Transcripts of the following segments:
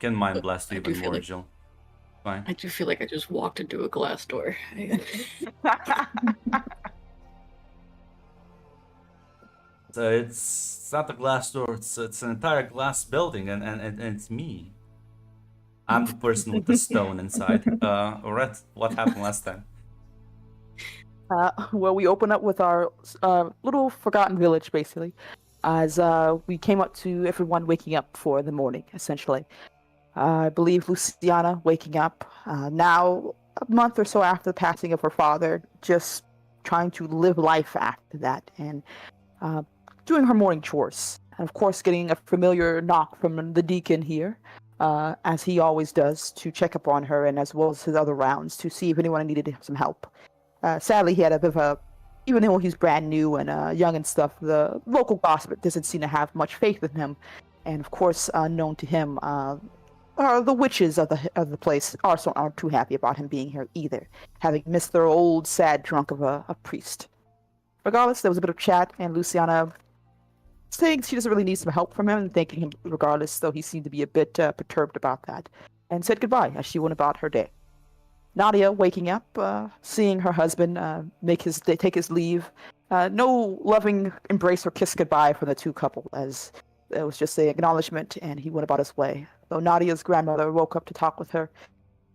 can mind blast I do even feel more, like Jill. Fine. I do feel like I just walked into a glass door. So it's not a glass door. It's an entire glass building, and it's me. I'm the person with the stone inside. Red, what happened last time? Well, we open up with our little forgotten village, basically, as we came up to everyone waking up for the morning, essentially. I believe Luciana waking up now a month or so after the passing of her father, just trying to live life after that and uh, doing her morning chores. And of course, getting a familiar knock from the deacon here, as he always does, to check up on her and as well as his other rounds to see if anyone needed some help. Sadly, he had a bit of a, even though he's brand new and young and stuff, the local gossip doesn't seem to have much faith in him. And of course, known to him, the witches of the place also aren't too happy about him being here either, having missed their old sad drunk of a priest. Regardless, there was a bit of chat, and Luciana saying she doesn't really need some help from him, and thanking him regardless, though he seemed to be a bit perturbed about that, and said goodbye as she went about her day. Nadia waking up, seeing her husband take his leave. No loving embrace or kiss goodbye from the two couple, as it was just an acknowledgement, and he went about his way. Though Nadia's grandmother woke up to talk with her,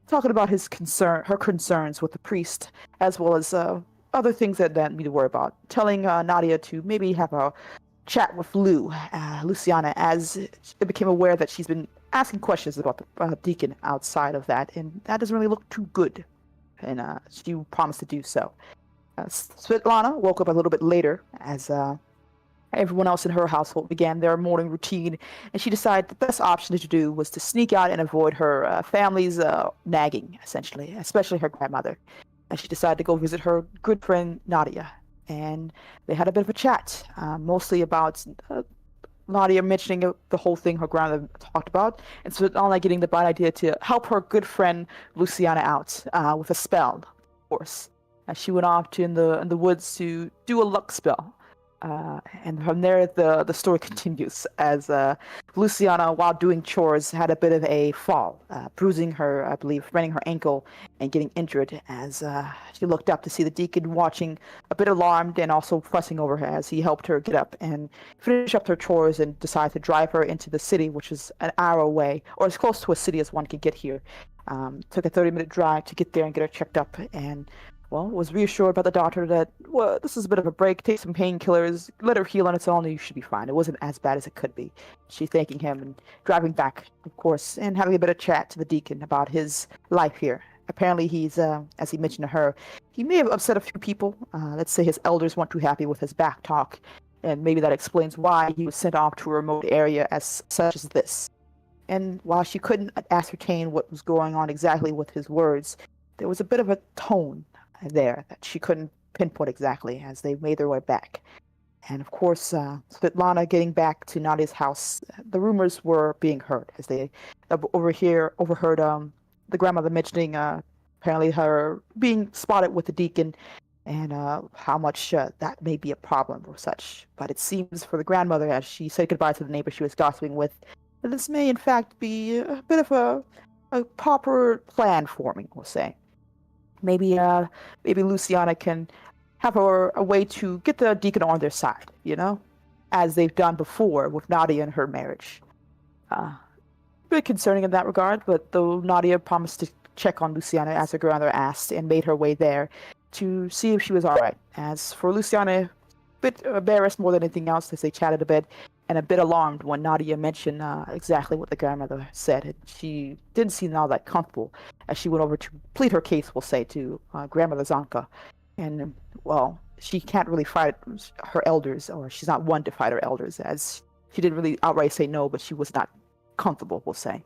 talking about her concerns with the priest, as well as other things that didn't need to worry about. Telling Nadia to maybe have a chat with Luciana, as it became aware that she's been asking questions about the deacon outside of that, and that doesn't really look too good. And she promised to do so. Svetlana woke up a little bit later, as everyone else in her household began their morning routine, and she decided the best option to do was to sneak out and avoid her family's nagging, essentially, especially her grandmother. And she decided to go visit her good friend Nadia, and they had a bit of a chat, mostly about Nadia mentioning the whole thing her grandmother talked about, and Svetlana getting the bright idea to help her good friend Luciana out with a spell, of course. She went off to in the woods to do a luck spell. And from there, the story continues as Luciana, while doing chores, had a bit of a fall, bruising her, I believe, spraining her ankle and getting injured as she looked up to see the deacon watching, a bit alarmed and also fussing over her as he helped her get up and finish up her chores and decided to drive her into the city, which is an hour away, or as close to a city as one could get here. Took a 30-minute drive to get there and get her checked up, and well, was reassured by the doctor that, well, this is a bit of a break, take some painkillers, let her heal on its own, and you should be fine. It wasn't as bad as it could be. She thanking him and driving back, of course, and having a bit of chat to the deacon about his life here. Apparently he's, as he mentioned to her, he may have upset a few people. Let's say his elders weren't too happy with his back talk, and maybe that explains why he was sent off to a remote area as such as this. And while she couldn't ascertain what was going on exactly with his words, there was a bit of a tone there that she couldn't pinpoint exactly as they made their way back. And of course, Svetlana getting back to Nadia's house, the rumors were being heard as they overheard the grandmother mentioning apparently her being spotted with the deacon and how much that may be a problem or such. But it seems for the grandmother, as she said goodbye to the neighbor she was gossiping with, that this may in fact be a bit of a proper plan forming, we'll say. Maybe Luciana can have a way to get the deacon on their side, as they've done before with Nadia and her marriage. A bit concerning in that regard, but though Nadia promised to check on Luciana as her grandmother asked and made her way there to see if she was all right. As for Luciana, a bit embarrassed more than anything else as they chatted a bit, and a bit alarmed when Nadia mentioned exactly what the grandmother said. And she didn't seem all that comfortable as she went over to plead her case, we'll say, to Grandmother Zanka. And, well, she can't really fight her elders, or she's not one to fight her elders, as she didn't really outright say no, but she was not comfortable, we'll say.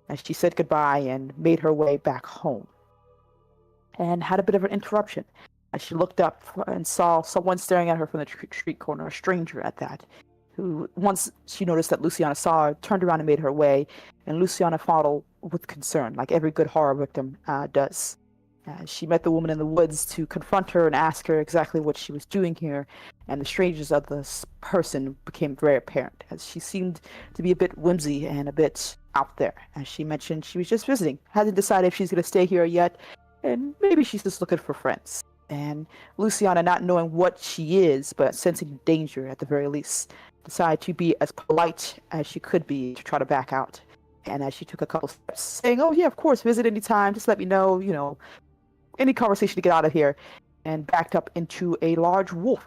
As she said goodbye and made her way back home. And had a bit of an interruption as she looked up and saw someone staring at her from the street corner, a stranger at that, who, once she noticed that Luciana saw her, turned around and made her way, and Luciana followed with concern, like every good horror victim does. She met the woman in the woods to confront her and ask her exactly what she was doing here, and the strangeness of this person became very apparent, as she seemed to be a bit whimsy and a bit out there. As she mentioned, she was just visiting, hasn't decided if she's going to stay here yet, and maybe she's just looking for friends. And Luciana, not knowing what she is, but sensing danger at the very least, decided to be as polite as she could be to try to back out. And as she took a couple steps, saying, "Oh yeah, of course, visit anytime. Just let me know. Any conversation to get out of here," and backed up into a large wolf,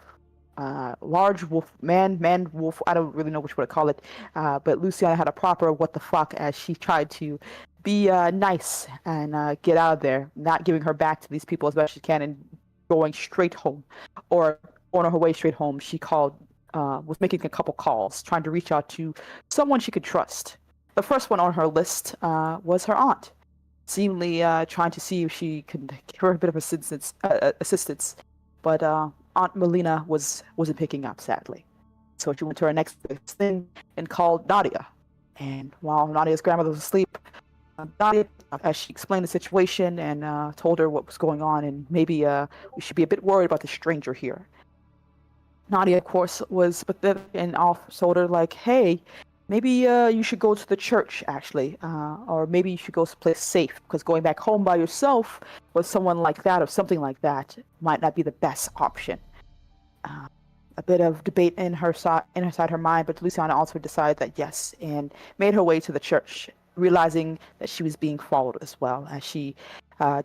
man, wolf. I don't really know which way to call it, but Luciana had a proper what the fuck as she tried to be nice and get out of there, not giving her back to these people as best she can, and going straight home, or on her way straight home. She was making a couple calls, trying to reach out to someone she could trust. The first one on her list was her aunt, seemingly trying to see if she could give her a bit of assistance, but Aunt Melina wasn't picking up, sadly. So she went to her next thing and called Nadia. And while Nadia's grandmother was asleep, Nadia, as she explained the situation and told her what was going on, and maybe we should be a bit worried about the stranger here. Nadia, of course, was but then and off told her like, "Hey, maybe you should go to the church, actually, or maybe you should go someplace safe, because going back home by yourself with someone like that or something like that might not be the best option." A bit of debate inside her mind, but Luciana also decided that yes, and made her way to the church, realizing that she was being followed as well. As she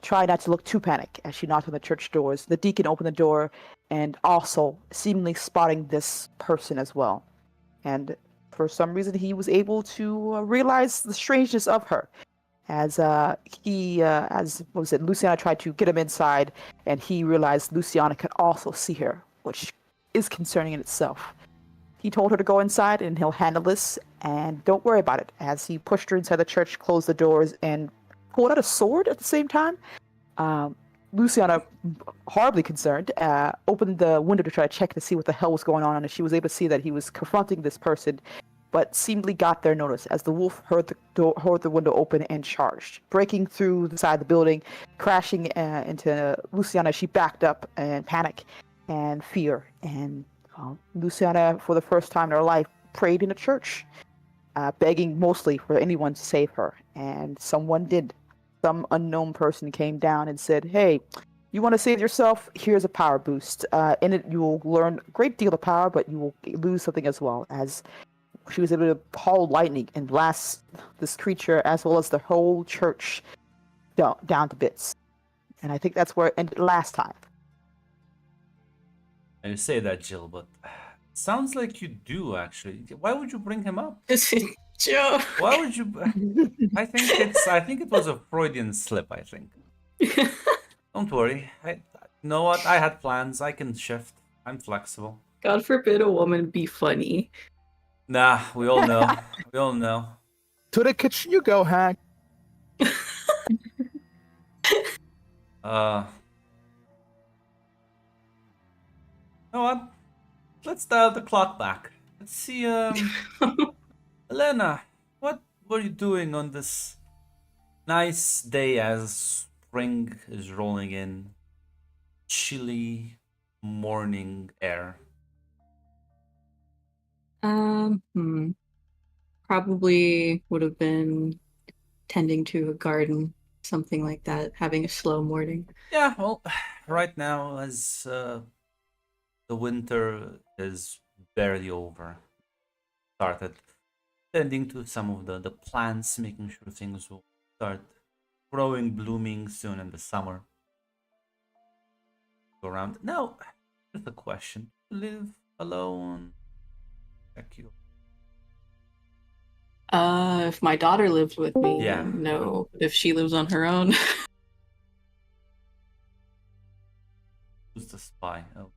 tried not to look too panicked, as she knocked on the church doors, the deacon opened the door, and also seemingly spotting this person as well. And for some reason, he was able to realize the strangeness of her. As what was it, Luciana tried to get him inside, and he realized Luciana could also see her, which is concerning in itself. He told her to go inside and he'll handle this, and don't worry about it. As he pushed her inside the church, closed the doors, and pulled out a sword at the same time. Luciana, horribly concerned, opened the window to try to check to see what the hell was going on, and she was able to see that he was confronting this person, but seemingly got their notice as the wolf heard the window open and charged, breaking through the side of the building, crashing into Luciana. She backed up in panic and fear, and Luciana, for the first time in her life, prayed in a church, begging mostly for anyone to save her, and someone did. Some unknown person came down and said, "Hey, you want to save yourself? Here's a power boost. In it, you will learn a great deal of power, but you will lose something as well." As she was able to call lightning and blast this creature, as well as the whole church down to bits. And I think that's where it ended last time. You say that, Jill, but sounds like you do actually. Why would you bring him up? It's a joke. Why would you? I think it was a Freudian slip. I think. Don't worry. You know what? I had plans. I can shift. I'm flexible. God forbid a woman be funny. Nah, we all know. We all know. To the kitchen you go, Hank. You know what? Let's dial the clock back. Let's see. Elena, what were you doing on this nice day as spring is rolling in? Chilly morning air. Probably would have been tending to a garden, something like that, having a slow morning. Yeah, well, right now as the winter is barely over, started tending to some of the plants, making sure things will start growing, blooming soon in the summer. Go around. Now, here's the question. Live alone? Check you. If my daughter lived with me, Yeah. no. If she lives on her own, Who's the spy? Oh.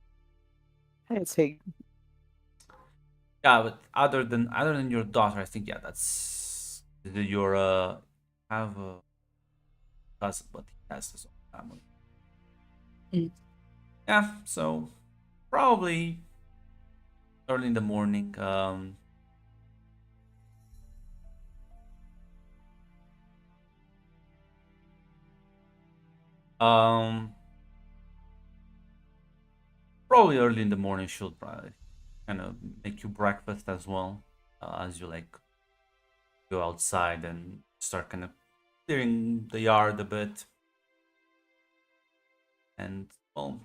I'd say Yeah, but other than your daughter, I think that's your have a cousin, but he has his own family. Mm. Yeah, so probably early in the morning. Probably early in the morning she'll probably kind of make you breakfast as well, as you like go outside and start kind of clearing the yard a bit. And well,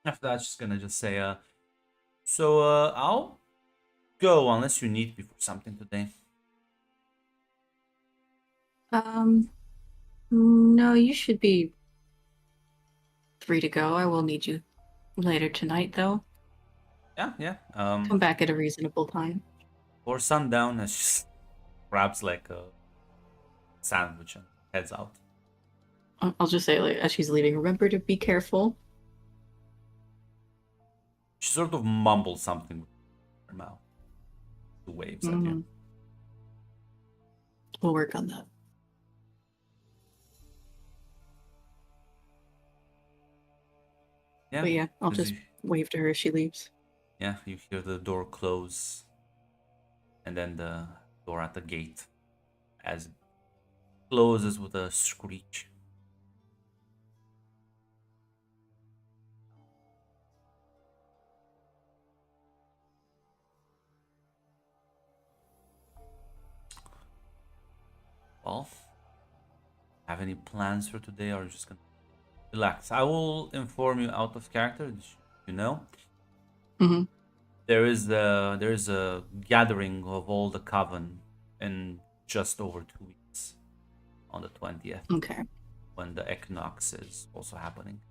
after that, she's gonna just say, so I'll go unless you need me for something today. No, you should be free to go. I will need you later tonight, though. Yeah. Come back at a reasonable time. For sundown, and she grabs like a sandwich and heads out. I'll just say, like, as she's leaving, remember to be careful. She sort of mumbles something with her mouth. The waves at you. We'll work on that. Yeah. But yeah, I'll just wave to her as she leaves. Yeah, you hear the door close, and then the door at the gate as it closes with a screech. Well, have any plans for today, or just gonna relax? I will inform you out of character. You know, Mm-hmm. there is a gathering of all the coven in just over 2 weeks, on the 20th, Okay. when the equinox is also happening.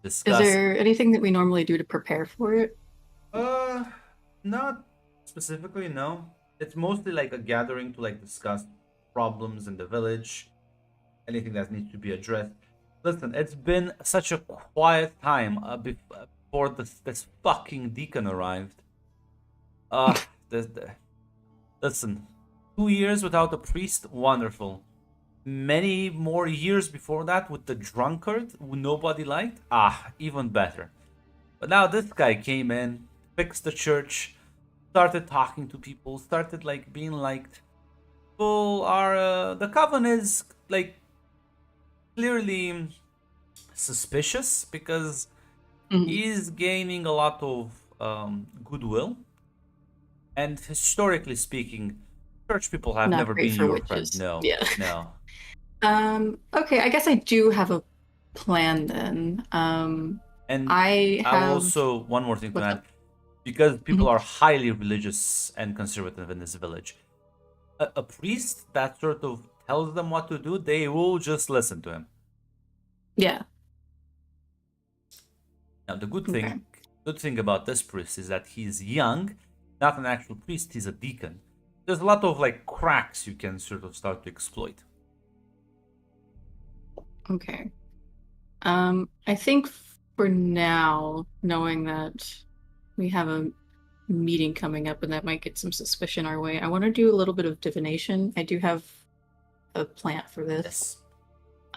Is there anything that we normally do to prepare for it? Not specifically, no. It's mostly like a gathering to like discuss problems in the village, anything that needs to be addressed. Listen, it's been such a quiet time before this fucking deacon arrived. Listen, 2 years without a priest, wonderful. Many more years before that with the drunkard who nobody liked, even better. But now this guy came in, fixed the church, started talking to people, started like being liked. People are the coven is like clearly suspicious because he's gaining a lot of goodwill, and historically speaking, church people have Not never great been for your friend. witches. No, Yeah. no. Okay, I guess I do have a plan then. And I I'll have also one more thing to What's add, up? because people are highly religious and conservative in this village. A priest that sort of tells them what to do, they will just listen to him. Yeah. Now the Okay. good thing about this priest is that he's young, not an actual priest, he's a deacon. There's a lot of like cracks you can sort of start to exploit. Okay. I think for now, knowing that we have a meeting coming up and that might get some suspicion our way, I want to do a little bit of divination. I do have a plant for this.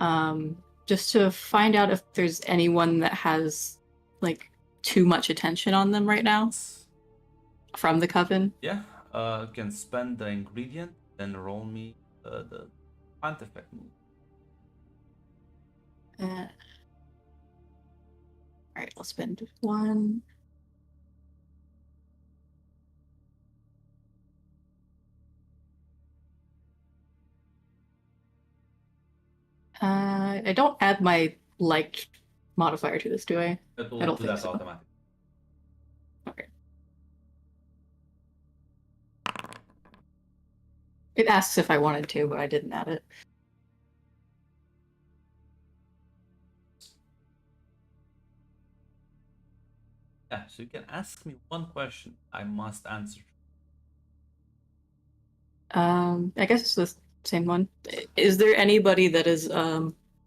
Yes. Just to find out if there's anyone that has like too much attention on them right now from the coven. Yeah. You can spend the ingredient, then roll me the plant effect move. Alright, I'll spend one. I don't add my liked modifier to this, do I? It will I don't do think that so. automatically. Okay. It asks if I wanted to, but I didn't add it. Yeah, so you can ask me one question. I must answer. I guess it's the same one. Is there anybody that is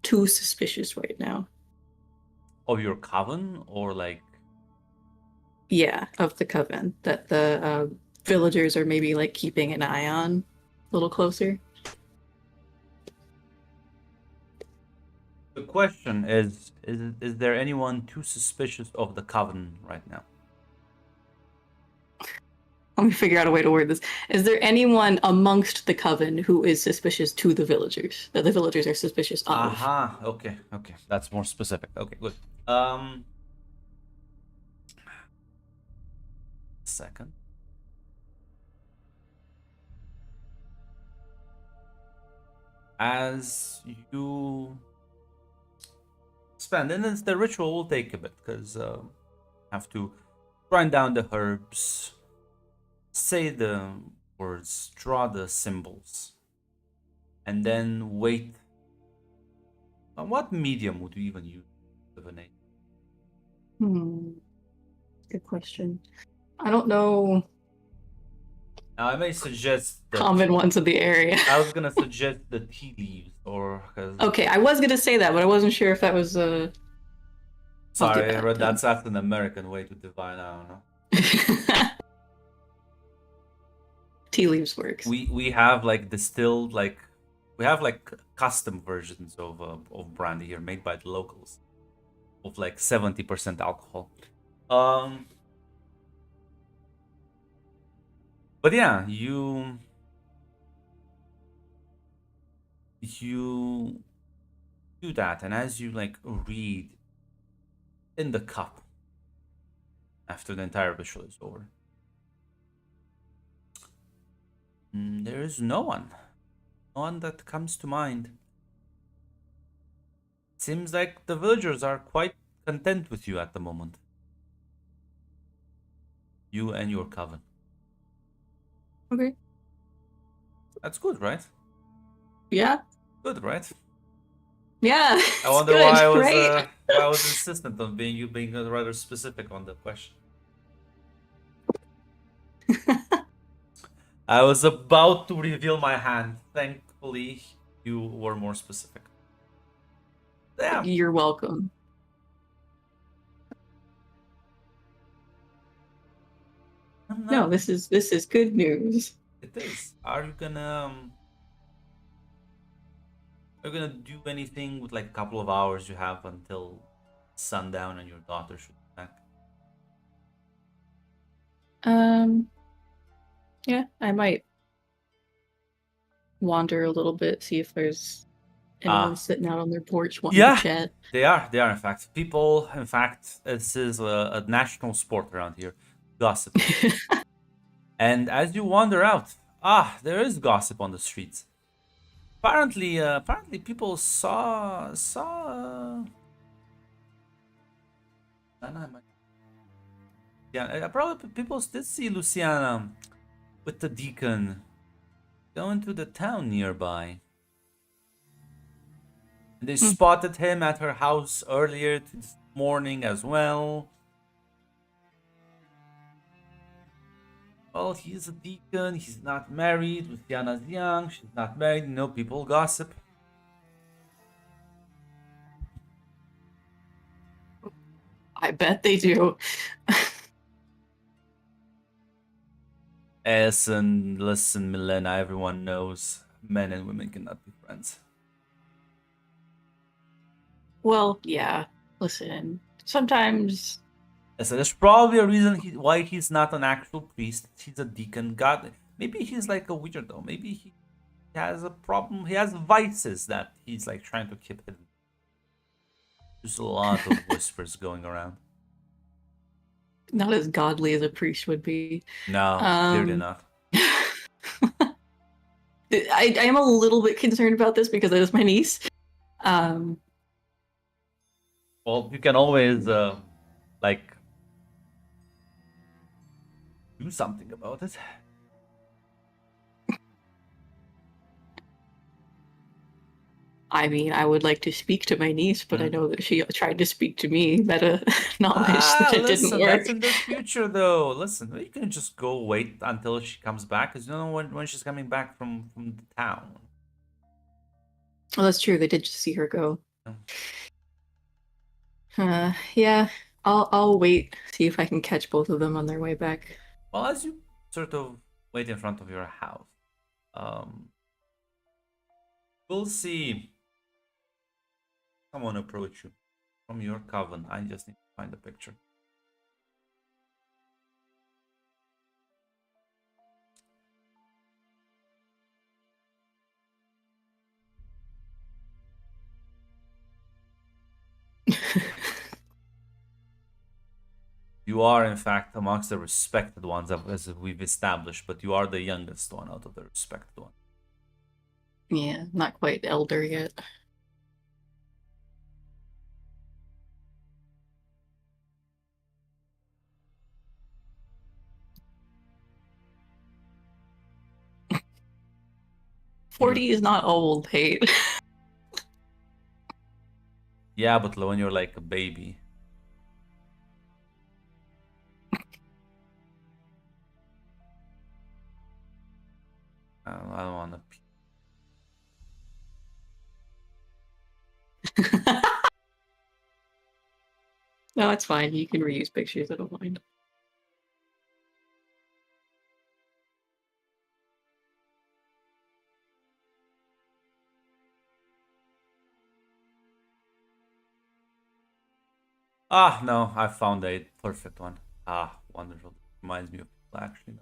too suspicious right now? Of your coven, or like Yeah, of the coven that the villagers are maybe like keeping an eye on a little closer. the question is there anyone too suspicious of the coven right now? Let me figure out a way to word this. Is there anyone amongst the coven who is suspicious to the villagers? That the villagers are suspicious of? Aha, okay. That's more specific. Okay, good. Second. as you spend, and the ritual will take a bit because have to grind down the herbs, say the words, draw the symbols, and then wait. What medium would you even use to divinate? Good question. I don't know Now, I may suggest the common ones in the area. I was gonna suggest the tea leaves, or because Okay, I was gonna say that, but I wasn't sure if that was sorry, that then. that's an American way to divine. I don't know. Tea leaves works. We have like distilled we have like custom versions of brandy here made by the locals of like 70% alcohol. But yeah, you do that, and as you like read in the cup after the entire ritual is over, there is no one that comes to mind. Seems like the villagers are quite content with you at the moment. You and your coven. Okay. That's good, right? Yeah. Good, right? Yeah. I wonder good, why right? I was insistent on you being rather specific on the question. I was about to reveal my hand. Thankfully, you were more specific. Yeah. You're welcome. No, this is good news. It is. Are you gonna do anything with like a couple of hours you have until sundown and your daughter should be back? Yeah, I might wander a little bit, see if there's anyone sitting out on their porch wanting to chat. They are in fact. People, in fact, this is a national sport around here. Gossip. And as you wander out, there is gossip on the streets. Apparently people saw probably people did see Luciana with the deacon going to the town nearby. And they spotted him at her house earlier this morning as well. Well, he's a deacon, he's not married, Luciana's young, she's not married, people gossip. I bet they do. Listen, Milena, everyone knows men and women cannot be friends. Well, yeah. Listen, sometimes... So there's probably a reason why he's not an actual priest. He's a deacon. God, maybe he's like a weirdo. Maybe he has a problem. He has vices that he's like trying to keep hidden. There's a lot of whispers going around. Not as godly as a priest would be. No, clearly not. I am a little bit concerned about this because it is my niece. Well, you can always like do something about it. I mean, I would like to speak to my niece, but I know that she tried to speak to me. Meta knowledge that it didn't work. That's in the future, though. Listen, you can just go wait until she comes back, because you don't know when she's coming back from the town. Well, that's true. They did just see her go. Yeah. I'll wait, see if I can catch both of them on their way back. Well, as you sort of wait in front of your house, we'll see someone approach you from your coven. I just need to find the picture. You are, in fact, amongst the respected ones, as we've established, but you are the youngest one out of the respected one. Yeah, not quite elder yet. You 40 is not old, Hate. Yeah, but when you're like a baby. I don't want to. No, it's fine. You can reuse pictures. I don't mind. Ah, no, I found a perfect one. Ah, wonderful. Reminds me of people, actually.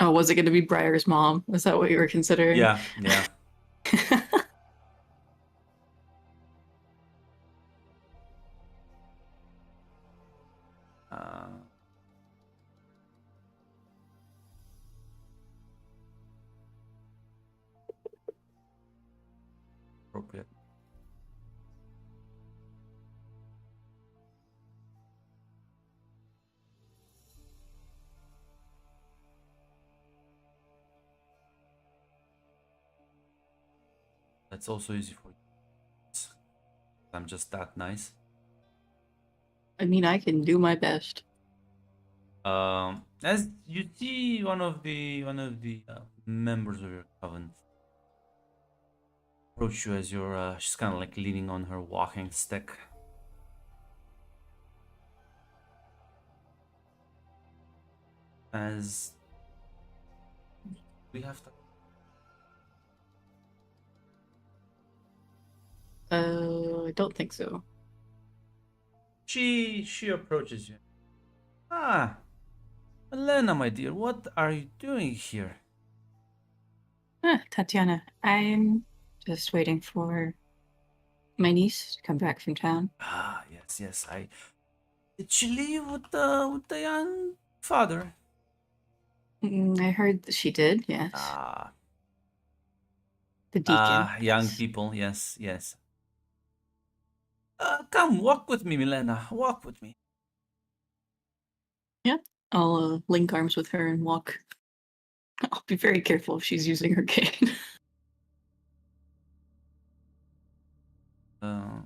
Oh, was it going to be Briar's mom? Was that what you were considering? Yeah, yeah. Uh, appropriate. That's also easy for you. I'm just that nice. I mean, I can do my best. As you see, one of the members of your coven approach you as you're. She's kind of like leaning on her walking stick. As we have to. I don't think so. She approaches you. Ah, Elena, my dear, what are you doing here? Tatiana, I'm just waiting for my niece to come back from town. Ah, yes, yes. Did she leave with the young father? I heard that she did, yes. Ah, The deacon. young yes. people. Yes, yes. Come, walk with me, Milena. Walk with me. Yeah, I'll link arms with her and walk. I'll be very careful if she's using her cane. Uh,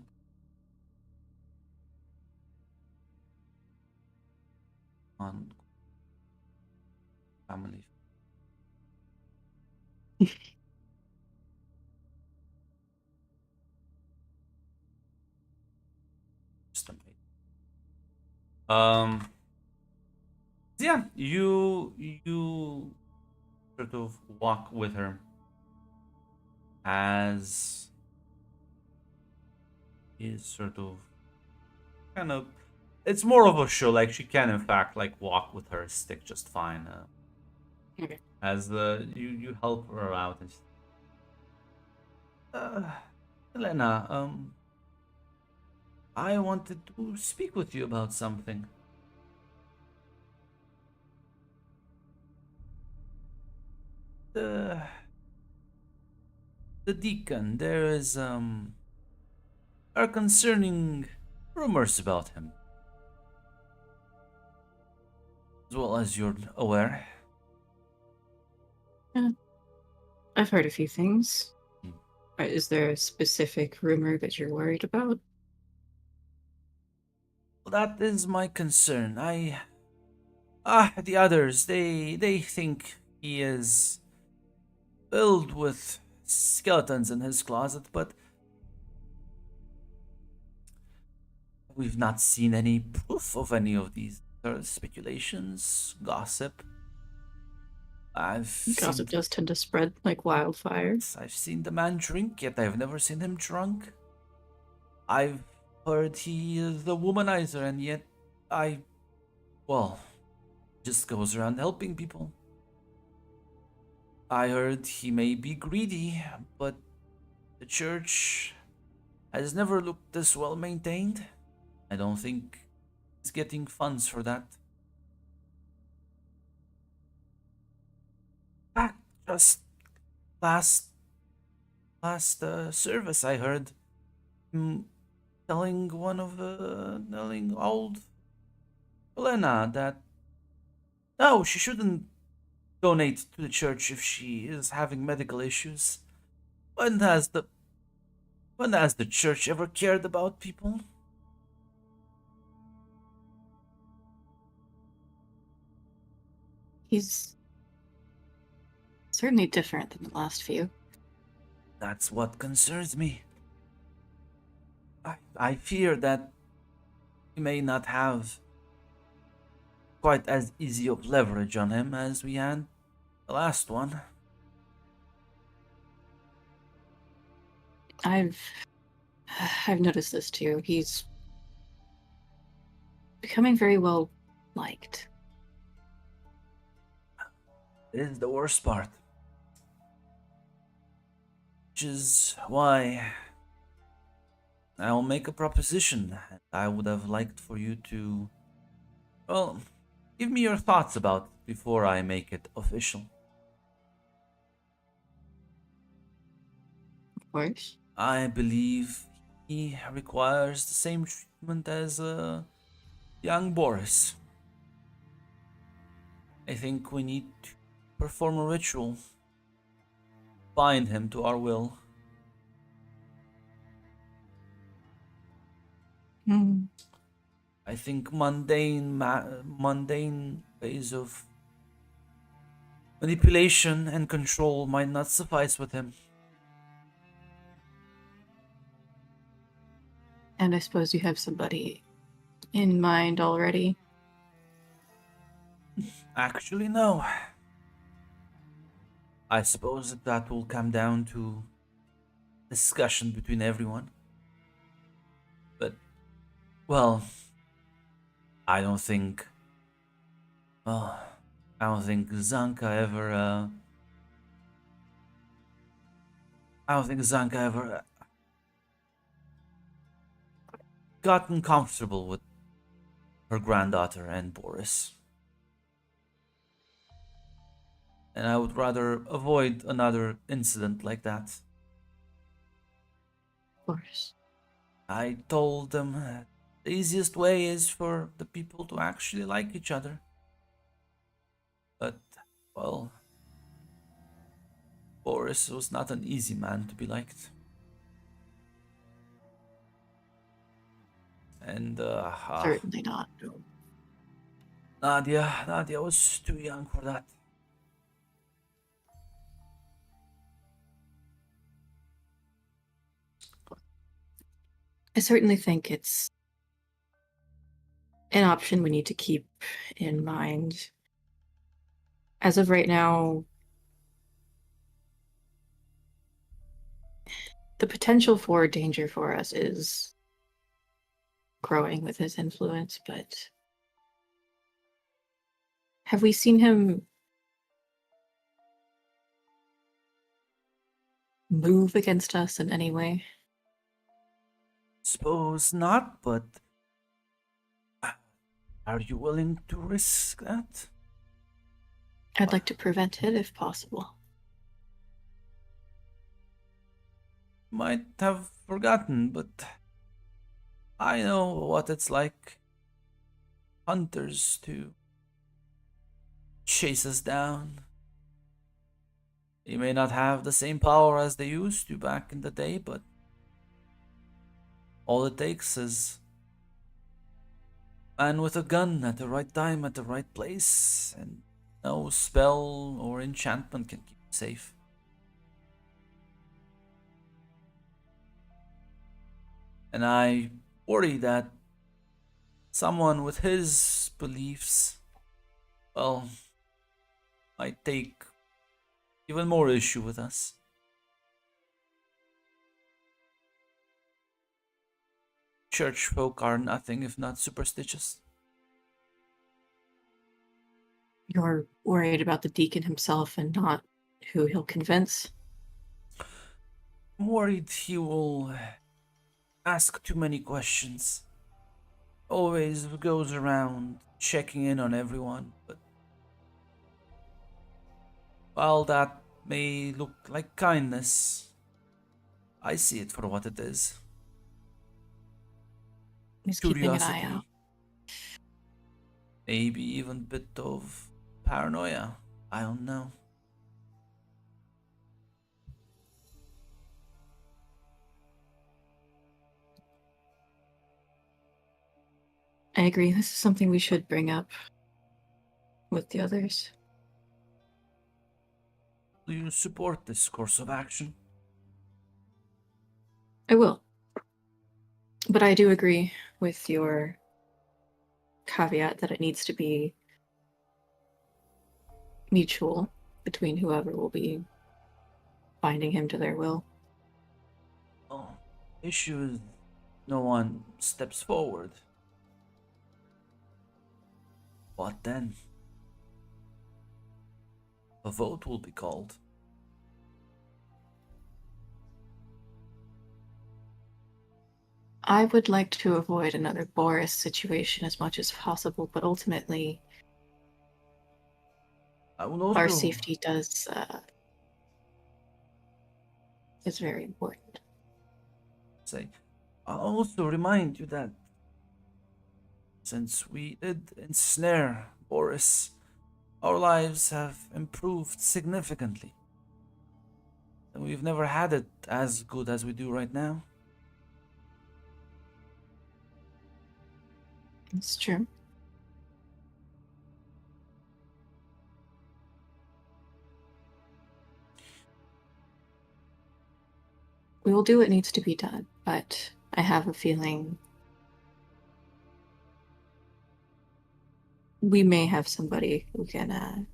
on family. Just a minute. Yeah, you sort of walk with her as is sort of kind of. It's more of a show. Like she can, in fact, like walk with her stick just fine. Okay. As you help her out and. Uh, Elena, I wanted to speak with you about something. The the deacon, there is are concerning rumors about him, as well as you're aware. I've heard a few things. Hmm. Is there a specific rumor that you're worried about? Well, that is my concern. The others, they think he is filled with skeletons in his closet, but we've not seen any proof of any of these. There are speculations, gossip. Gossip does tend to spread like wildfire. I've seen the man drink, yet I've never seen him drunk. I've heard he is a womanizer, and yet well, just goes around helping people. I heard he may be greedy, but the church has never looked this well maintained. I don't think he's getting funds for that. Just last last service I heard him telling old Elena that no, she shouldn't donate to the church if she is having medical issues. When has the when has the church ever cared about people? He's certainly different than the last few. That's what concerns me. I fear that we may not have quite as easy of leverage on him as we had the last one. I've noticed this too. He's becoming very well liked. It is the worst part. Which is why I'll make a proposition. I would have liked for you to, well, give me your thoughts about it before I make it official. Of course. I believe he requires the same treatment as young Boris. I think we need to perform a ritual, bind him to our will. Hmm. I think mundane ways of manipulation and control might not suffice with him. And I suppose you have somebody in mind already. Actually, no. I suppose that will come down to discussion between everyone. But, well, I don't think. Well, I don't think Zanka ever. I don't think Zanka ever gotten comfortable with her granddaughter and Boris. And I would rather avoid another incident like that. Of course. I told them the easiest way is for the people to actually like each other. But, well, Boris was not an easy man to be liked. And, Certainly not. Nadia was too young for that. I certainly think it's an option we need to keep in mind. As of right now, the potential for danger for us is growing with his influence, but have we seen him move against us in any way? Suppose not, but are you willing to risk that? I'd like to prevent it if possible. Might have forgotten, but I know what it's like. Hunters to chase us down. They may not have the same power as they used to back in the day, but all it takes is a man with a gun at the right time at the right place, and no spell or enchantment can keep him safe. And I worry that someone with his beliefs, well, might take even more issue with us. Church folk are nothing if not superstitious. You're worried about the deacon himself and not who he'll convince? I'm worried he will ask too many questions. Always goes around checking in on everyone, but while that may look like kindness, I see it for what it is. He's keeping an eye out. Curiosity. Maybe even a bit of paranoia. I don't know. I agree. This is something we should bring up with the others. Do you support this course of action? I will. But I do agree with your caveat that it needs to be mutual between whoever will be binding him to their will. Oh, issue is no one steps forward. What then? A vote will be called. I would like to avoid another Boris situation as much as possible, but ultimately, I will also our safety is very important. say, I'll also remind you that since we did ensnare Boris, our lives have improved significantly. And we've never had it as good as we do right now. It's true. We will do what needs to be done, but I have a feeling we may have somebody who can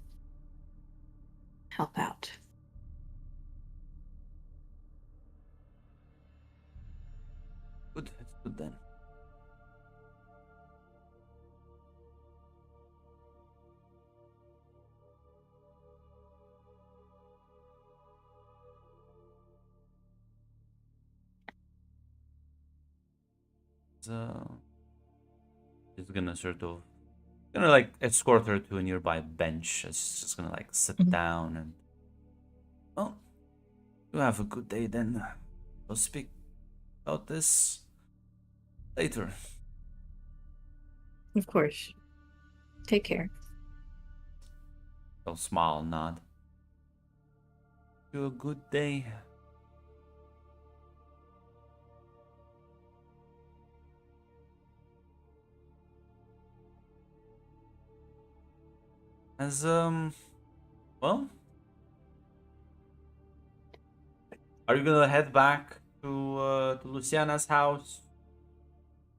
help out. Good, it's good then. He's gonna sort of like escort her to a nearby bench. She's just gonna like sit down and, well, you have a good day then. We'll speak about this later. Of course. Take care. He'll smile and nod. You a good day. As well, are you gonna head back to Luciana's house?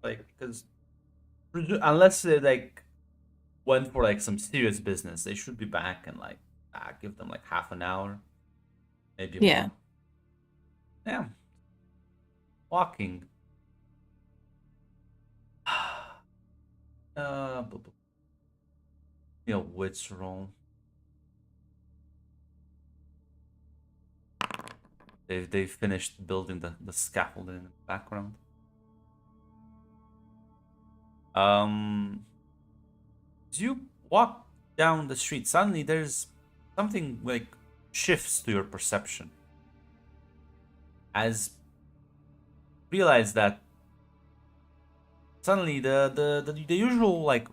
Like, because unless they like went for like some serious business, they should be back in like give them like half an hour, maybe Yeah. more. Yeah, walking. Wits roll. They've finished building the scaffolding in the background. As you walk down the street, suddenly there's something like shifts to your perception. As realize that suddenly the usual like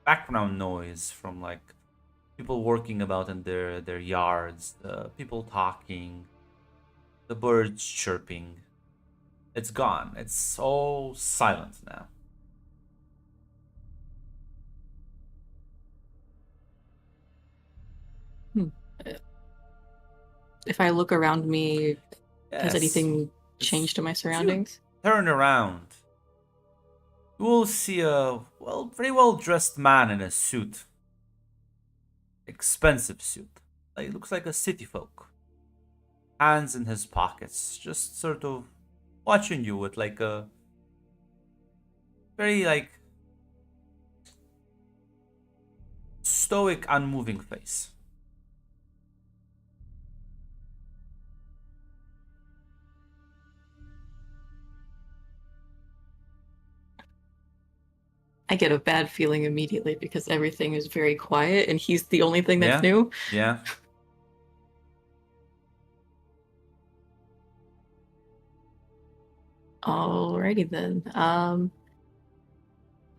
background noise from like people working about in their yards, people talking, the birds chirping, it's gone. It's all silent now. If I look around me, has Yes. anything changed in my surroundings? Turn around. You will see a very well dressed man in a suit. Expensive suit. Like looks like a city folk. Hands in his pockets, just sort of watching you with like a very like stoic, unmoving face. I get a bad feeling immediately because everything is very quiet and he's the only thing that's Yeah. new. Yeah. Alrighty then.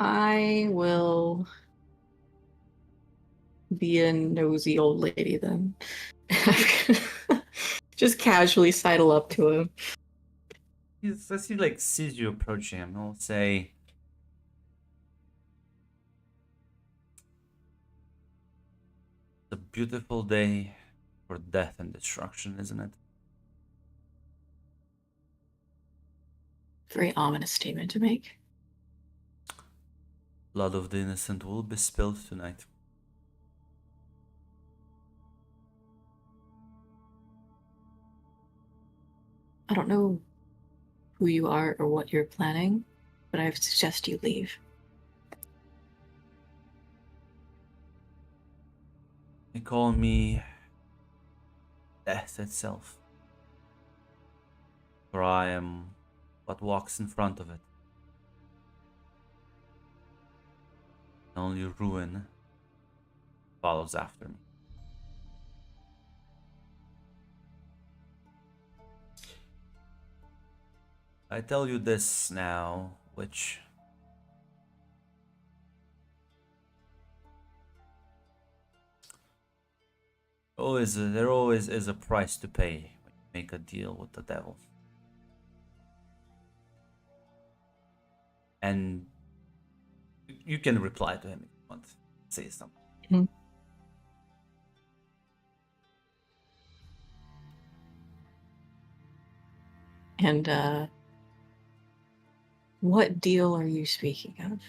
I will be a nosy old lady then. Just casually sidle up to him. As he like sees you approaching him, he'll say, "It's a beautiful day for death and destruction, isn't it?" Very ominous statement to make. Blood of the innocent will be spilled tonight. I don't know who you are or what you're planning, but I suggest you leave. They call me death itself, for I am what walks in front of it. Only ruin follows after me. I tell you this now, which there always is a price to pay when you make a deal with the devil. And you can reply to him if you want to say something. Mhm. And what deal are you speaking of?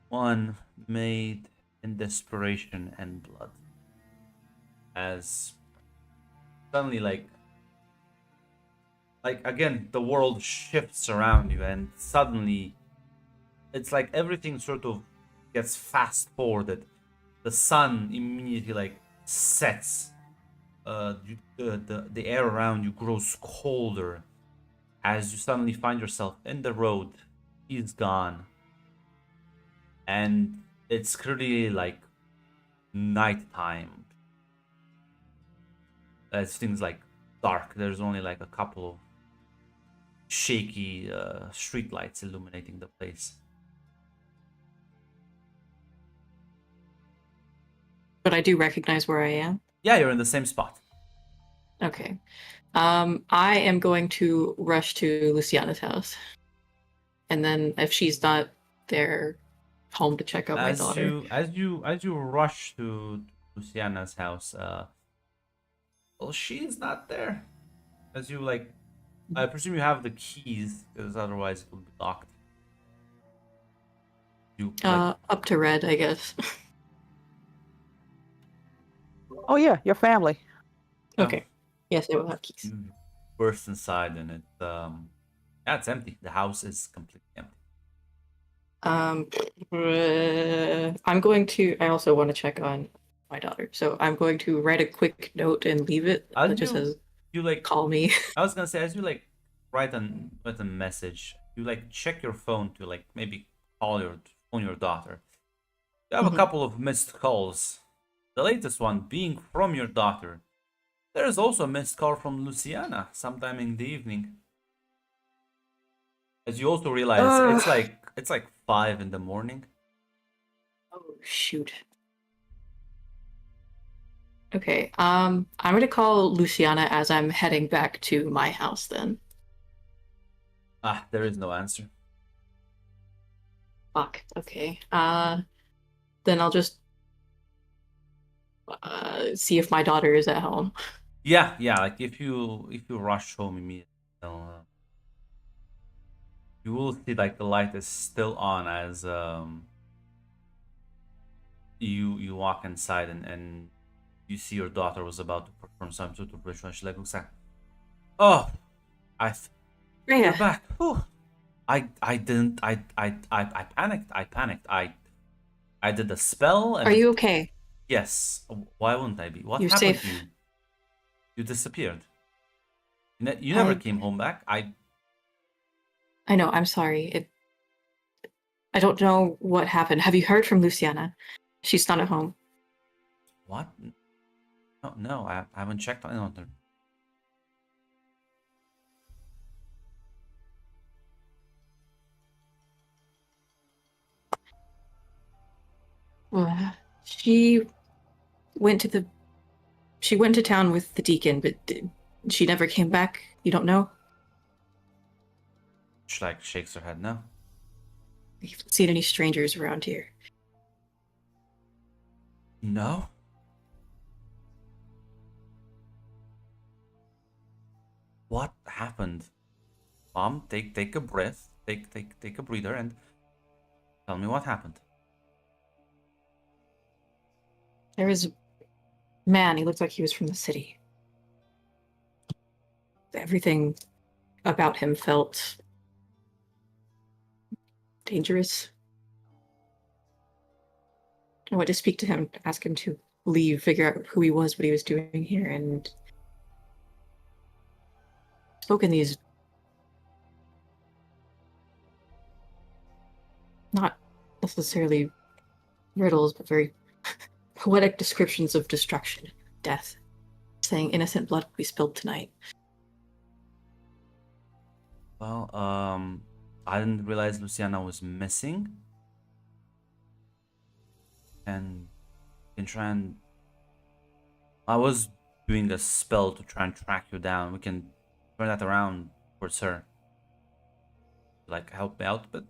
One made in desperation and blood. As suddenly, like again, the world shifts around you, and suddenly it's like everything sort of gets fast forwarded. The sun immediately like sets. The air around you grows colder as you suddenly find yourself in the road. He's gone, and it's clearly like nighttime. As things like dark. There's only like a couple of shaky street lights illuminating the place. But I do recognize where I am. Yeah, you're in the same spot. Okay. I am going to rush to Luciana's house. And then if she's not there, home to check out my daughter. As you rush to Luciana's house, well, she's not there. As you like, I presume you have the keys, because otherwise it will be locked. You Up to Red, I guess. Oh yeah, your family. Okay. Yes, I will have keys. You burst inside, and yeah, it's empty. The house is completely empty. I'm going to. I also want to check on my daughter, so I'm going to write a quick note and leave it. That just says, you like "Call me." I was gonna say, as you like write a message, you like check your phone to like maybe call your daughter. You have a couple of missed calls. The latest one being from your daughter. There is also a missed call from Luciana sometime in the evening. As you also realize, it's like 5 in the morning. Oh shoot. Okay. I'm gonna call Luciana as I'm heading back to my house then. There is no answer. Fuck. Okay. Then I'll just see if my daughter is at home. Yeah. Like if you rush home immediately, you will see like the light is still on as you walk inside, and you see your daughter was about to perform some sort of ritual. She like looks like, oh, you're Rhea, back. Whew. I panicked. I did a spell. And are you okay? Yes. Why wouldn't I be? What You're happened safe. to you? You disappeared. You never came home back. I know. I'm sorry. I don't know what happened. Have you heard from Luciana? She's not at home. What? No, I haven't checked on her. She went to the she went to town with the deacon, but she never came back. You don't know? She like shakes her head. No. You haven't seen any strangers around here. No. What happened? Mom, take a breath. Take a breather and tell me what happened. There was a man, he looked like he was from the city. Everything about him felt dangerous. I went to speak to him, ask him to leave, figure out who he was, what he was doing here, and spoke in these not necessarily riddles, but very poetic descriptions of destruction, death, saying innocent blood will be spilled tonight. Well, I didn't realize Luciana was missing. And can try and I was doing a spell to try and track you down. We can turn that around towards her. Like help me out, but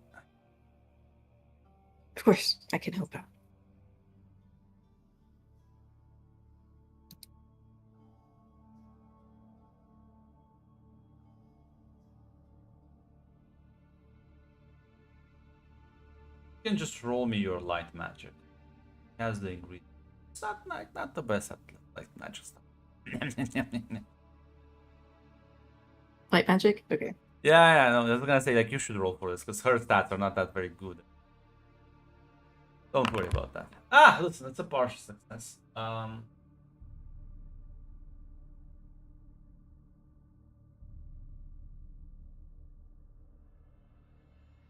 Of course, I can help out. you can just roll me your light magic. It has the ingredient. It's not the best at light magic stuff. Light magic? Okay. Yeah, no, I was gonna say like you should roll for this because her stats are not that very good. Don't worry about that. Ah, listen, it's a partial success. No,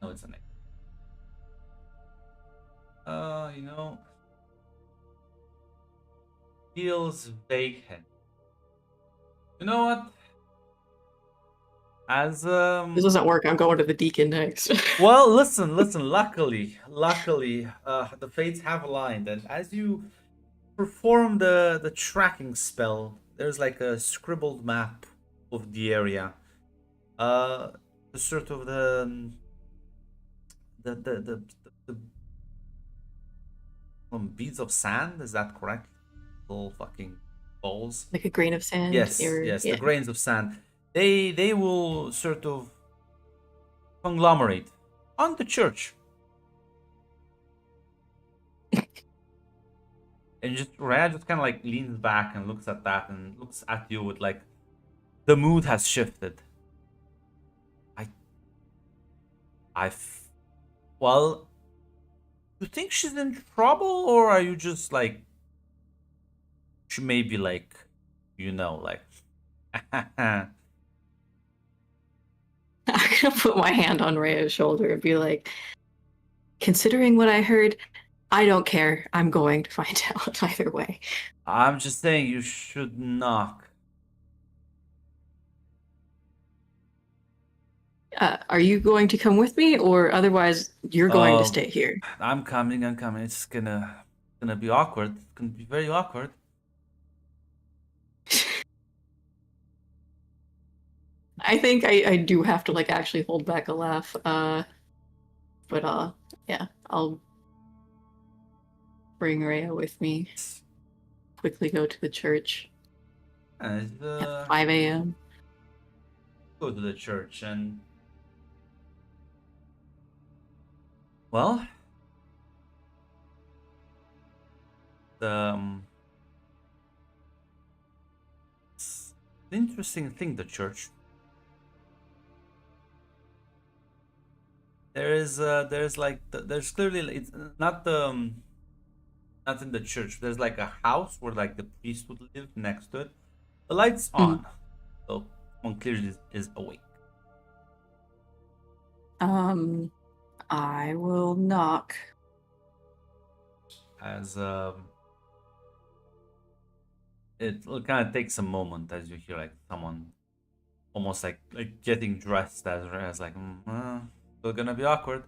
it's an 8. You know, feels vacant. You know what? As This doesn't work. I'm going to the deacon next. well, listen. Luckily, the fates have aligned, and as you perform the tracking spell, there's like a scribbled map of the area. The sort of the beads of sand. Is that correct? Little fucking balls. Like a grain of sand? Yes, or, yes. yeah. The grains of sand. They will sort of conglomerate on the church. And just Rhea just kind of like leans back and looks at that and looks at you with like the mood has shifted. Well, you think she's in trouble, or are you just like she may be like, like I'm gonna put my hand on Rhea's shoulder and be like, considering what I heard, I don't care. I'm going to find out either way. I'm just saying you should knock. Are you going to come with me, or otherwise you're going to stay here? I'm coming. It's gonna be awkward. It's gonna be very awkward. I think I do have to like actually hold back a laugh. But yeah, I'll bring Rhea with me. Quickly go to the church And at 5 a.m. go to the church and well, it's an interesting thing. The church. There's like there's clearly it's not not in the church. There's like a house where like the priest would live next to it. The light's on, so someone clearly is awake. I will knock. As it kind of takes a moment as you hear like someone almost like getting dressed as like still gonna be awkward.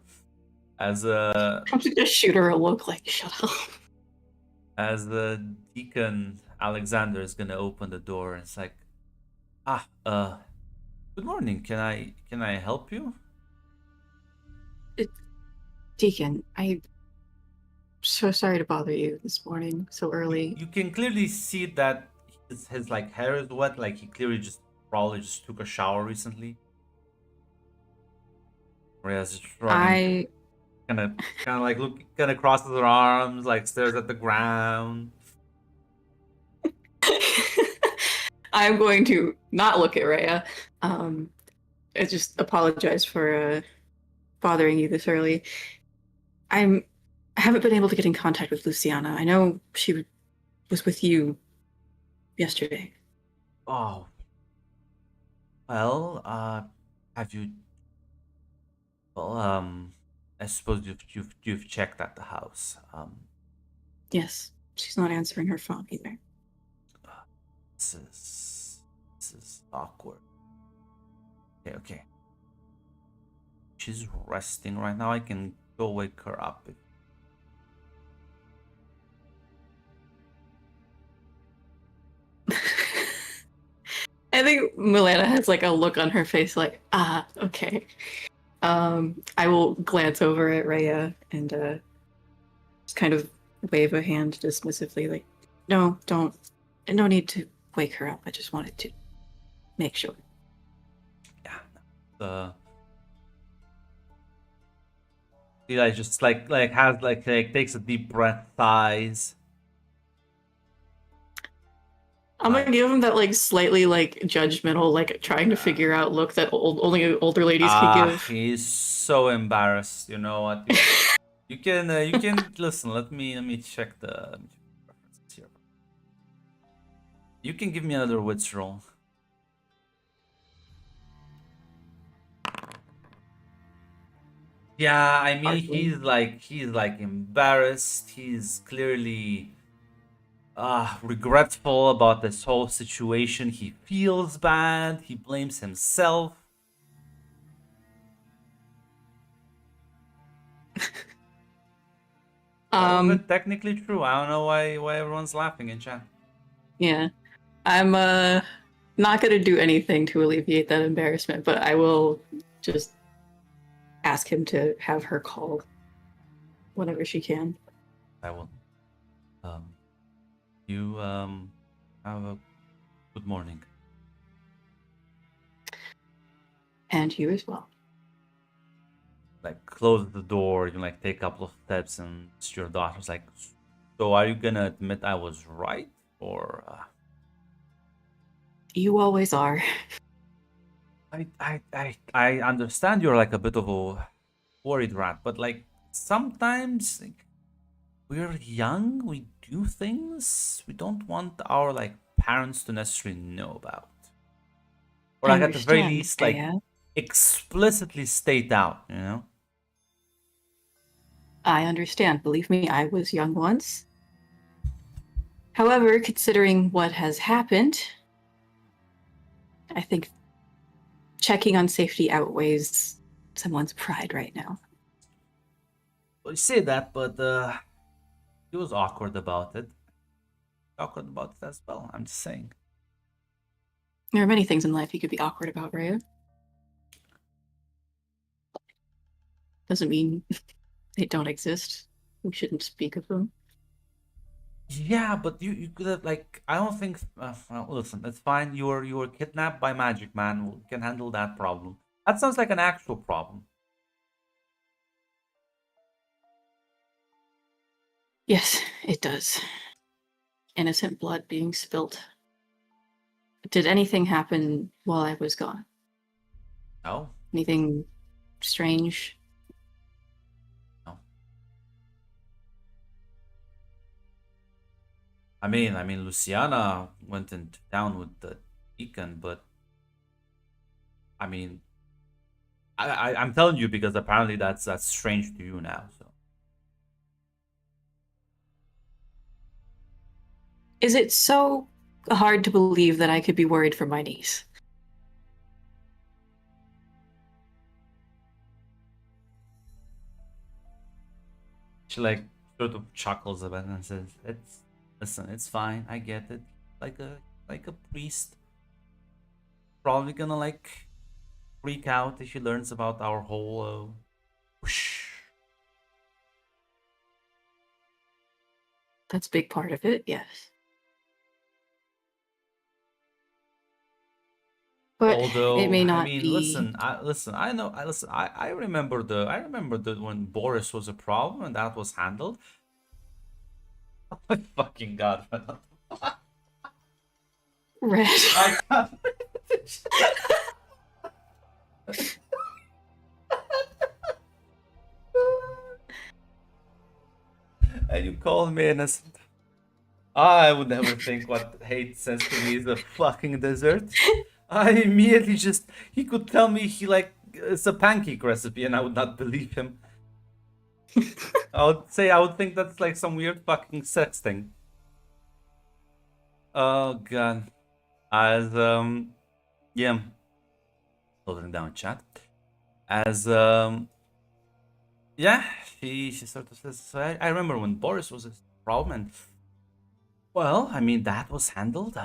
As I'm just shoot her a look like, shut up. the deacon Alexander is gonna open the door, and it's like, good morning. Can I help you? Deacon, I'm so sorry to bother you this morning so early. You can clearly see that his like hair is wet. Like he clearly probably just took a shower recently. Rhea's just running, kind of like kind of crosses her arms, like stares at the ground. I'm going to not look at Rhea. I just apologize for bothering you this early. I haven't been able to get in contact with Luciana. I know she was with you yesterday. Oh, well, have you? Well, I suppose you've checked at the house. Yes, she's not answering her phone either. This is awkward. Okay. She's resting right now. I can go wake her up. I think Milena has like a look on her face like, okay. I will glance over at Rhea and just kind of wave a hand dismissively, like, no need to wake her up. I just wanted to make sure. Yeah. Eli just has takes a deep breath, sighs. I'm gonna give him that like slightly like judgmental, like trying to figure out look that only older ladies can give. He's so embarrassed. You know what? You can listen. Let me check the references here. You can give me another wits roll. Yeah, I mean he's like embarrassed. He's clearly regretful about this whole situation. He feels bad. He blames himself. But technically true. I don't know why everyone's laughing in chat. Yeah, I'm not gonna do anything to alleviate that embarrassment, but I will just ask him to have her call whenever she can. I will. You have a good morning. And you as well. Like close the door, you like take a couple of steps, and your daughter's like, so are you gonna admit I was right, or You always are. I understand you're like a bit of a worried rat, but like sometimes like, we're young, we do things we don't want our like parents to necessarily know about, or like at the very least like explicitly state out, you know. I understand. Believe me, I was young once. However, considering what has happened, I think checking on safety outweighs someone's pride right now. Well, you say that, but he was awkward about it. Awkward about it as well. I'm just saying. There are many things in life you could be awkward about, Rhea. Doesn't mean they don't exist. We shouldn't speak of them. Yeah, but you could have like I don't think. Well, listen, it's fine. You were kidnapped by Magic Man. We can handle that problem. That sounds like an actual problem. Yes, it does. Innocent blood being spilt. Did anything happen while I was gone? No. Anything strange? No. I mean, Luciana went into town with the deacon, but I mean, I'm telling you because apparently that's strange to you now. So. Is it so hard to believe that I could be worried for my niece? She like sort of chuckles a bit and says, listen, it's fine. I get it. Like a priest, probably gonna like freak out if he learns about our whole whoosh. That's a big part of it, yes. But Although, it may I not mean, be. listen, I remember that when Boris was a problem and that was handled. Oh my fucking god! Red. I can't. And you call me innocent. I would never think what hate says to me is a fucking dessert. I immediately he could tell me it's a pancake recipe and I would not believe him. I would think that's like some weird fucking sex thing. Oh god. As yeah. Closing down chat. As yeah, she sort of says, so I remember when Boris was a problem and well, I mean that was handled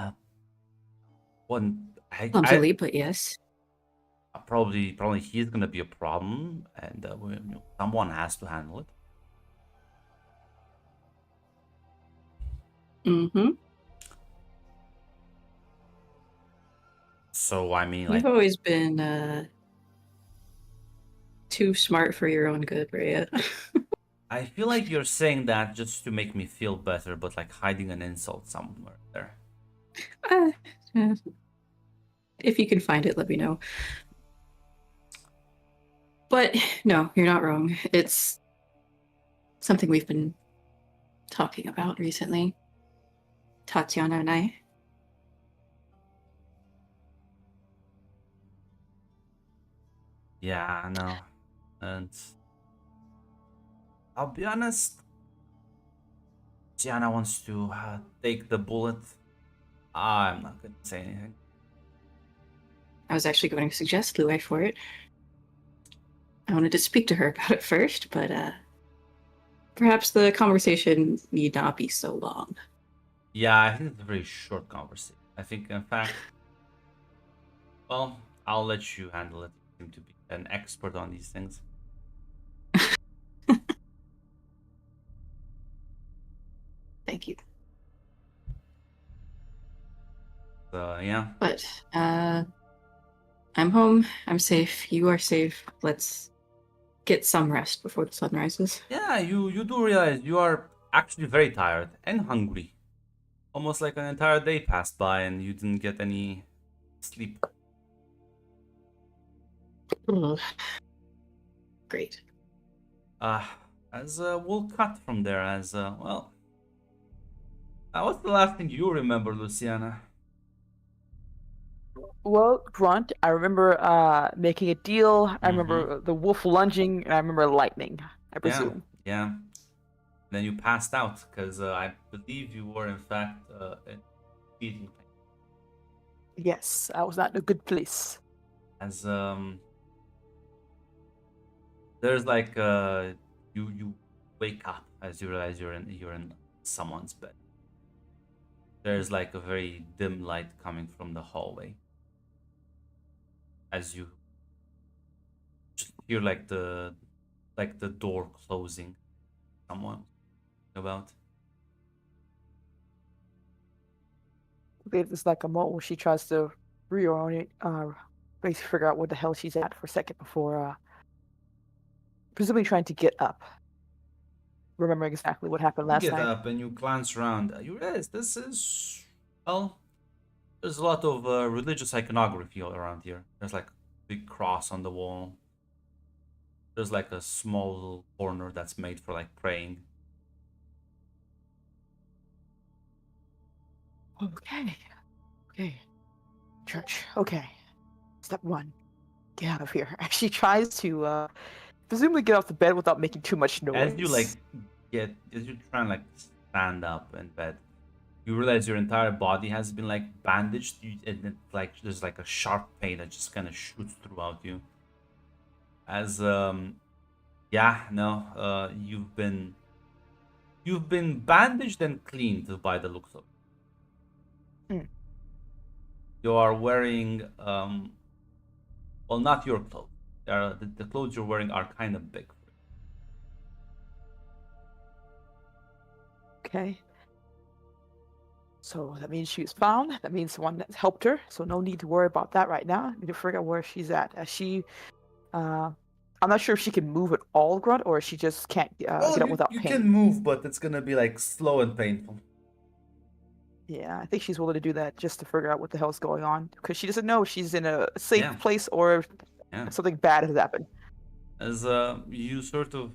when I Clumsily, but yes. probably he's gonna be a problem and someone has to handle it. Mm-hmm. So I mean, like, You've always been too smart for your own good, Rhea. I feel like you're saying that just to make me feel better, but like hiding an insult somewhere there. uh, if you can find it, let me know. But no, you're not wrong. It's something we've been talking about recently. Tatiana and I. Yeah, I know. And I'll be honest, Gianna wants to take the bullet. I'm not gonna say anything. I was actually going to suggest Luai for it. I wanted to speak to her about it first, but perhaps the conversation need not be so long. Yeah, I think it's a very short conversation. I think, in fact, well, I'll let you handle it. You seem to be an expert on these things. Thank you. So, yeah. But I'm home. I'm safe. You are safe. Let's get some rest before the sun rises. Yeah, you do realize you are actually very tired and hungry. Almost like an entire day passed by and you didn't get any sleep. Great. As we'll cut from there as well. What's the last thing you remember, Luciana? Well, Grunt, I remember making a deal. I remember the wolf lunging, and I remember lightning, I presume. Yeah. Then you passed out because I believe you were in fact in feeding pain. Yes, I was not in a good place. As there's like you wake up as you realize you're in someone's bed. There's like a very dim light coming from the hallway. As you just hear like the door closing. Someone about. There's like a moment where she tries to reorient, basically figure out where the hell she's at for a second before, presumably trying to get up. Remembering exactly what happened last You get night. up and you glance around. You realize this is, well, there's a lot of religious iconography all around here. There's like a big cross on the wall. There's like a small little corner that's made for like praying. Okay. Church. Okay. Step one. Get out of here. She tries to presumably get off the bed without making too much noise. As you try and like stand up in bed, you realize your entire body has been like bandaged, and it's like there's like a sharp pain that just kind of shoots throughout you. As you've been You've been bandaged and cleaned by the looks of it. Hmm. You are wearing, well, not your clothes. The clothes you're wearing are kind of big. Okay. So that means she was found. That means someone has helped her. So no need to worry about that right now. Need to figure out where she's at. I'm not sure if she can move at all, Grunt, or she just can't Well, get up without you pain. can move, but it's gonna be like slow and painful. Yeah, I think she's willing to do that just to figure out what the hell's going on because she doesn't know if she's in a safe Yeah. place or if Yeah. something bad has happened. As you sort of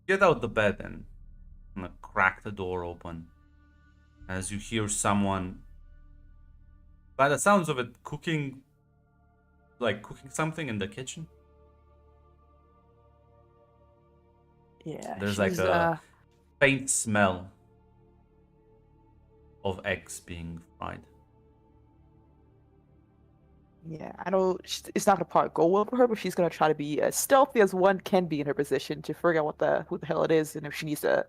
get out the bed and crack the door open, as you hear someone, by the sounds of it, cooking something in the kitchen. Yeah, There's like she's, a faint smell of eggs being fried. Yeah, I know it's not gonna probably go well for her, but she's gonna try to be as stealthy as one can be in her position to figure out who the hell it is and if she needs to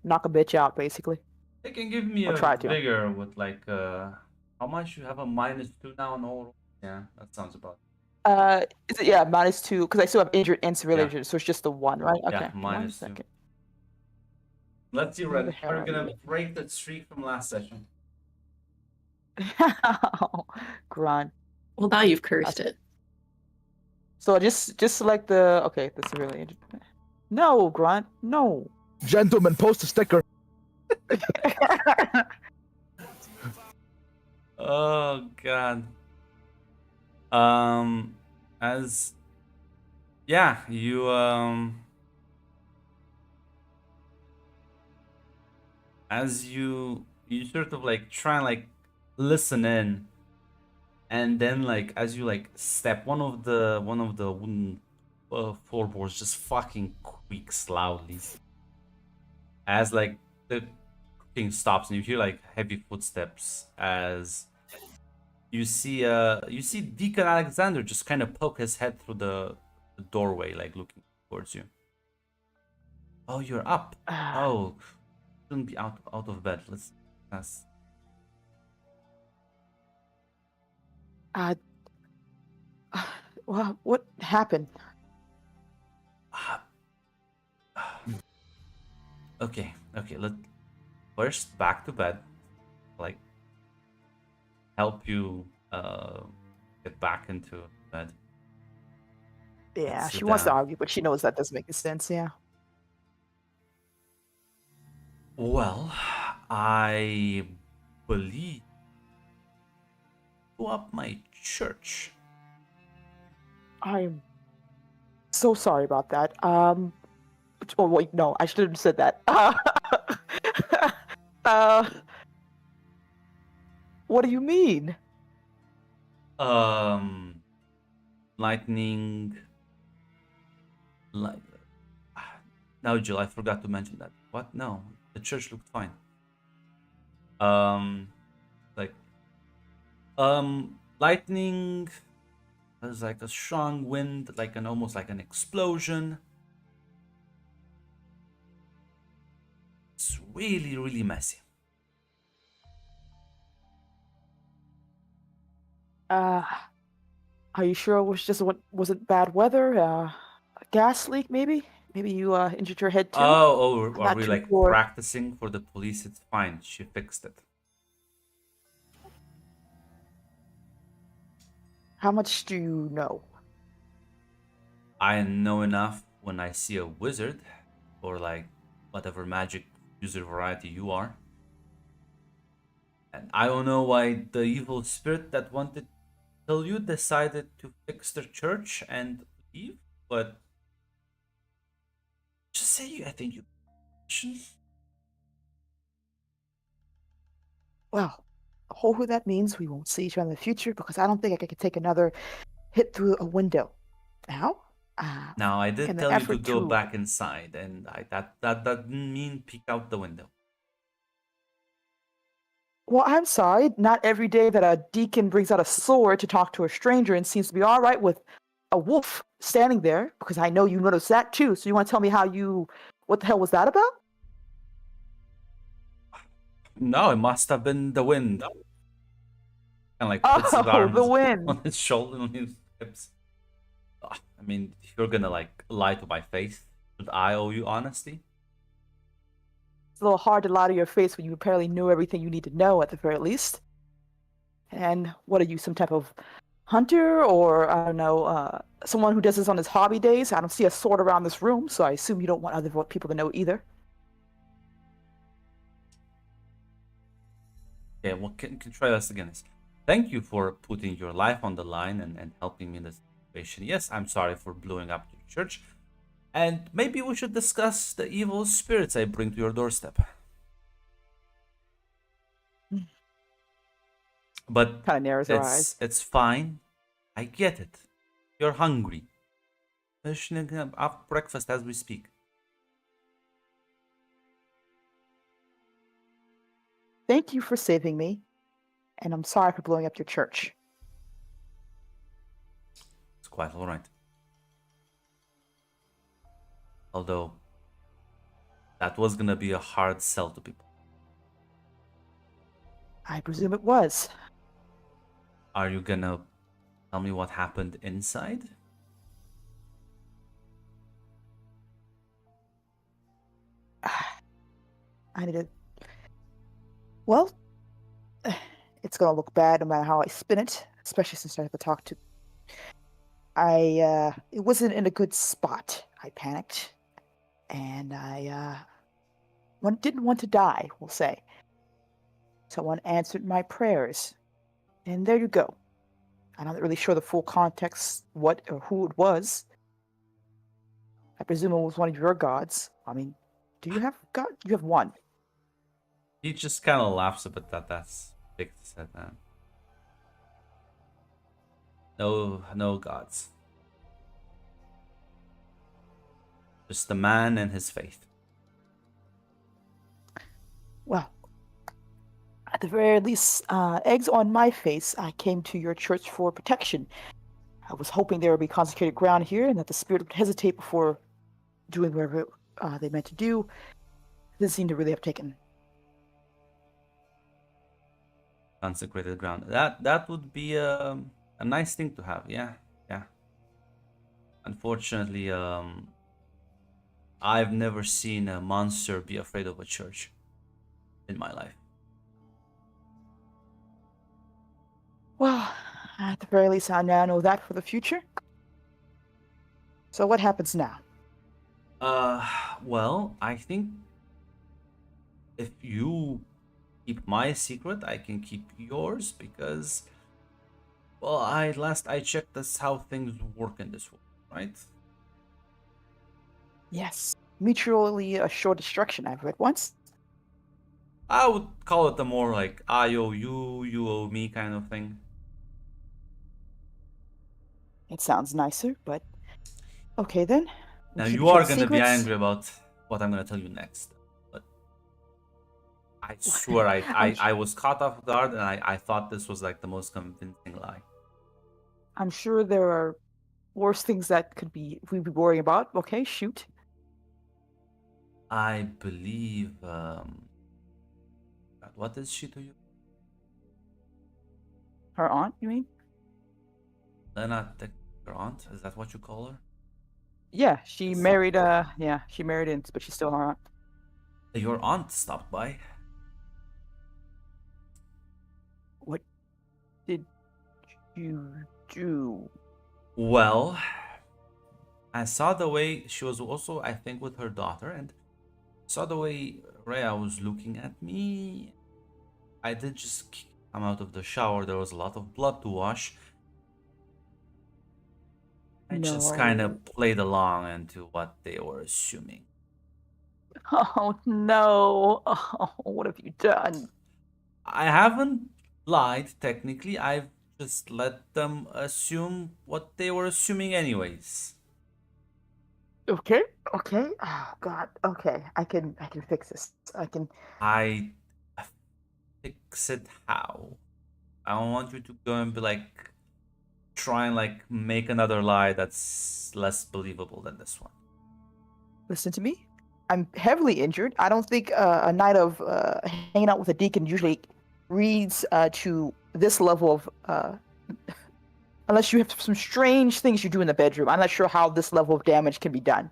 knock a bitch out, basically. They can give me Or a try to. vigor with like how much you have a -2 now in all. Yeah, that sounds about. Is it -2? Because I still have injured and severely Yeah. injured, so it's just the one, right? Okay. Yeah, one -2. second. Let's see, Where the Red. hell We're are gonna you? break the streak from last session. Grunt. Well, now you've cursed it. So just select the the severely injured. No, Grunt. No. Gentlemen, post a sticker. Oh God. As yeah, you as you sort of like try and like listen in, and then like as you like step, one of the wooden floorboards just fucking creaks loudly as like the cooking stops, and you hear like heavy footsteps as you see Deacon Alexander just kind of poke his head through the doorway, like looking towards you. Oh, you're up. Oh, shouldn't be out of bed. Let's pass. What happened? Okay, let's first back to bed. Like help you get back into bed. Yeah, Sit she wants to down. argue, but she knows that doesn't make any sense. Yeah. Well, I believe blew up my church. I'm so sorry about that. Oh wait, no, I shouldn't have said that. What do you mean? Lightning. Like, no, Jill, I forgot to mention that. What? No, the church looked fine. Like, lightning. There's like a strong wind, like almost like an explosion. It's really, really messy. Are you sure it was just wasn't bad weather? A gas leak, maybe? Maybe you injured your head too? Oh, are not we too like sure. practicing for the police? It's fine. She fixed it. How much do you know? I know enough when I see a wizard, or like whatever magic user variety you are. And I don't know why the evil spirit that wanted to kill you decided to fix their church and leave, but just say I think you should. Well, who that means we won't see each other in the future because I don't think I could take another hit through a window. Now? Now I in did an tell you to effort go to- back inside, and that didn't mean peek out the window. Well, I'm sorry. Not every day that a deacon brings out a sword to talk to a stranger and seems to be all right with a wolf standing there, because I know you noticed that too. So you want to tell me what the hell was that about? No, it must have been the wind. And like puts his Oh, the arms wind. on his shoulder, on his hips. I mean, if you're gonna like lie to my face, should I owe you honesty? It's a little hard to lie to your face when you apparently know everything you need to know at the very least. And what are you, some type of hunter or, I don't know, someone who does this on his hobby days? I don't see a sword around this room, so I assume you don't want other people to know either. Yeah, well, can try this again. Thank you for putting your life on the line and helping me in this situation. Yes, I'm sorry for blowing up your church. And maybe we should discuss the evil spirits I bring to your doorstep. But Kind of narrows her eyes. it's fine. I get it. You're hungry. We should have breakfast as we speak. Thank you for saving me, and I'm sorry for blowing up your church. It's quite all right. Although, that was gonna be a hard sell to people. I presume it was. Are you gonna tell me what happened inside? I need to. Well, it's gonna look bad no matter how I spin it, especially since I have to talk to. It wasn't in a good spot. I panicked, and didn't want to die, we'll say. Someone answered my prayers, and there you go. I'm not really sure the full context, what or who it was. I presume it was one of your gods. I mean, do you have god? You have one. He just kind of laughs a bit that that's big said, man. No gods. Just a man and his faith. Well, at the very least, eggs on my face, I came to your church for protection. I was hoping there would be consecrated ground here and that the spirit would hesitate before doing whatever they meant to do. This seemed to really have taken. Consecrated ground. That would be a nice thing to have. Yeah. Unfortunately, I've never seen a monster be afraid of a church in my life. Well, at the very least, I now know that for the future. So what happens now? Well, I think if you keep my secret, I can keep yours because, well, last I checked, that's how things work in this world, right? Yes, mutually assured destruction, I've read once. I would call it a more like I owe you, you owe me kind of thing. It sounds nicer, but okay then. Now Keep you each are other's gonna be secrets. angry about what I'm gonna tell you next, but I swear I was caught off guard and I thought this was like the most convincing lie. I'm sure there are worse things that we'd be worrying about. Okay, shoot. I believe God, what is she to you? Her aunt, you mean? Lena, your aunt? Is that what you call her? Yeah, she Yes. married. She married in, but she's still her aunt. Your aunt stopped by. What did you do? Well, I saw the way she was also, I think, with her daughter, and saw the way Rhea was looking at me. I did just come out of the shower. There was a lot of blood to wash. I just kind No. of played along into what they were assuming. Oh no! Oh, what have you done? I haven't lied, technically. I've just let them assume what they were assuming, anyways. Okay. Oh God. Okay, I can fix this. I fix it how? I don't want you to go and be like, try and like make another lie that's less believable than this one. Listen to me. I'm heavily injured. I don't think a night of hanging out with a deacon usually reads to this level of unless you have some strange things you do in the bedroom. I'm not sure how this level of damage can be done.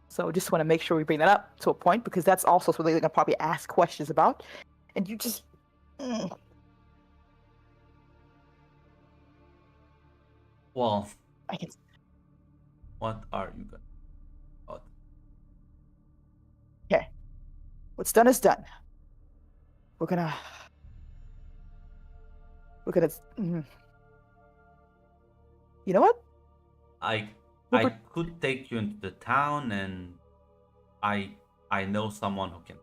So just want to make sure we bring that up to a point because that's also something they're gonna probably ask questions about. And you just Well, I can what are you gonna about? okay. What's done is done. We're gonna you know what? I We'll I could take you into the town, and I know someone who can.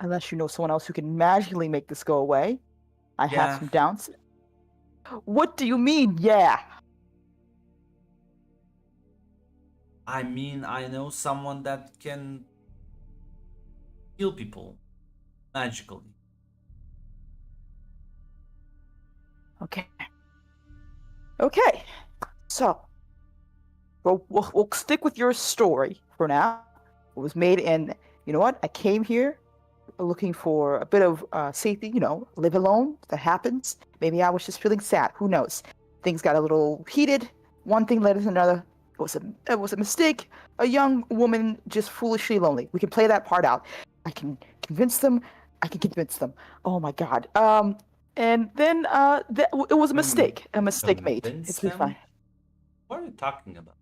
unless you know someone else who can magically make this go away. I have Yeah, some doubts. What do you mean, yeah? I mean, I know someone that can heal people magically. Okay. Okay. So, we'll stick with your story for now. It was made in, you know what? I came here looking for a bit of safety, live alone. That happens. Maybe I was just feeling sad. Who knows? Things got a little heated. One thing led to another. It was a mistake. A young woman just foolishly lonely. We can play that part out. I can convince them. I can convince them. Oh my God. And then it was a mistake. A mistake made. Convince It's be fine. them? What are you talking about?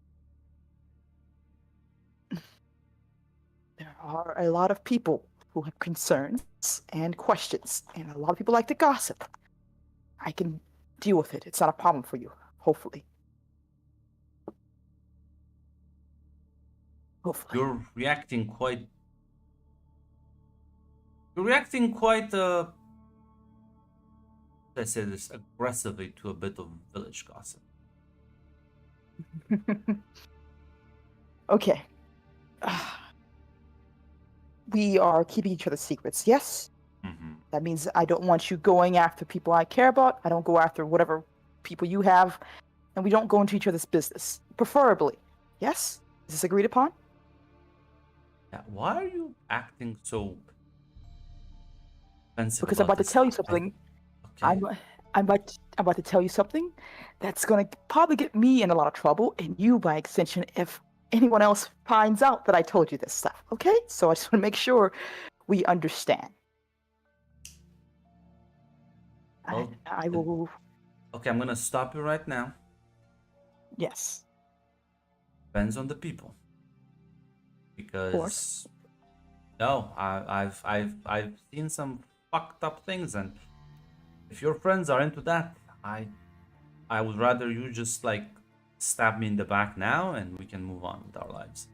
There are a lot of people who have concerns and questions, and a lot of people like to gossip. I can deal with it. It's not a problem for you, hopefully. Hopefully. You're reacting quite. You're reacting quite. I say this aggressively to a bit of village gossip. Okay. We are keeping each other's secrets, yes? Mm-hmm. That means I don't want you going after people I care about. I don't go after whatever people you have. And we don't go into each other's business. Preferably. Yes? Is this agreed upon? Yeah, why are you acting so offensive Because I'm about about to this? tell you something. Okay. I'm about to tell you something that's gonna probably get me in a lot of trouble, and you by extension, if anyone else finds out that I told you this stuff. Okay? So I just want to make sure we understand. Well, I will. okay, I'm gonna stop you right now. Yes, Depends on the people. of course. Because no, I've seen some fucked up things, and if your friends are into that, I would rather you just like stab me in the back now, and we can move on with our lives.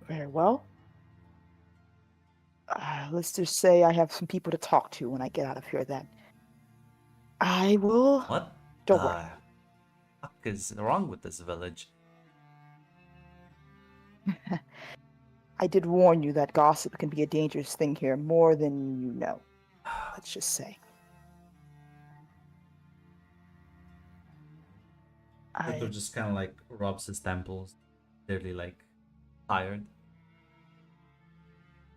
Very well. Let's just say I have some people to talk to when I get out of here. Then I will. What Don't worry. the fuck is wrong with this village? I did warn you that gossip can be a dangerous thing here, more than you know. Let's just say. Victor just kind of like rubs his temples, clearly like tired.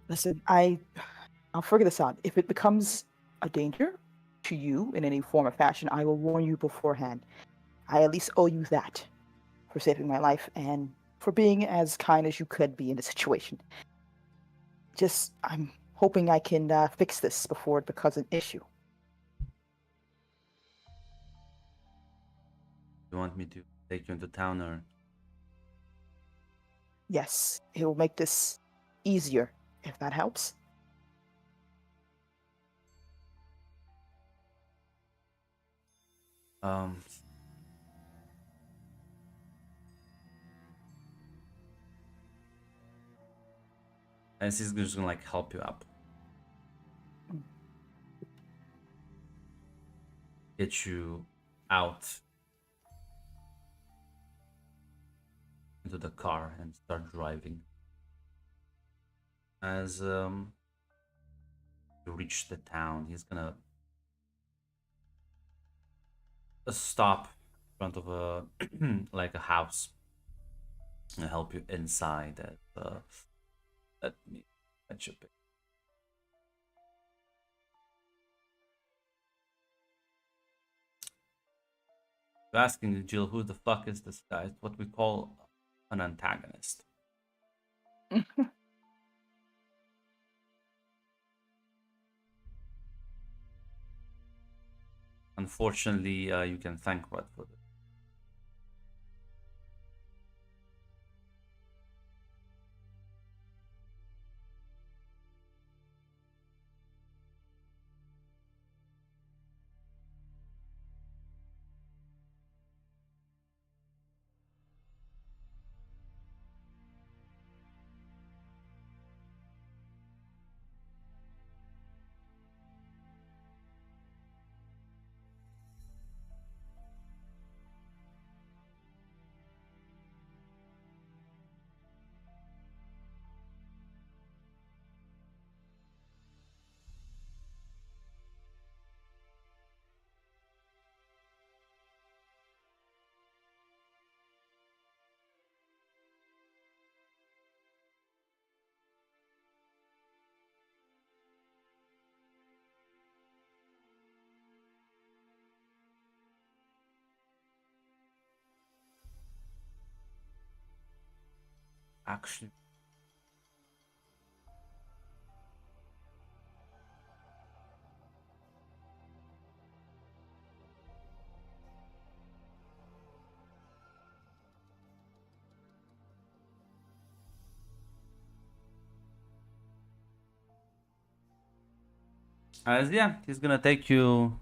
Listen, I'll figure this out. If it becomes a danger to you in any form or fashion, I will warn you beforehand. I at least owe you that for saving my life and for being as kind as you could be in the situation. Just, I'm hoping I can fix this before it becomes an issue. You want me to take you into town, or Yes, it will make this easier, if that helps. um? And he's just gonna like help you up, get you out into the car and start driving. As you reach the town, he's gonna stop in front of a like a house, I'll help you inside. Let me catch a bit. Asking Jill, who the fuck is this guy? It's what we call an antagonist. Unfortunately, you can thank Red for this. Actually, yeah, he's gonna take you.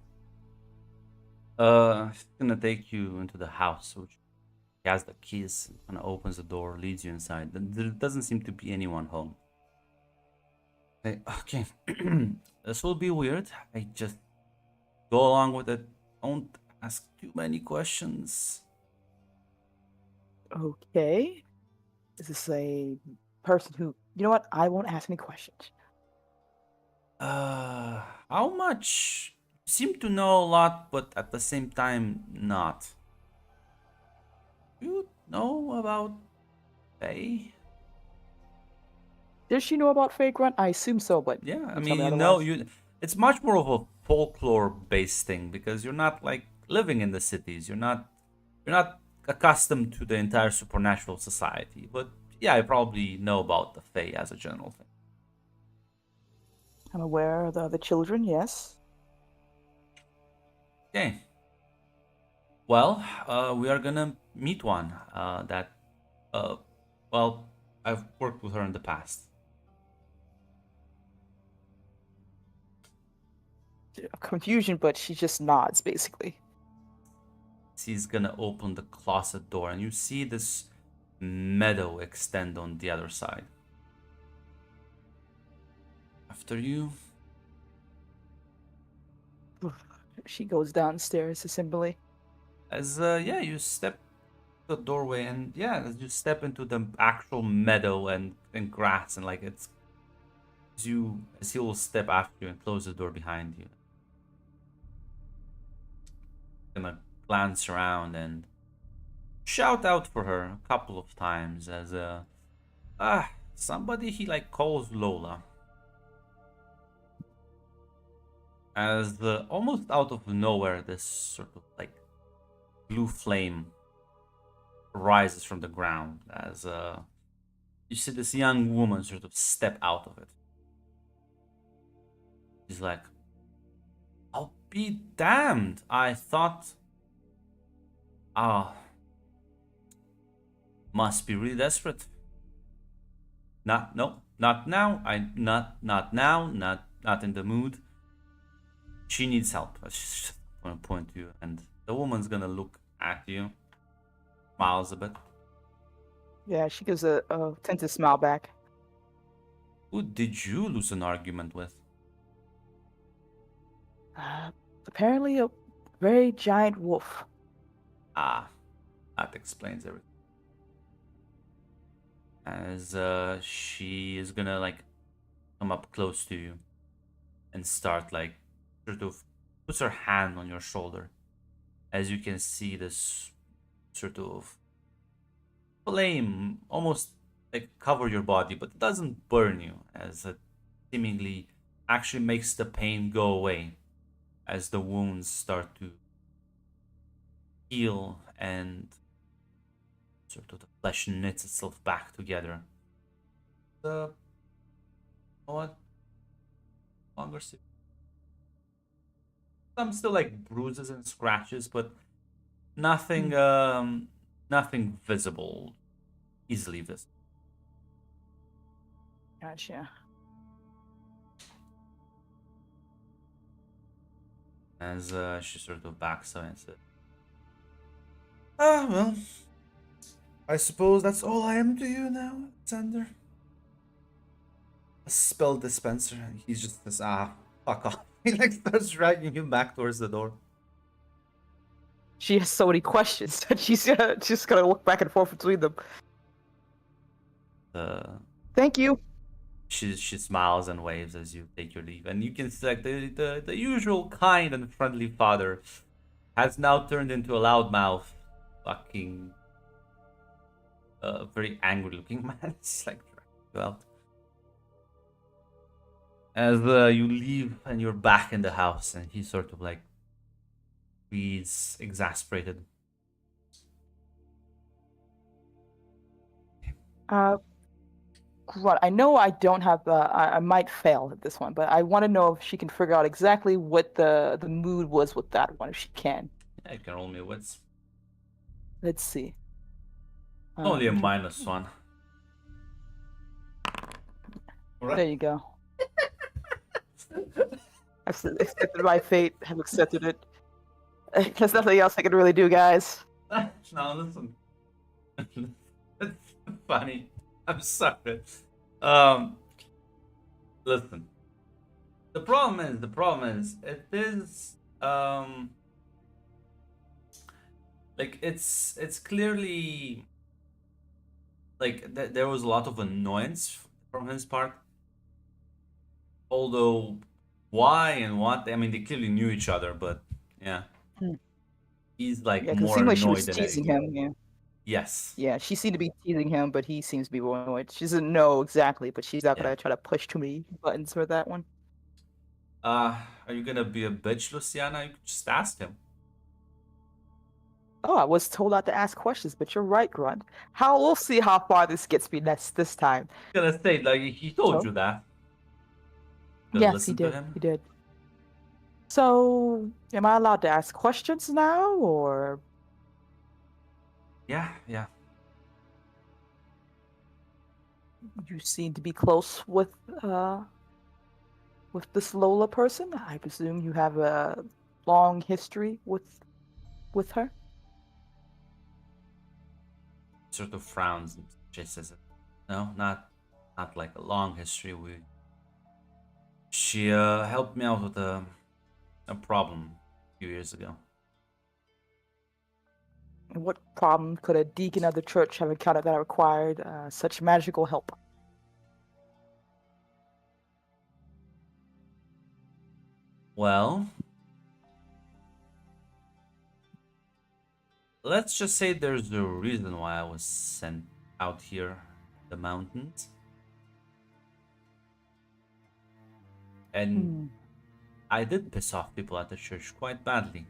He's gonna take you into the house, which he has the keys. Kind of opens the door, leads you inside. There doesn't seem to be anyone home. Okay, this will be weird. I just go along with it. Don't ask too many questions. Okay. Is this a person who? You know what? I won't ask any questions. How much? You seem to know a lot, but at the same time, not. You know about Faye? Does she know about Fake Grunt? I assume so, but Yeah, I you tell mean, me you know, otherwise. it's much more of a folklore-based thing because you're not like living in the cities. You're not accustomed to the entire supernatural society. But yeah, I probably know about the Fae as a general thing. I'm aware of the other children. Yes. Okay. Well, we are gonna meet one that, uh, well, I've worked with her in the past. Confusion, but she just nods basically. She's gonna open the closet door, and you see this meadow extend on the other side. After you, She goes downstairs assembly. as yeah, you step the doorway, and yeah, as you step into the actual meadow and grass, and like it's as he will step after you and close the door behind you. Gonna glance around and shout out for her a couple of times as somebody he like calls Lola. As almost out of nowhere, this sort of like blue flame rises from the ground as you see this young woman sort of step out of it. She's like, I'll be damned. I thought, ah, must be really desperate. Not, no, not now. Not now. Not in the mood. She needs help. I just want to point to you, and the woman's gonna look at you, smiles a bit. Yeah, she gives a tentative smile back. Who did you lose an argument with? Apparently, a very giant wolf. Ah, that explains everything. As she is gonna like come up close to you and start like sort of puts her hand on your shoulder. As you can see this sort of flame almost like cover your body, but it doesn't burn you, as it seemingly actually makes the pain go away as the wounds start to heal and sort of the flesh knits itself back together. The what longer some still like bruises and scratches, but nothing nothing visible, easily visible. Gotcha. As she sort of backs away and says, "Ah, well, I suppose that's all I am to you now, Alexander." A spell dispenser. And he just says, "Ah, fuck off." He like starts dragging you back towards the door. She has so many questions that she's just gonna look back and forth between them. Uh, Thank you. she smiles and waves as you take your leave, and you can see like the usual kind and friendly father has now turned into a loudmouth, fucking, very angry looking man. It's like dragging you out. As you leave and you're back in the house, and he sort of like breathes exasperated. Grunt, I know I don't have I might fail at this one, but I want to know if she can figure out exactly what the mood was with that one, if she can. Yeah, you can roll me wits. Let's see. Only a Um, -1. There you go. I've accepted my fate. Have accepted it. There's nothing else I can really do, guys. No, listen. It's funny. I'm sorry. Um, listen. The problem is, it is like it's clearly like there was a lot of annoyance from his part. Although, why and what? I mean, they clearly knew each other, but yeah, Hmm. he's like Yeah, because it more seemed like she annoyed was than teasing anything. him. Yeah. Yes. Yeah, she seemed to be teasing him, but he seems to be more annoyed. She doesn't know exactly, but she's not Yeah. gonna try to push too many buttons for that one. Are you gonna be a bitch, Luciana? You could just ask him. Oh, I was told not to ask questions, but you're right, Grunt. We'll see how far this gets me this time. Gonna say like he told So, you that. Gonna yes, he listen to did. him. He did. So, am I allowed to ask questions now, or Yeah, yeah. you seem to be close with this Lola person? I presume you have a long history with her. Sort of frowns and just says, "No, not like a long history. She helped me out with a problem a few years ago." And what problem could a deacon of the church have encountered that required such magical help? Well, let's just say there's a reason why I was sent out here, the mountains, and Hmm. I did piss off people at the church quite badly.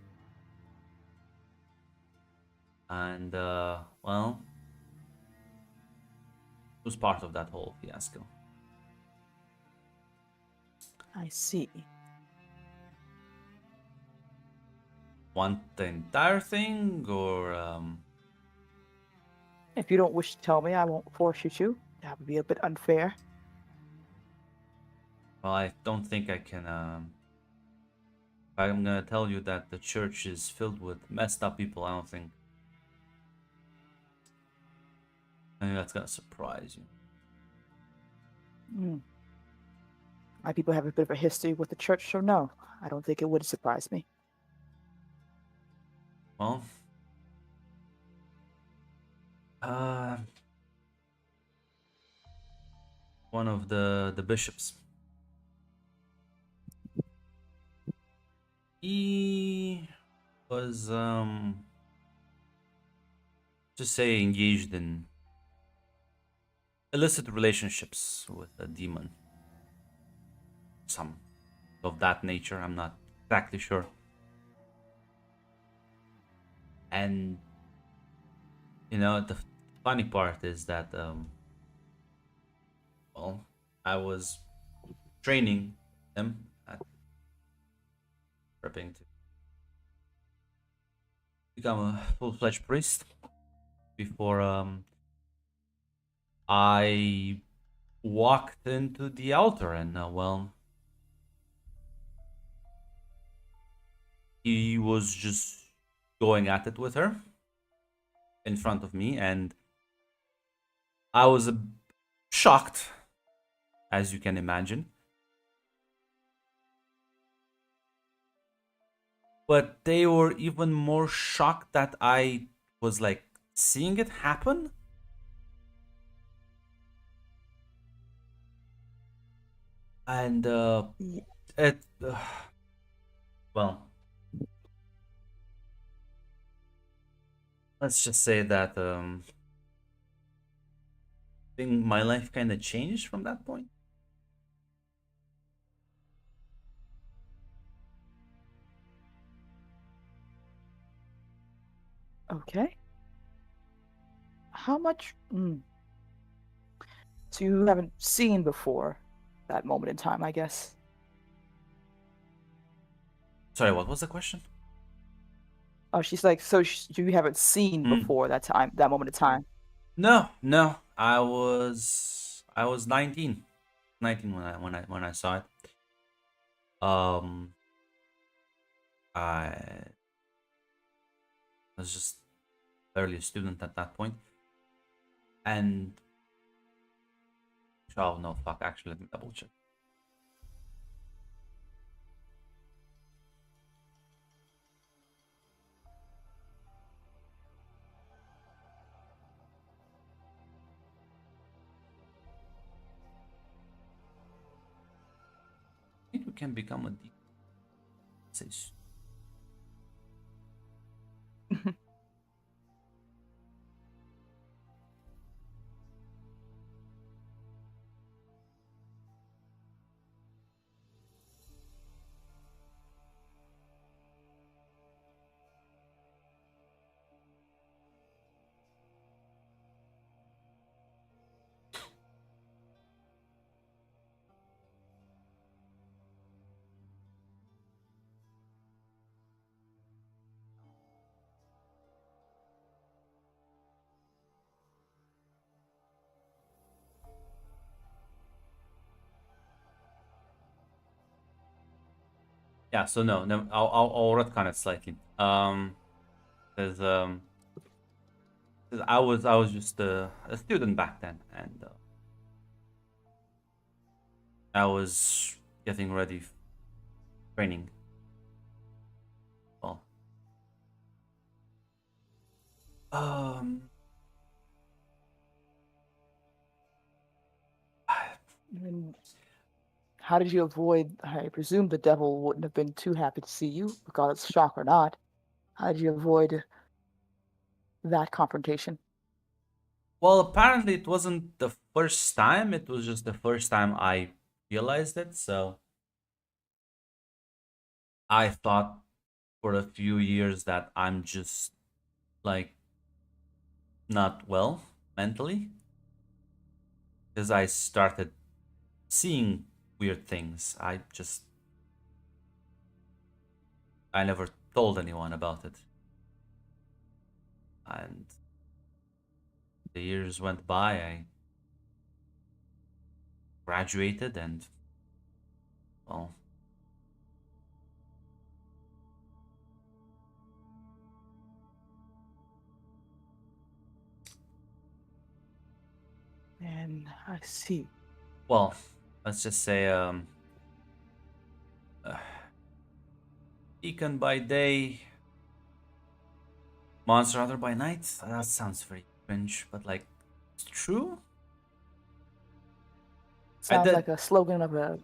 And well, it was part of that whole fiasco. I see. Want the entire thing, or If you don't wish to tell me, I won't force you to. That would be a bit unfair. well, I don't think I can. If I'm gonna tell you that the church is filled with messed up people, I don't think. I think that's gonna surprise you. Hmm. My people have a bit of a history with the church, so no, I don't think it would surprise me. Well, uh, one of the bishops. He was just say engaged in illicit relationships with a demon. Some of that nature, I'm not exactly sure. And the funny part is that well, I was training him at prepping to become a full-fledged priest before I walked into the altar, and well, he was just going at it with her in front of me, and I was shocked, as you can imagine. But they were even more shocked that I was like seeing it happen. And it well, let's just say that think my life kind of changed from that point. Okay. How much? So you haven't seen before that moment in time, I guess. Sorry, what was the question? Oh, she's like, so you haven't seen Mm. before that moment in time. No. I was 19. 19 when I saw it. I was just barely a student at that point. And oh no, fuck, actually let me double check. I think we can become a D. Yeah, so no, I'll retcon it slightly. There's 'cause I was just a student back then, and I was getting ready training. Well, um, And how did you avoid? I presume the devil wouldn't have been too happy to see you, regardless of shock or not. How did you avoid that confrontation? well, apparently it wasn't the first time. It was just the first time I realized it. So I thought for a few years that I'm just like not well mentally because I started seeing weird things. I never told anyone about it. And the years went by, I graduated, and well, And I see. well, let's just say Deacon by day, Monster Hunter by night. That sounds very cringe, but like it's true. I Sounds did like a slogan of a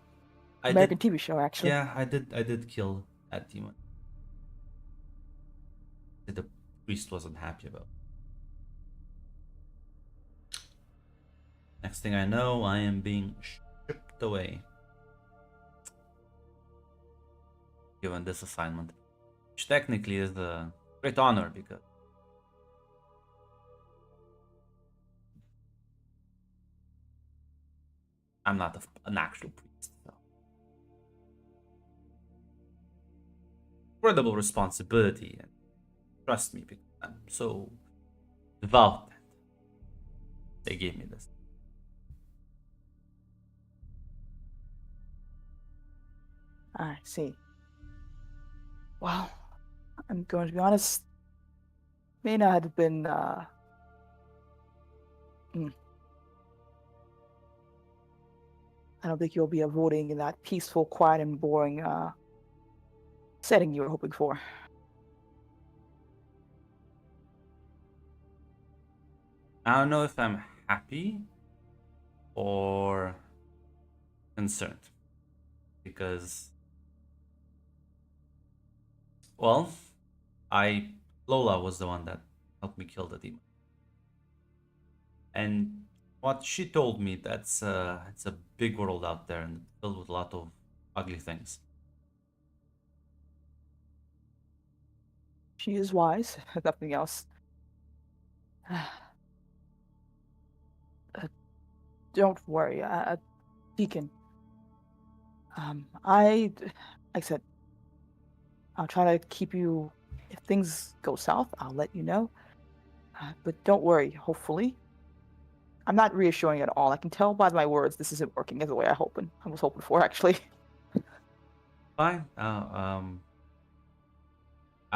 I American did TV show, actually. yeah, I did kill that demon. The priest wasn't happy about. Next thing I know, I am being shipped away. Given this assignment, which technically is a great honor because I'm not an actual priest. So. Incredible responsibility, and trust me, because I'm so devout that they gave me this. I see. Well, I'm going to be honest. May not have been. I don't think you'll be avoiding in that peaceful, quiet, and boring setting you were hoping for. I don't know if I'm happy or concerned because, well, Lola was the one that helped me kill the demon, and what she told me, it's a big world out there and filled with a lot of ugly things. She is wise, if nothing else. Don't worry, Deacon. Like I said, I'll try to keep you. If things go south, I'll let you know. But don't worry. Hopefully, I'm not reassuring at all. I can tell by my words this isn't working as the way I was hoping for, actually. Fine. I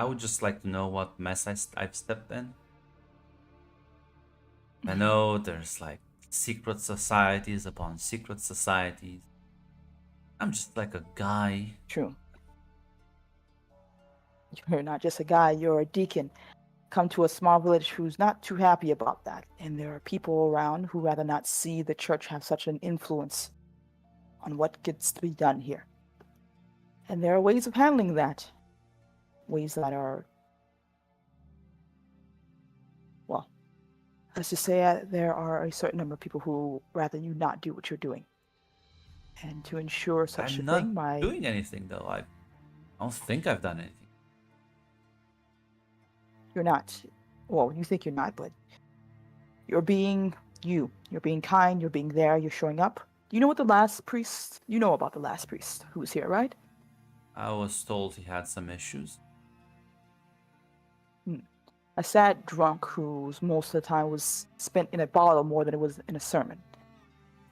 would just like to know what mess I've stepped in. I know there's like secret societies upon secret societies. I'm just like a guy. True. You're not just a guy, you're a deacon. Come to a small village who's not too happy about that. And there are people around who rather not see the church have such an influence on what gets to be done here. And there are ways of handling that. Ways that are, well, let's just say there are a certain number of people who rather you not do what you're doing. And to ensure such I'm a thing, not doing anything though. I don't think I've done anything. You're not. Well, you think you're not, but you're being you. You're being kind, you're being there, you're showing up. You know what the last priest, you know about the last priest who was here, right? I was told he had some issues. A sad drunk whose most of the time was spent in a bottle more than it was in a sermon.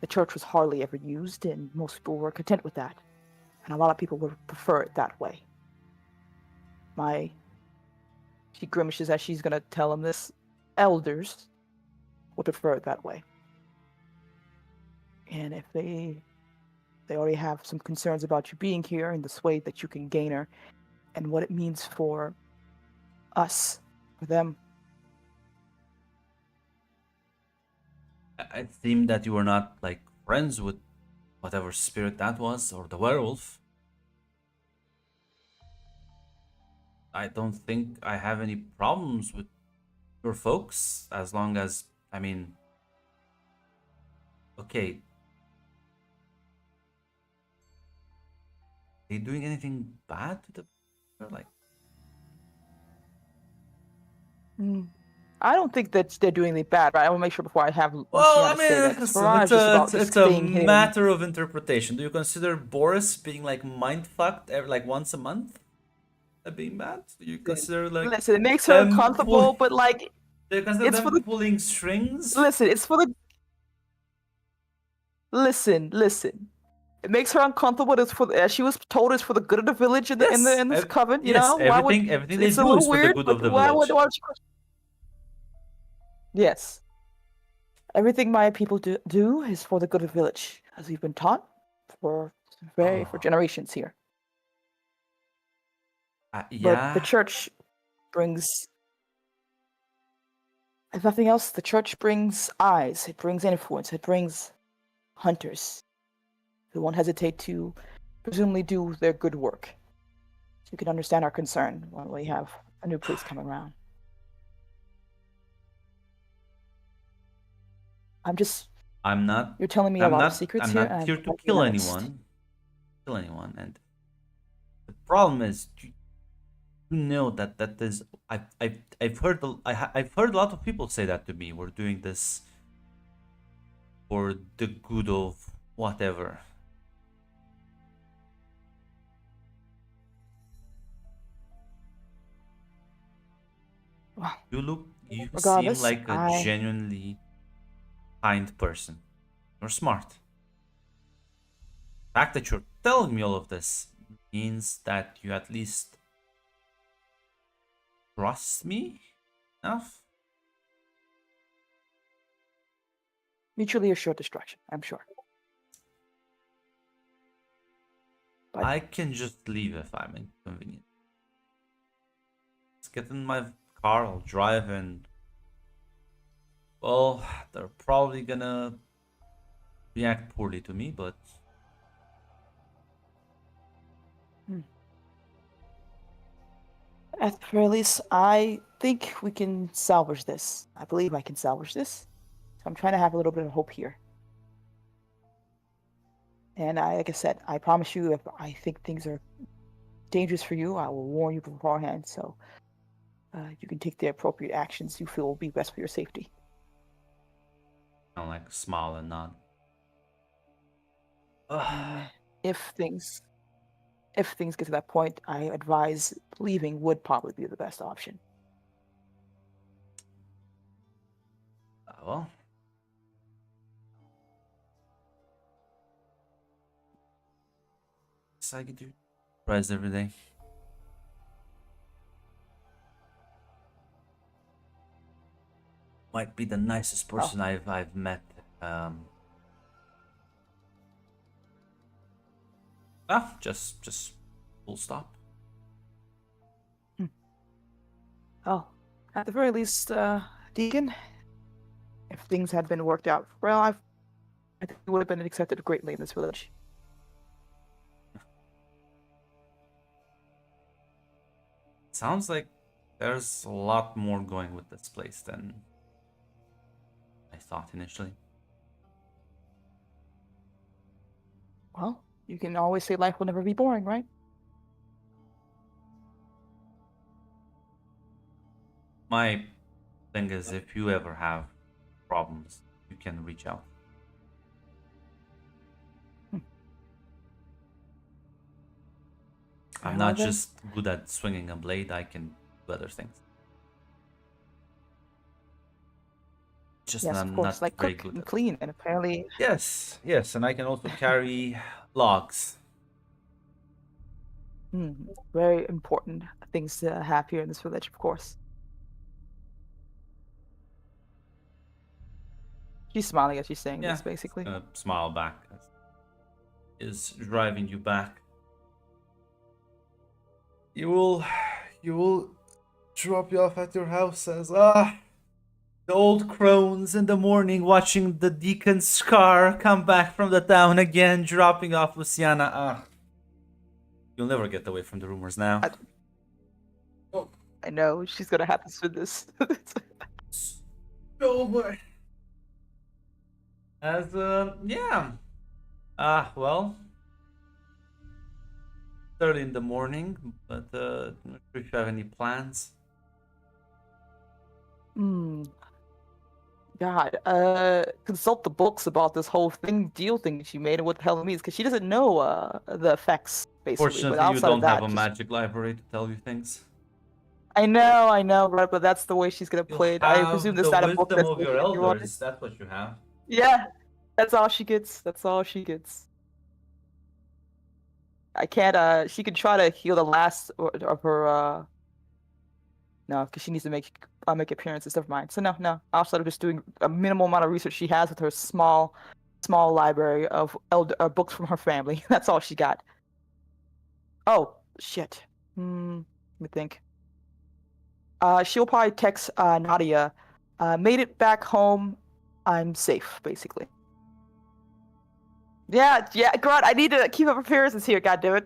The church was hardly ever used, and most people were content with that. And a lot of people would prefer it that way. She grimaces as she's gonna tell him this. Elders would prefer it that way. And if they already have some concerns about you being here and the sway that you can gain her and what it means for us, for them. It seemed that you were not like friends with whatever spirit that was or the werewolf. I don't think I have any problems with your folks as long as, I mean, okay. Are they doing anything bad to the, or like? I don't think that they're doing anything bad, but I will make sure before I have Well, I Luciana say that. mean, It's listen, just about it's a staying hidden. matter of interpretation. Do you consider Boris being like mind fucked every like once a month? Being bad? Do you consider like Listen, it makes her uncomfortable, but like do you consider it's them for the pulling strings? listen, it's for the listen. It makes her uncomfortable. It's for as she was told, it's for the good of the village in this coven. You know, why would everything they it's a do little is for the weird, good but of the why village. would you question? Yes, everything my people do is for the good of the village, as we've been taught for generations here. Yeah. But the church brings, if nothing else, the church brings eyes, it brings influence, it brings hunters who won't hesitate to presumably do their good work. So you can understand our concern when we have a new priest coming around. I'm not. You're telling me a I'm lot of not. secrets I'm here, not and here I'm to quite kill honest. anyone. Kill anyone, and the problem is, you know that is. I've heard. I've heard a lot of people say that to me. We're doing this for the good of whatever. Well, You seem regardless, like a genuinely kind person. You're smart. The fact that you're telling me all of this means that you at least trust me enough. mutually assured destruction, I'm sure. But I can just leave if I'm inconvenient. Let's get in my car, I'll drive, and well, they're probably gonna react poorly to me, but at the very least, I think we can salvage this. I believe I can salvage this. So I'm trying to have a little bit of hope here. And like I said, I promise you, if I think things are dangerous for you, I will warn you beforehand. So you can take the appropriate actions you feel will be best for your safety. I like smile and nod. And if things get to that point, I advise leaving would probably be the best option. Well, I get to surprised every day. Might be the nicest person I've met. Just full stop. Oh, at the very least, Deacon, if things had been worked out well, I think you would have been accepted greatly in this village. Sounds like there's a lot more going with this place than I thought initially. Well, you can always say life will never be boring, right? My thing is, if you ever have problems, you can reach out. I'm Well, not then. just good at swinging a blade, I can do other things. Just Yes, I'm of course, not like very cook good and at. clean, and apparently, Yes, and I can also carry logs. very important things to have here in this village, of course. She's smiling as she's saying Yeah, this, basically. gonna smile back. Is driving you back. You will drop you off at your house as the old crones in the morning watching the deacon's car come back from the town again, dropping off Luciana. You'll never get away from the rumors now. I know she's gonna have to spin this. Over. As yeah. Well, early in the morning, but not sure if you have any plans. God, consult the books about this whole deal thing she made and what the hell it means, because she doesn't know the effects, basically. But Fortunately, you outside of don't have that, a magic library to tell you things. I know, right? But that's the way she's gonna You play it. I presume have this the not a book wisdom that's of your you want it. elders. That's what you have. Yeah, that's all she gets. That's all she gets. I can't. She could try to heal the last of her. No, because she needs to make appearances. Never mind. So no. Outside of just doing a minimal amount of research she has with her small library of books from her family. That's all she got. Oh shit. Let me think. She'll probably text Nadia. Made it back home. I'm safe, basically. Yeah, Grant, I need to keep up appearances here, goddammit.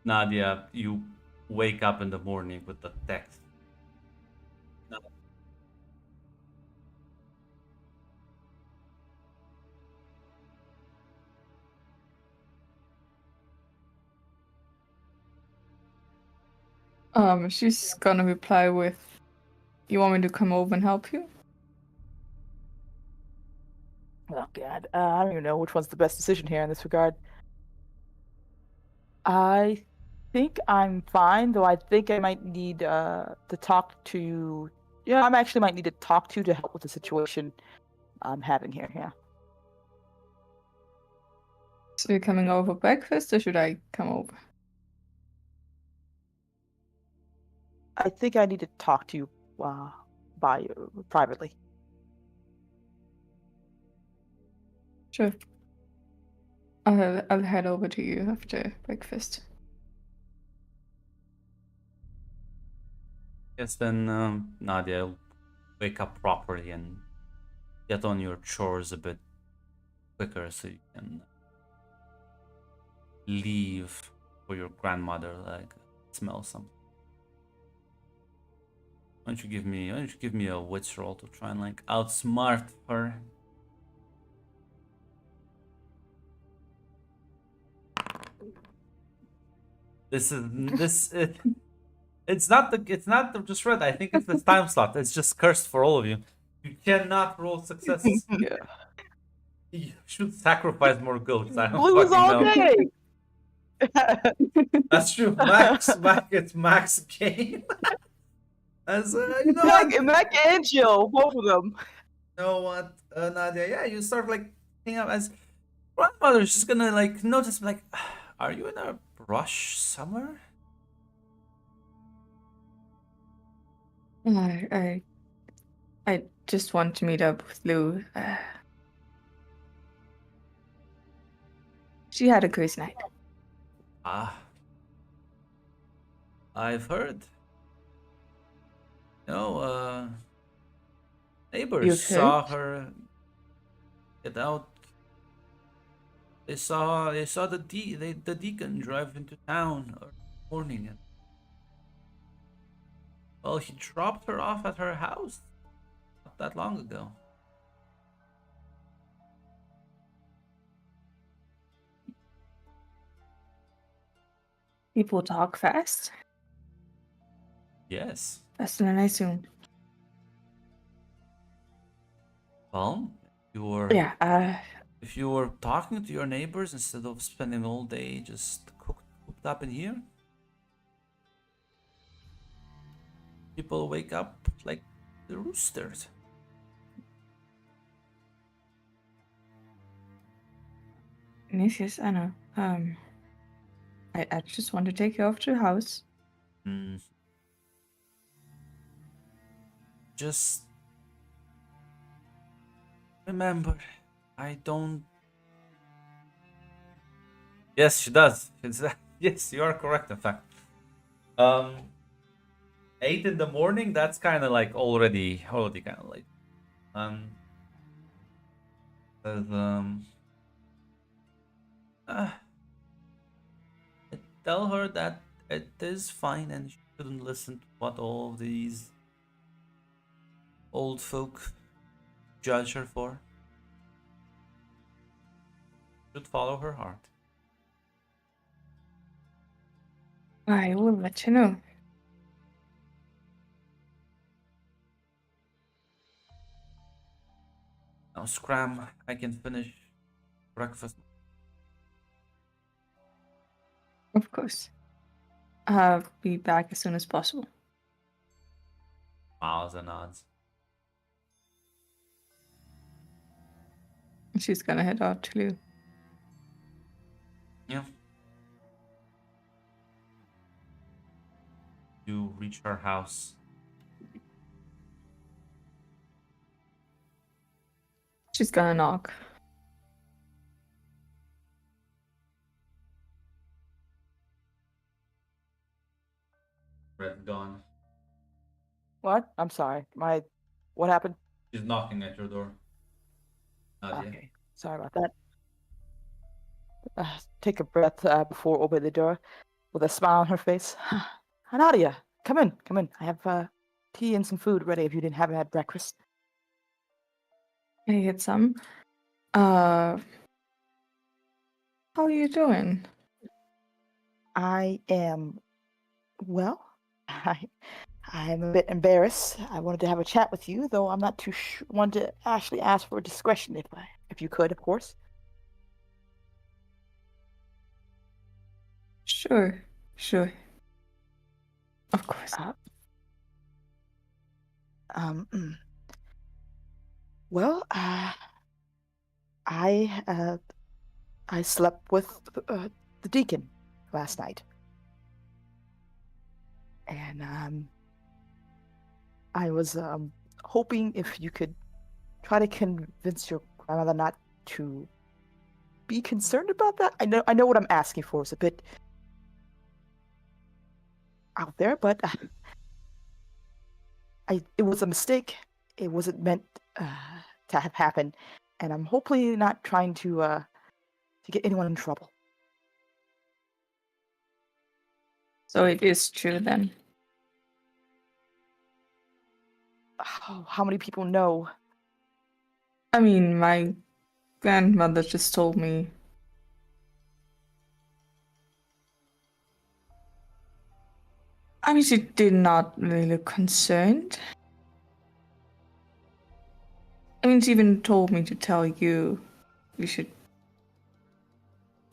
Nadia, you wake up in the morning with the text. She's gonna reply with, "You want me to come over and help you?" Oh God, I don't even know which one's the best decision here in this regard. I think I'm fine, though I think I might need to talk to. Yeah, I actually might need to talk to help with the situation I'm having here. Yeah, So you're coming over for breakfast, or should I come over? I think I need to talk to you by privately. Sure. I'll head over to you after breakfast. Yes, then Nadia, wake up properly and get on your chores a bit quicker so you can leave for your grandmother, like smell something. Why don't you give me a wits roll to try and like outsmart her? It's not the just red. I think it's the time slot. It's just cursed for all of you. You cannot roll success. Yeah. You should sacrifice more goats. I don't Blues fucking all know. day. That's true. It's max game. As you know what? Mac and Jill, both of them. You know what, Nadia? Yeah, you start like thinking up as grandmother's just gonna like notice like, are you in a rush somewhere? I just want to meet up with Lou. She had a cruise night. Ah, I've heard. No, neighbors You've saw heard? her get out. They saw the deacon drive into town early morning, and well, he dropped her off at her house not that long ago. People talk fast. Yes. Faster than I assumed. Well, Yeah, if you were talking to your neighbors instead of spending all day just cooped up in here, people wake up like the roosters. yes, I know. I just want to take you over to the house. Just remember, I don't. Yes, she does. Yes, you are correct. In fact, 8 in the morning. That's kind of like already kind of late. But, uh, tell her that it is fine and she shouldn't listen to what all these old folk judge her for. Should follow her heart. I will let you know. Now, Scram, I can finish breakfast. Of course. I'll be back as soon as possible. Miles and odds. She's gonna head out to Lou. Yeah. You reach her house. She's gonna knock. Red gone. What? I'm sorry. What happened? She's knocking at your door. Nadia. Okay, sorry about that. Take a breath before opening the door, with a smile on her face. Nadia, come in, come in. I have tea and some food ready if you haven't had breakfast. Can I get some? How are you doing? I am well. I'm a bit embarrassed. I wanted to have a chat with you, though I'm not too wanted to actually ask for discretion if you could, of course. Sure, sure. Of course. Uh, um, well, I slept with the deacon last night, and I was hoping if you could try to convince your grandmother not to be concerned about that. I know what I'm asking for is a bit out there, but it was a mistake. It wasn't meant to have happened, and I'm hopefully not trying to get anyone in trouble. So it is true then. How many people know? I mean, my grandmother just told me. I mean, she did not really look concerned. I mean, she even told me to tell you should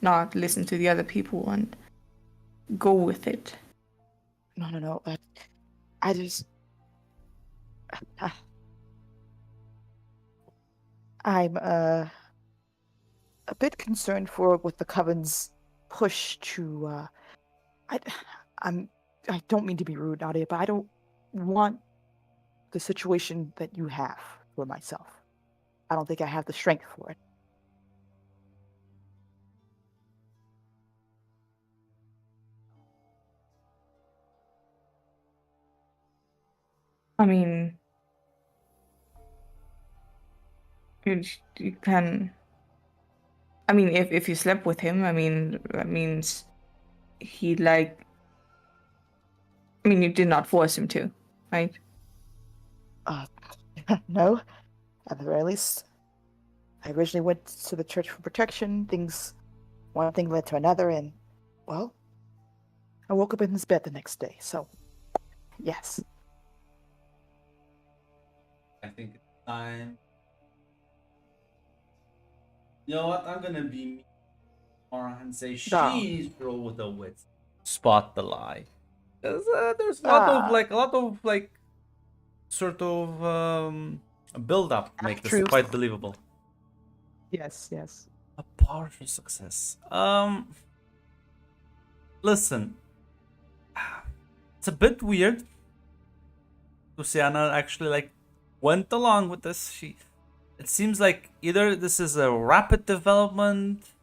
not listen to the other people and go with it. No. I just I'm a bit concerned for with the coven's push to I I'm I don't mean to be rude, Nadia, but I don't want the situation that you have for myself. I don't think I have the strength for it. I mean, you can. I mean, if you slept with him, I mean, that means he like. I mean, you did not force him to, right? Uh, no, at the very least. I originally went to the church for protection. One thing led to another, and well, I woke up in his bed the next day. So, yes. I think it's time. You know what? I'm gonna be mean tomorrow and say Ah, she's through with the wits. Spot the lie. There's ah, a lot of like sort of build up to half make this truth. quite believable. Yes. A partial success. Listen, it's a bit weird. Luciana actually like went along with this. It seems like either this is a rapid development,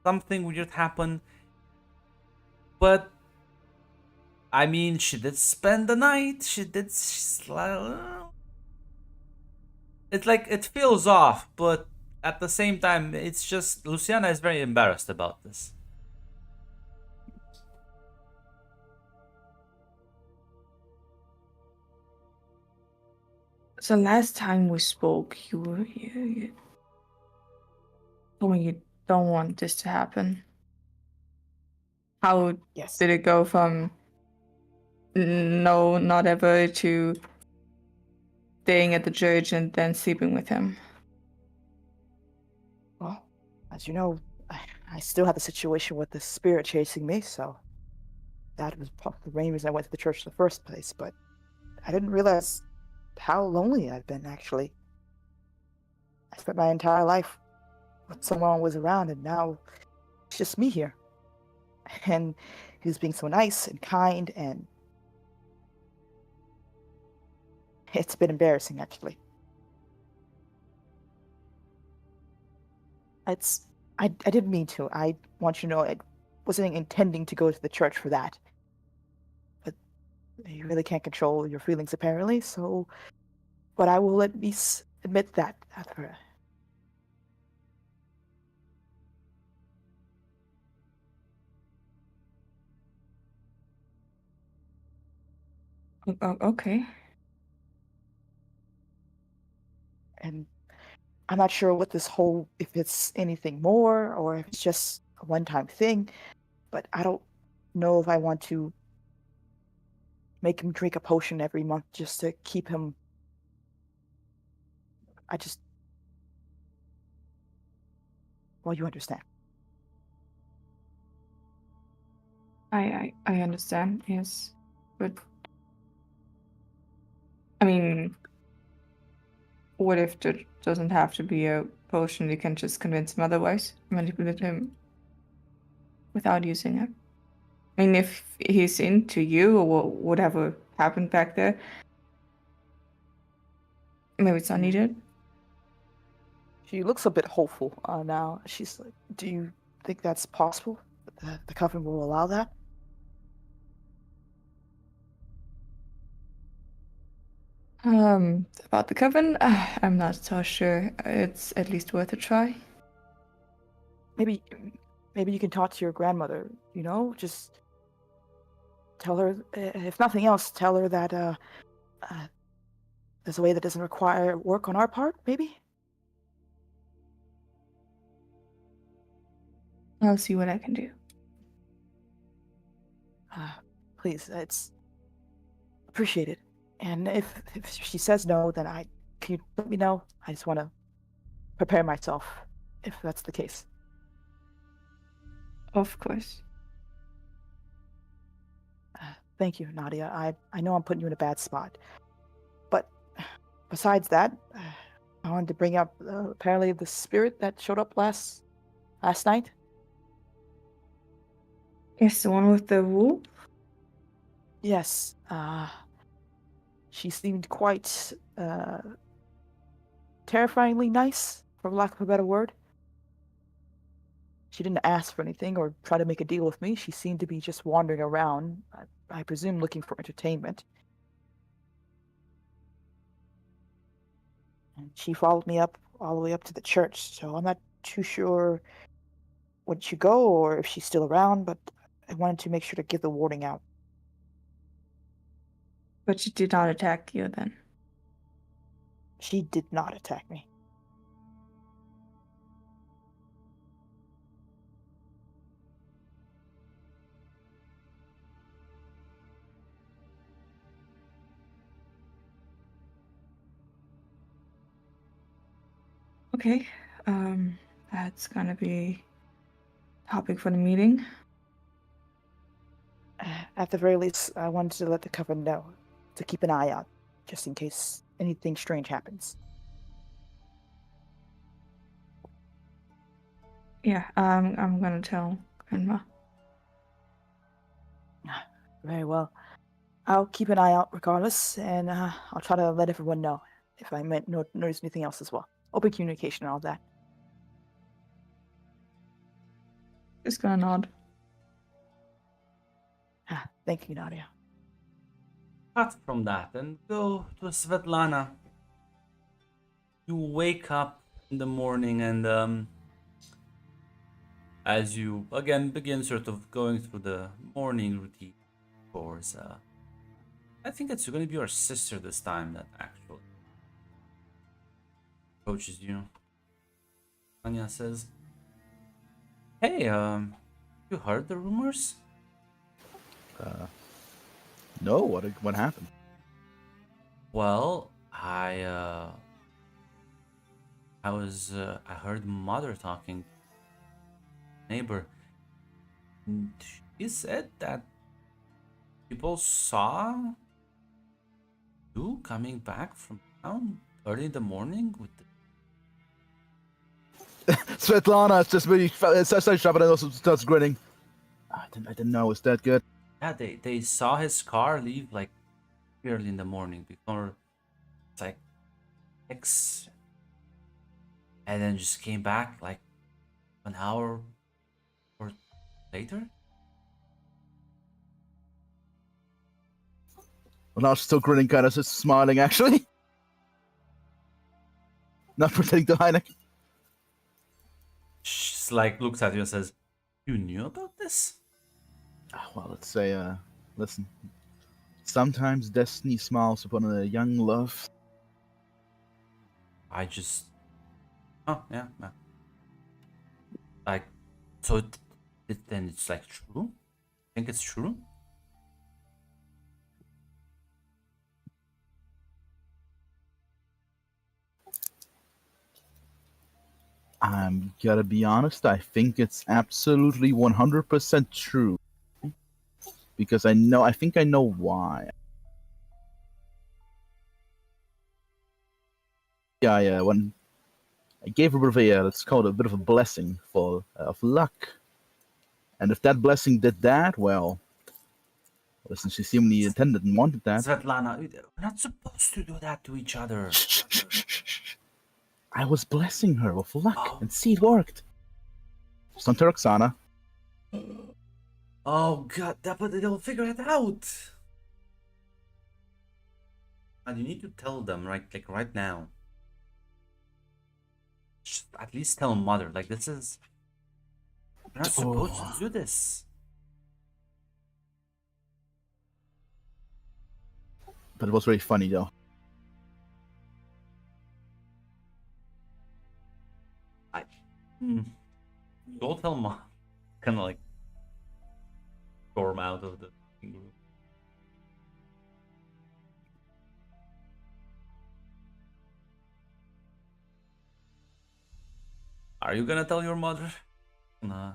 something weird happened, but I mean, she did spend the night. It's like it feels off, but at the same time, it's just Luciana is very embarrassed about this. So last time we spoke, you told me you don't want this to happen. How Yes. did it go from no, not ever to staying at the church and then sleeping with him? Well, as you know, I still have the situation with the spirit chasing me, so that was the main reason I went to the church in the first place. But I didn't realize how lonely I've been, actually. I spent my entire life with someone was around, and now it's just me here. And he was being so nice and kind, and it's been embarrassing, actually. I didn't mean to. I want you to know I wasn't intending to go to the church for that. But you really can't control your feelings, apparently, so. But I will at least admit that. Okay. And I'm not sure what if it's anything more or if it's just a one-time thing, but I don't know if I want to make him drink a potion every month just to keep him. Well, you understand. I understand, yes. But I mean, what if there doesn't have to be a potion? You can just convince him otherwise, manipulate him without using it. I mean, if he's into you or whatever happened back there, maybe it's not needed. She looks a bit hopeful now. She's like, "Do you think that's possible? The coven will allow that?" About the coven, I'm not so sure. It's at least worth a try. Maybe you can talk to your grandmother. Just tell her, if nothing else, tell her that there's a way that doesn't require work on our part. Maybe. I'll see what I can do. Please, it's appreciated. And if she says no, then can you let me know? I just want to prepare myself if that's the case. Of course. Thank you, Nadia. I know I'm putting you in a bad spot, but besides that, I wanted to bring up apparently the spirit that showed up last night. Yes, the one with the wolf? Yes. She seemed quite terrifyingly nice, for lack of a better word. She didn't ask for anything or try to make a deal with me. She seemed to be just wandering around, I presume looking for entertainment. And she followed me up all the way up to the church, so I'm not too sure when she go or if she's still around, but I wanted to make sure to give the warning out. But she did not attack you then. She did not attack me. Okay. That's gonna be topic for the meeting. At the very least, I wanted to let the coven know to keep an eye out, just in case anything strange happens. Yeah, I'm gonna tell Grandma. Very well. I'll keep an eye out regardless, and I'll try to let everyone know if I might notice anything else as well. Open communication and all that. Just gonna nod. Thank you, Nadia. Cut from that and go to Svetlana. You wake up in the morning and as you again begin sort of going through the morning routine chores, I think it's going to be your sister this time that actually approaches you. Anya says, "Hey, you heard the rumors?" No, what happened? Well, I heard mother talking neighbor. And she said that people saw you coming back from town early in the morning with the... Svetlana, it's just me. Starts shopping and also starts grinning. I didn't know it was that good. Yeah, they saw his car leave like early in the morning before it's like 6, and then just came back like an hour or later. Well, now she's still grinning, kind of just smiling, actually. Not pretending to Heineck. She's like looks at you and says, "You knew about this?" Well, let's say, listen. Sometimes destiny smiles upon a young love. I just... Oh, yeah. Like, so then it's like true? Think it's true? I'm gotta be honest, I think it's absolutely 100% true. Because I think I know why. Yeah, when I gave her a bit of a, let's call it a bit of a blessing full of luck. And if that blessing did that, well, listen, she seemingly intended and wanted that. Svetlana, we're not supposed to do that to each other. Shh. I was blessing her with luck, Oh. and see, it worked. Just don't tell Roxana. Oh god, but they'll figure it out. And you need to tell them right now. Just at least tell mother, like this is. We're not supposed to do this. But it was very funny though. Don't tell mom. Kind of like storm out of the group. Are you gonna tell your mother? Nah.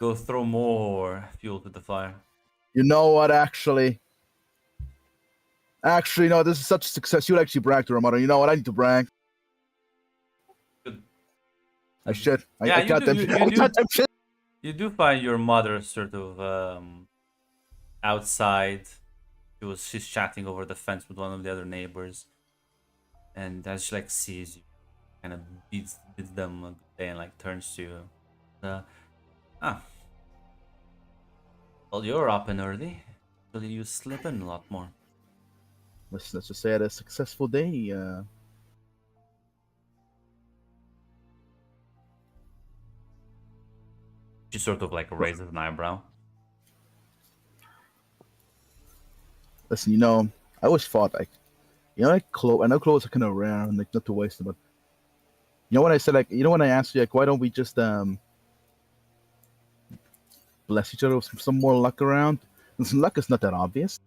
Go throw more fuel to the fire. You know what, actually? Actually, no, this is such a success. You would actually brag to her mother. You know what? I need to brag. Good. I should. Yeah, I you got do, them. you I do. got them shit. You do find your mother sort of outside. She's chatting over the fence with one of the other neighbors, and as she sees you, kind of bids them a good day and turns to you. Well, you're up and early. So you slip in a lot more. Let's just say I had a successful day. She sort of raises an eyebrow. Listen, I always thought clothes. I know clothes are kind of rare and not to waste them, but when I said when I asked you why don't we just bless each other with some more luck around? Listen, luck is not that obvious.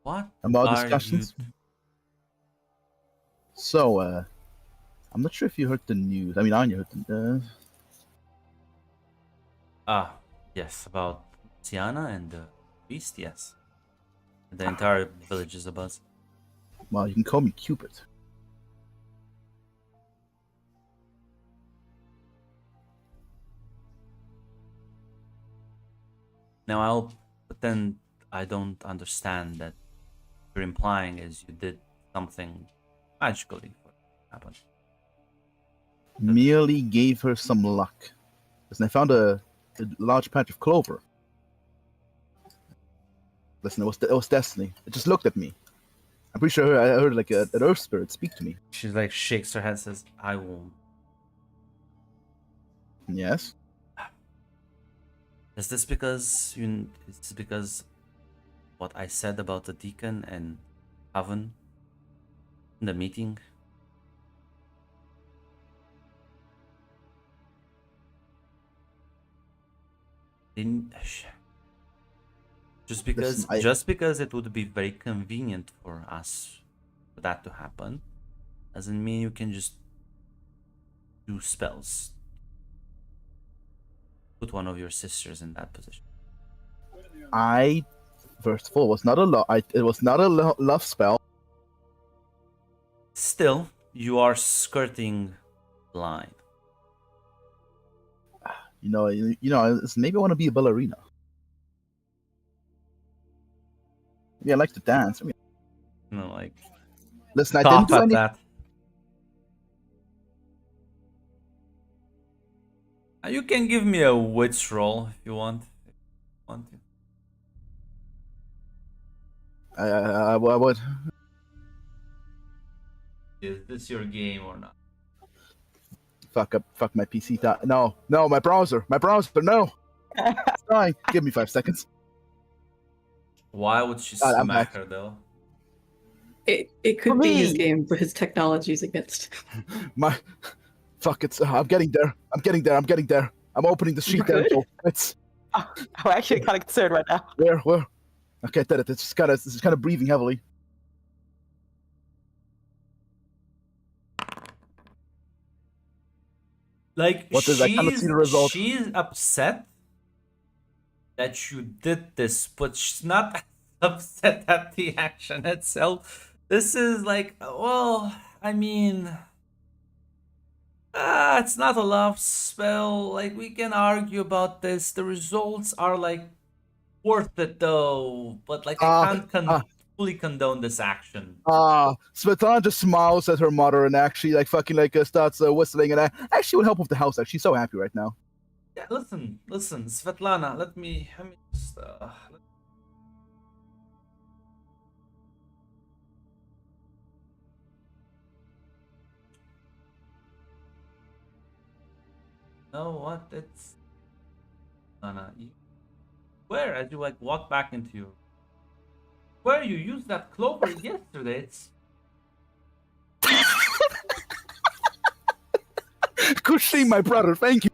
What About are discussions. you... So, I'm not sure if you heard the news. I mean, Anya heard the. Yes, about Tiana and the beast, yes. The entire village is abuzz. Well, you can call me Cupid. Now but then I don't understand that you're implying is you did something magically for it to happen. Merely gave her some luck. Listen, I found a large patch of clover. Listen, it was destiny. It just looked at me. I'm pretty sure I heard an earth spirit speak to me. She shakes her head and says, I won't. Yes. Is this because what I said about the deacon and Haven in the meeting? Just because it would be very convenient for us for that to happen doesn't mean you can just do spells. Put one of your sisters in that position. First of all, it was not a love spell. Still, you are skirting the line. Maybe I want to be a ballerina. Maybe I like to dance. I mean, listen, I didn't do anything. That. You can give me a witch roll if you want. I would. Is this your game or not? Fuck my PC. No, my browser, no. It's dying. Give me 5 seconds. Why would she smack her though? It could be his game, but his technology's against. Fuck it. I'm getting there. I'm opening the sheet there. It's. I'm actually kind of concerned right now. Where? Okay, I did it. It's just kind of breathing heavily. Like What is? I cannot see the result. she's upset that you did this, but she's not upset at the action itself. This is like, well, I mean, it's not a love spell. Like, we can argue about this. The results are like worth it though, but like, I Ah, can't fully condone this action. Svetlana just smiles at her mother and actually like fucking like starts whistling, and actually will help with the house. Like, she's so happy right now. Yeah, listen, Svetlana. Let me just. Know what? It's. Svetlana, where as you like walk back into your. Where you used that clover yesterday? It's Kushim, my brother, thank you.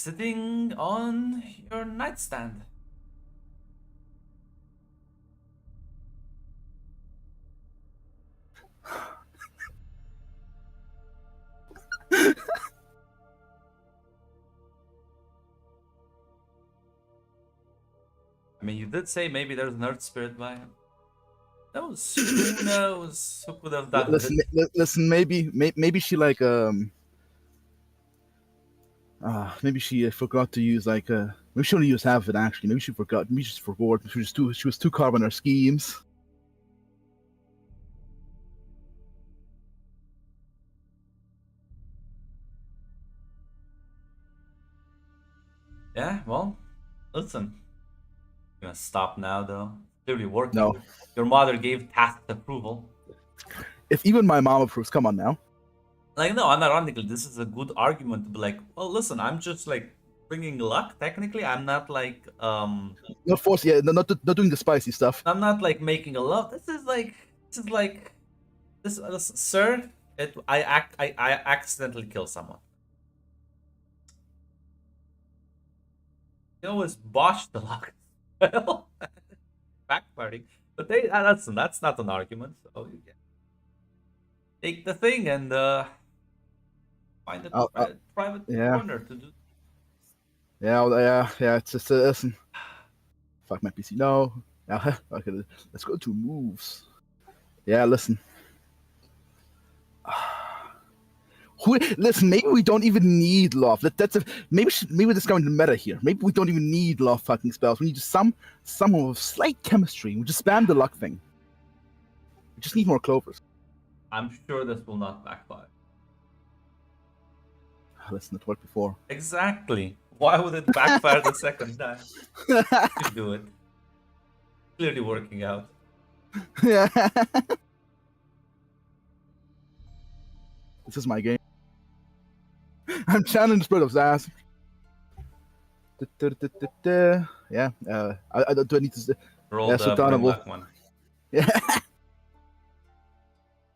sitting on your nightstand. I mean, you did say maybe there's an earth spirit by him. Who knows? Who could have done Listen, it? listen. Maybe she like maybe she forgot to use like maybe she only used half of it actually. Maybe she forgot. Maybe she just forgot. She was too caught up in her schemes. Yeah, well, listen. You're gonna stop now, though. Clearly working. No. Your mother gave tacit approval. If even my mom approves, come on now. Like, no, unironically, this is a good argument to be like, well, listen, I'm just like bringing luck. Technically, I'm not like Not force, yeah, not doing the spicy stuff. I'm not like making a love. This, sir. I accidentally kill someone. You always botch the luck. Well, backfiring. But listen, that's not an argument. So you can take the thing and find a private yeah. corner to do. Yeah. It's just listen. Fuck my PC. No. Yeah. Okay. Let's go to moves. Yeah. Listen. Listen, maybe we don't even need love. Maybe we're discovering the meta here. Maybe we don't even need love fucking spells. We need just someone with slight chemistry. We just spam the luck thing. We just need more clovers. I'm sure this will not backfire. Listen, it worked before. Exactly. Why would it backfire the second time? You do it. Clearly working out. Yeah. This is my game. I'm channeling the spirit of Zaz. Yeah. Do I need to? Roll Yeah, the Sultana bring will- luck one. Yeah.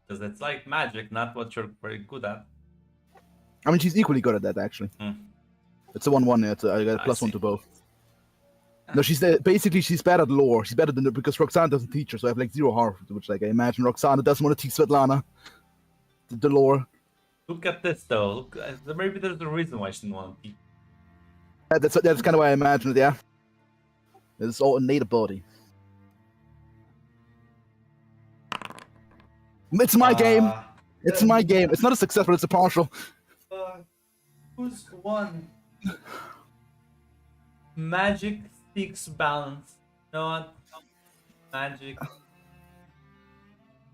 Because it's like magic, not what you're very good at. I mean, she's equally good at that actually. Hmm. It's a 1-1. Yeah, I got a I +1 see. to both. No, basically she's bad at lore. She's better than because Roxana doesn't teach her, so I have like 0 horror, which like I imagine Roxana doesn't want to teach Svetlana the lore. Look at this though. Look, maybe there's a reason why she didn't want to teach. That's kind of why I imagine it. Yeah, it's all innate ability. It's my game. It's my game. It's not a success, but it's a partial. Who's won? Magic seeks balance. You know what? Magic.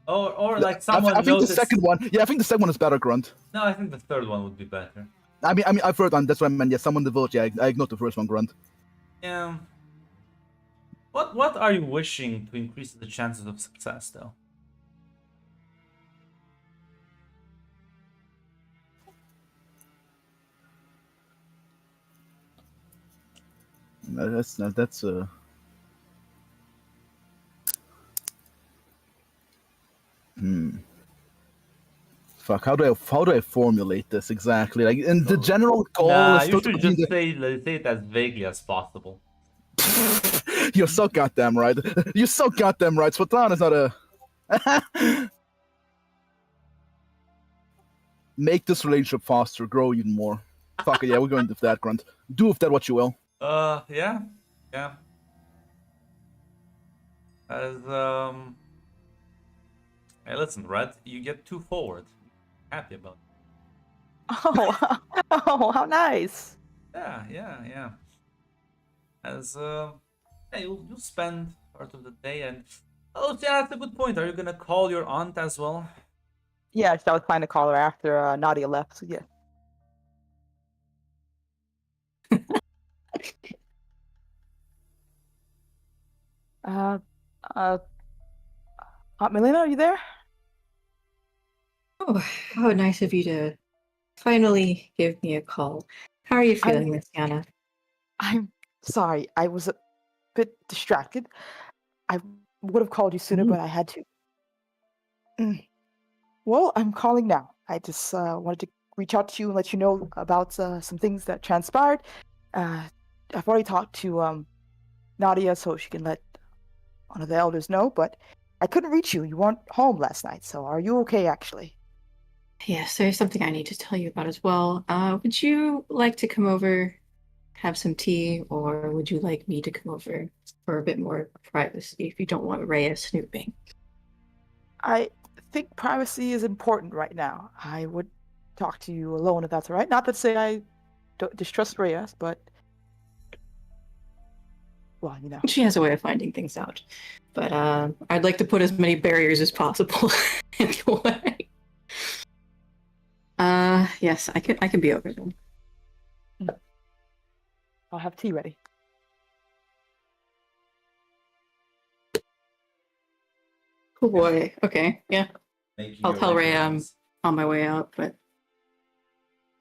Or like someone I think noticed. the second one. Yeah, I think the second one is better, Grunt. No, I think the third one would be better. I mean, I've heard on. That's what I meant. Yeah, someone divulged. Yeah, I ignored the first one, Grunt. Yeah. What are you wishing to increase the chances of success, though? That's Fuck. How do I formulate this exactly? Like, in the general goal Nah, is you still should to be just say it as vaguely as possible. You're so goddamn right. You're so goddamn right. Svetlana's not a. make this relationship foster, grow even more. Fuck it, yeah, we're going with that, Grunt. Do with that what you will. Yeah. As hey, listen, Red, you get 2 forward. Happy about it. Oh, oh, how nice. Yeah. As yeah, you'll spend part of the day and oh yeah, that's a good point. Are you gonna call your aunt as well? Yeah, I was trying to call her after Nadia left. So yeah. Uh, uh, Aunt Melina, are you there? Oh, how nice of you to finally give me a call. How are you feeling, Miss Yana? I'm sorry. I was a bit distracted. I would have called you sooner, but I had to. Well, I'm calling now. I just wanted to reach out to you and let you know about some things that transpired. I've already talked to Nadia so she can let one of the elders know, but I couldn't reach you. You weren't home last night, so are you okay, actually? Yes, there's something I need to tell you about as well. Would you like to come over, have some tea, or would you like me to come over for a bit more privacy if you don't want Rhea snooping? I think privacy is important right now. I would talk to you alone if that's all right. Not to say I don't distrust Reyes, but well, you know. She has a way of finding things out. But I'd like to put as many barriers as possible in the way. Yes, I can be over then. I'll have tea ready. Oh boy. Okay. Yeah. Making I'll your tell way Ray to the I'm house. on my way out, but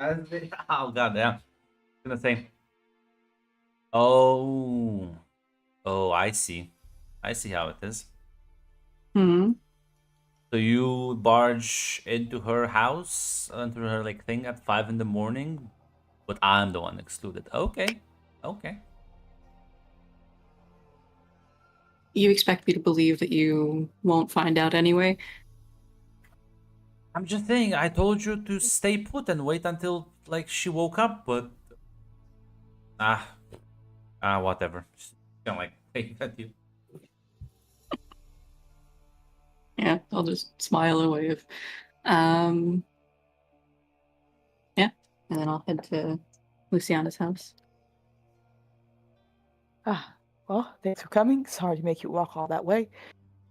Oh god, yeah. Gonna say. Oh, I see. I see how it is. So you barge into her house, into her like thing at 5 in the morning, but I'm the one excluded. Okay. you expect me to believe that you won't find out anyway? I'm just saying, I told you to stay put and wait until like she woke up, but whatever. Just kind of like take at you. Yeah, I'll just smile and wave. Yeah, and then I'll head to Luciana's house. Well, thanks for coming. Sorry to make you walk all that way.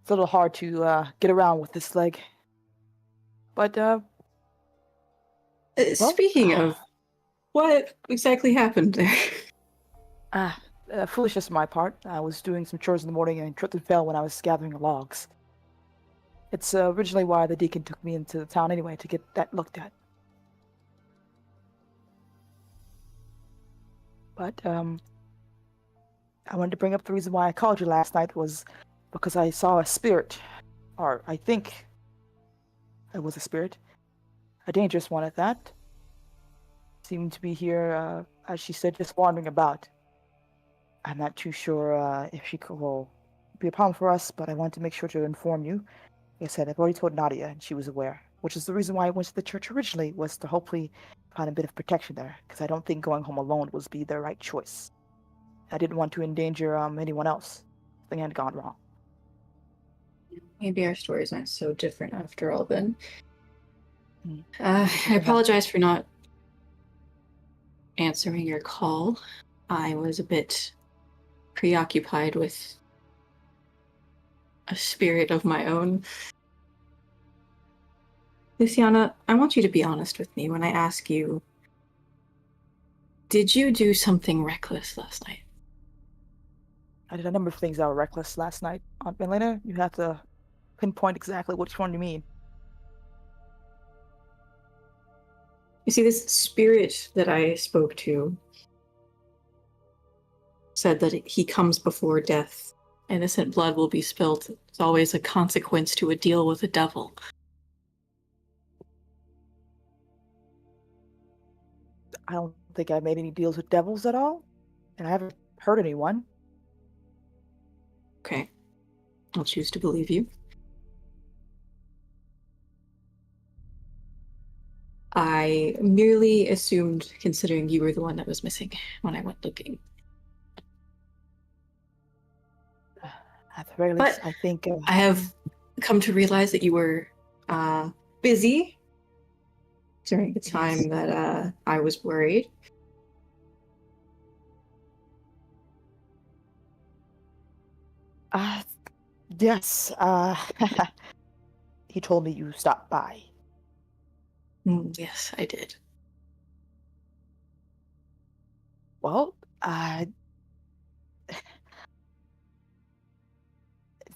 It's a little hard to get around with this leg. But, Speaking of, what exactly happened there? Foolishness on my part. I was doing some chores in the morning and tripped and fell when I was gathering logs. It's originally why the deacon took me into the town anyway, to get that looked at. But, I wanted to bring up the reason why I called you last night was because I saw a spirit, or I think it was a spirit, a dangerous one at that. Seemed to be here, as she said, just wandering about. I'm not too sure if she will be a problem for us, but I wanted to make sure to inform you. Like I said, I've already told Nadia, and she was aware, which is the reason why I went to the church originally, was to hopefully find a bit of protection there, because I don't think going home alone would be the right choice. I didn't want to endanger anyone else. Something had gone wrong. Maybe our stories aren't so different after all then. Hmm. I apologize for not answering your call. I was a bit preoccupied with a spirit of my own. Luciana, I want you to be honest with me when I ask you, did you do something reckless last night? I did a number of things that were reckless last night. Aunt Melina, you have to pinpoint exactly which one you mean. You see, this spirit that I spoke to said that he comes before death. Innocent blood will be spilled. It's always a consequence to a deal with the devil. I don't think I made any deals with devils at all, and I haven't hurt anyone. Okay. I'll choose to believe you. I merely assumed, considering you were the one that was missing when I went looking. At the very But least, I think I have come to realize that you were busy during the time that I was worried. uh, yes, he told me you stopped by. Yes, I did. Well,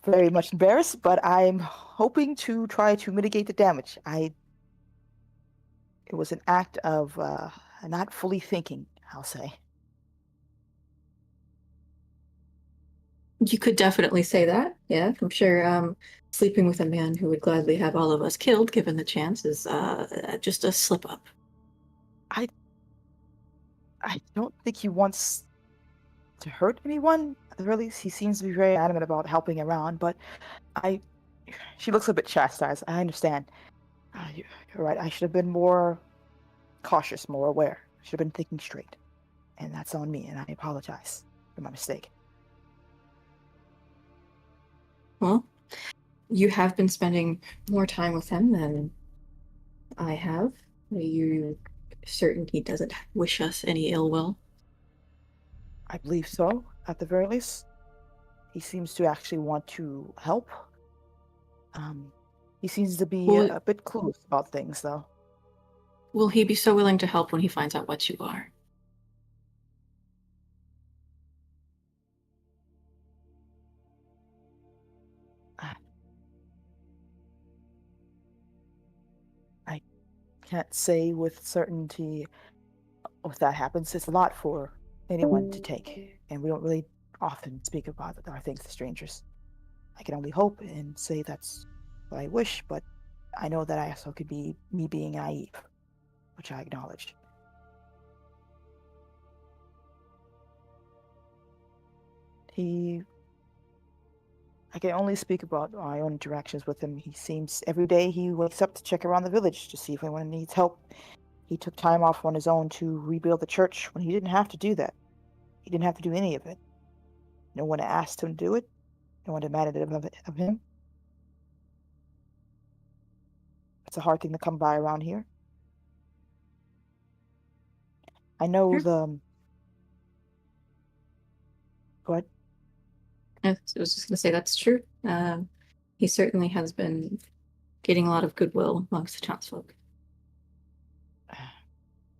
very much embarrassed, but I'm hoping to try to mitigate the damage. It was an act of not fully thinking, I'll say. You could definitely say that. Yeah, I'm sure sleeping with a man who would gladly have all of us killed, given the chance, is just a slip up. I don't think he wants to hurt anyone. At the very least, he seems to be very adamant about helping around, but she looks a bit chastised. I understand. You're right. I should have been more cautious, more aware. I should have been thinking straight. And that's on me, and I apologize for my mistake. Well, you have been spending more time with him than I have. Are you certain he doesn't wish us any ill will? I believe so, at the very least. He seems to actually want to help. He seems to be Well, a bit clueless about things, though. will he be so willing to help when he finds out what you are? I can't say with certainty if that happens. It's a lot for anyone to take, and we don't really often speak about our things to strangers. I can only hope and say that's what I wish, but I know that I also could be me being naive, which I acknowledge. I can only speak about my own interactions with him. He seems every day he wakes up to check around the village to see if anyone needs help. He took time off on his own to rebuild the church when he didn't have to do that. He didn't have to do any of it. No one asked him to do it. No one demanded it of him. It's a hard thing to come by around here. I know Sure. Go ahead. I was just going to say that's true. He certainly has been getting a lot of goodwill amongst the townsfolk.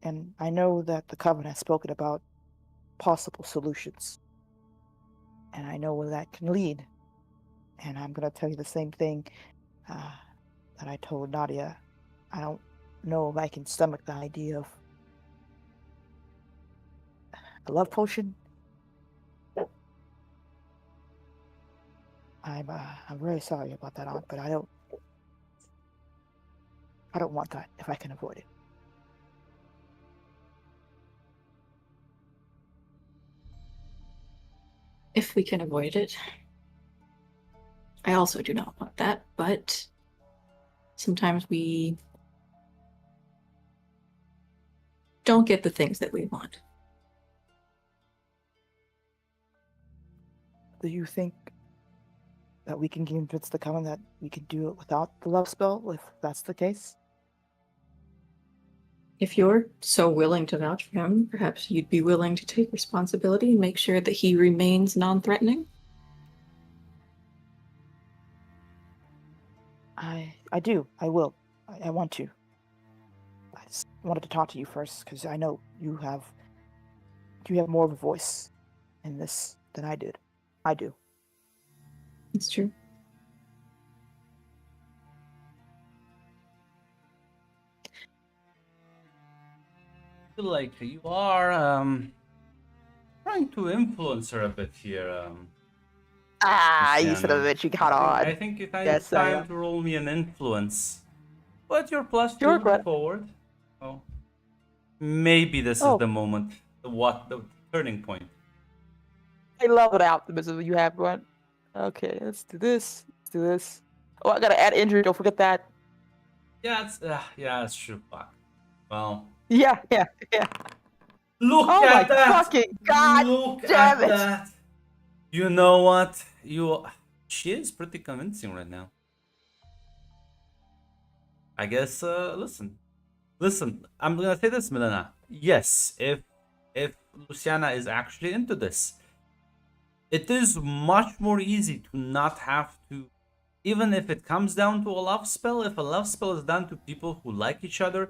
And I know that the Covenant has spoken about possible solutions. And I know where that can lead. And I'm going to tell you the same thing that I told Nadia. I don't know if I can stomach the idea of a love potion. I'm very sorry about that, Aunt, but I don't want that if I can avoid it. If we can avoid it. I also do not want that, but sometimes we don't get the things that we want. Do you think that we can convince the Covenant that we can do it without the love spell, if that's the case? If you're so willing to vouch for him, perhaps you'd be willing to take responsibility and make sure that he remains non-threatening? I do. I will. I want to. I just wanted to talk to you first because I know you have more of a voice in this than I did. I do. It's true. Feel like you are trying to influence her a bit here. You son of a Luciana. bitch, you got on. I think it's Yes, I time am. to roll me an influence. But you're plus Sure, two Greta. forward. Oh, maybe this is Oh. the moment. The turning point. I love the optimism you have, Grunt. Okay, let's do this. Let's do this. Oh, I gotta add injury. Don't forget that. Yeah, it's true. Fuck. Well, Yeah, yeah, yeah. look Oh my at that! fucking god Look damn at it! that! You know what? She is pretty convincing right now. I guess. Listen. I'm gonna say this, Milena. Yes, if Luciana is actually into this, it is much more easy to not have to. Even if it comes down to a love spell, if a love spell is done to people who like each other,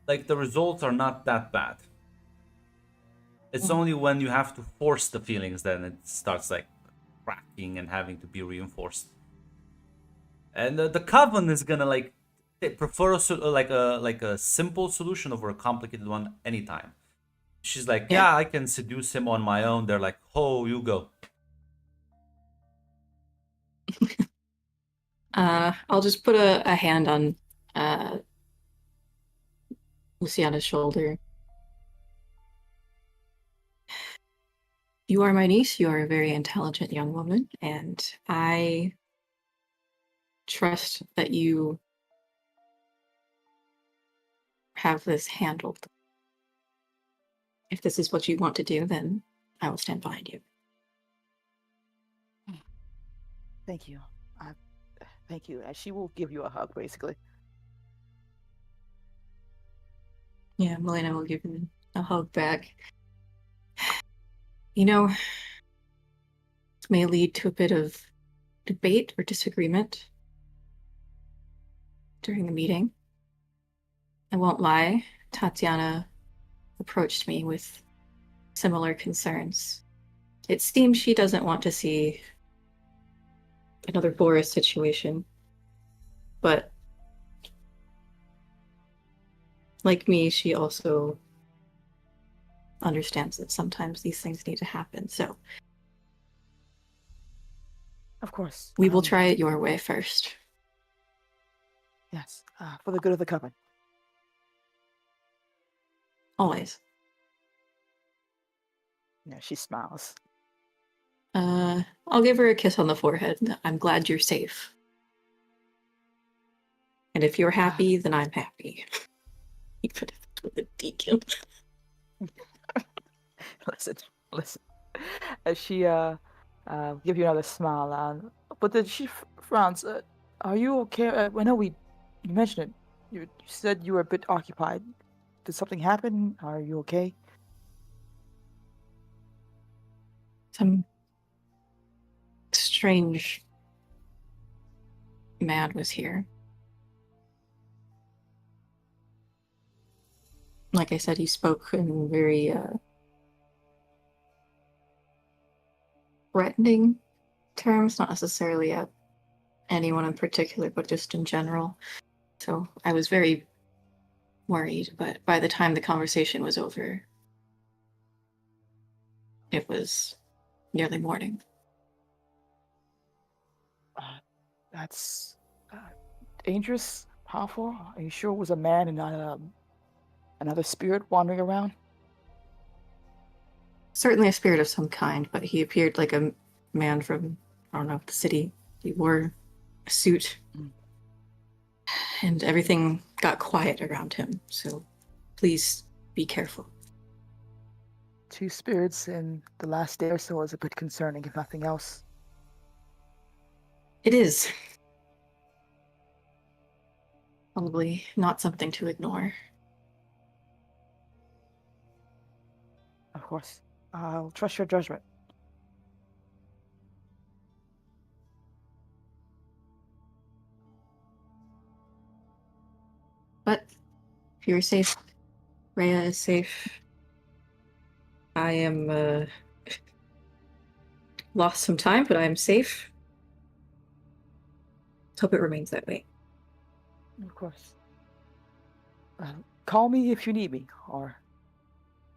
like the results are not that bad. It's only when you have to force the feelings that it starts like cracking and having to be reinforced. And the coven is gonna like they prefer like a simple solution over a complicated one anytime. She's like, Yeah. yeah, I can seduce him on my own. They're like, oh, you go. I'll just put a hand on Luciana's shoulder. You are my niece. You are a very intelligent young woman, and I trust that you have this handled. If this is what you want to do, then I will stand behind you. Thank you. Thank you. And she will give you a hug, basically. Yeah, Melena will give him a hug back. You know, this may lead to a bit of debate or disagreement during the meeting. I won't lie, Tatiana approached me with similar concerns. It seems she doesn't want to see another Boris situation, but like me, she also understands that sometimes these things need to happen. So Of course. we will try it your way first. Yes, for the good of the coven. Always. Yeah, she smiles. I'll give her a kiss on the forehead. I'm glad you're safe. And if you're happy, then I'm happy. Even if it's with a deacon. Listen. As she give you another smile, but then she frowns. Are you okay? I know you mentioned it. You said you were a bit occupied. Did something happen? Are you okay? Some strange man was here. Like I said, he spoke in very threatening terms, not necessarily at anyone in particular, but just in general. So I was very worried, but by the time the conversation was over, it was nearly morning. That's dangerous, powerful. Are you sure it was a man and not another spirit wandering around? Certainly a spirit of some kind, but he appeared like a man from, I don't know, the city. He wore a suit, and everything got quiet around him. So please be careful. Two spirits in the last day or so is a bit concerning, if nothing else. It is. Probably not something to ignore. Of course. I'll trust your judgment. But if you're safe, Rhea is safe. I am lost some time, but I am safe. Let's hope it remains that way. Of course. Call me if you need me, or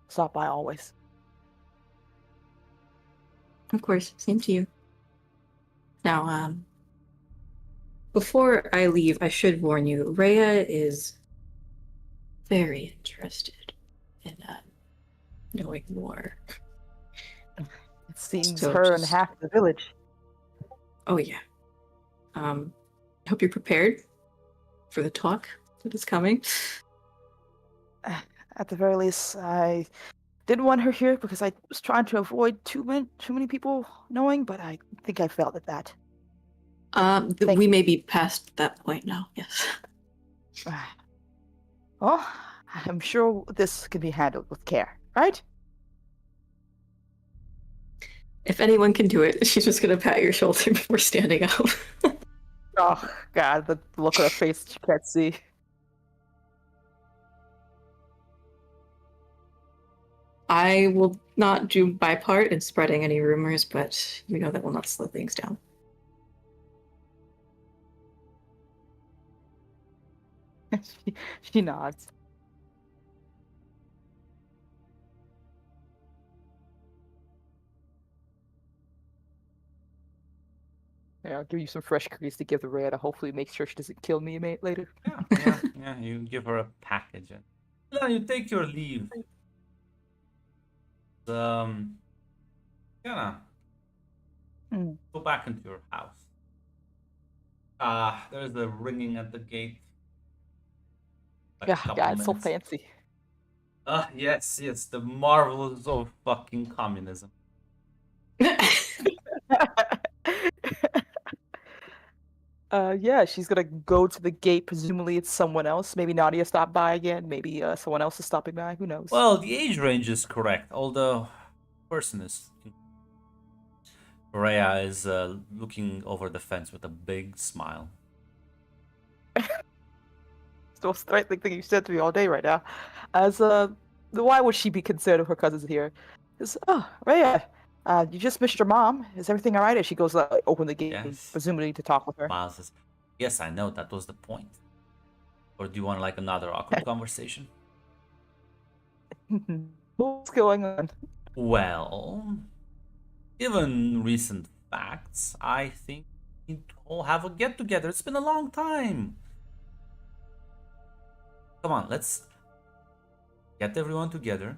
stop by always. Of course, same to you. Now, before I leave, I should warn you, Rhea is very interested in knowing more. It seems So her and just- half the village. Oh yeah. I hope you're prepared for the talk that is coming. At the very least, I didn't want her here because I was trying to avoid too many people knowing, but I think I failed at that. Thank We you. may be past that point now. Yes. Well, I'm sure this can be handled with care, right? If anyone can do it, she's just gonna pat your shoulder before standing up. Oh God, the look on her face you can't see. I will not do my part in spreading any rumors, but you know that will not slow things down. she nods. Yeah, I'll give you some fresh grease to give the Rhea to hopefully make sure she doesn't kill me later. Yeah. You give her a package, and you take your leave. Yeah, Hmm. go back into your house. There's a ringing at the gate. Like a Yeah, couple God, it's so minutes. fancy. Yes, the marvels of fucking communism. Yeah, she's gonna go to the gate. Presumably, it's someone else. Maybe Nadia stopped by again. Maybe someone else is stopping by. Who knows? Well, the age range is correct, although person is. Rhea is looking over the fence with a big smile. Still the thing you said to me all day right now. As why would she be concerned if her cousin's here? Rhea, you just missed your mom. Is everything all right? As she goes open the gate, Yes. presumably to talk with her. Miles says, "Yes, I know that was the point." Or do you want like another awkward conversation? What's going on? Well, given recent facts, I think we need to all have a get together. It's been a long time. Come on, let's get everyone together.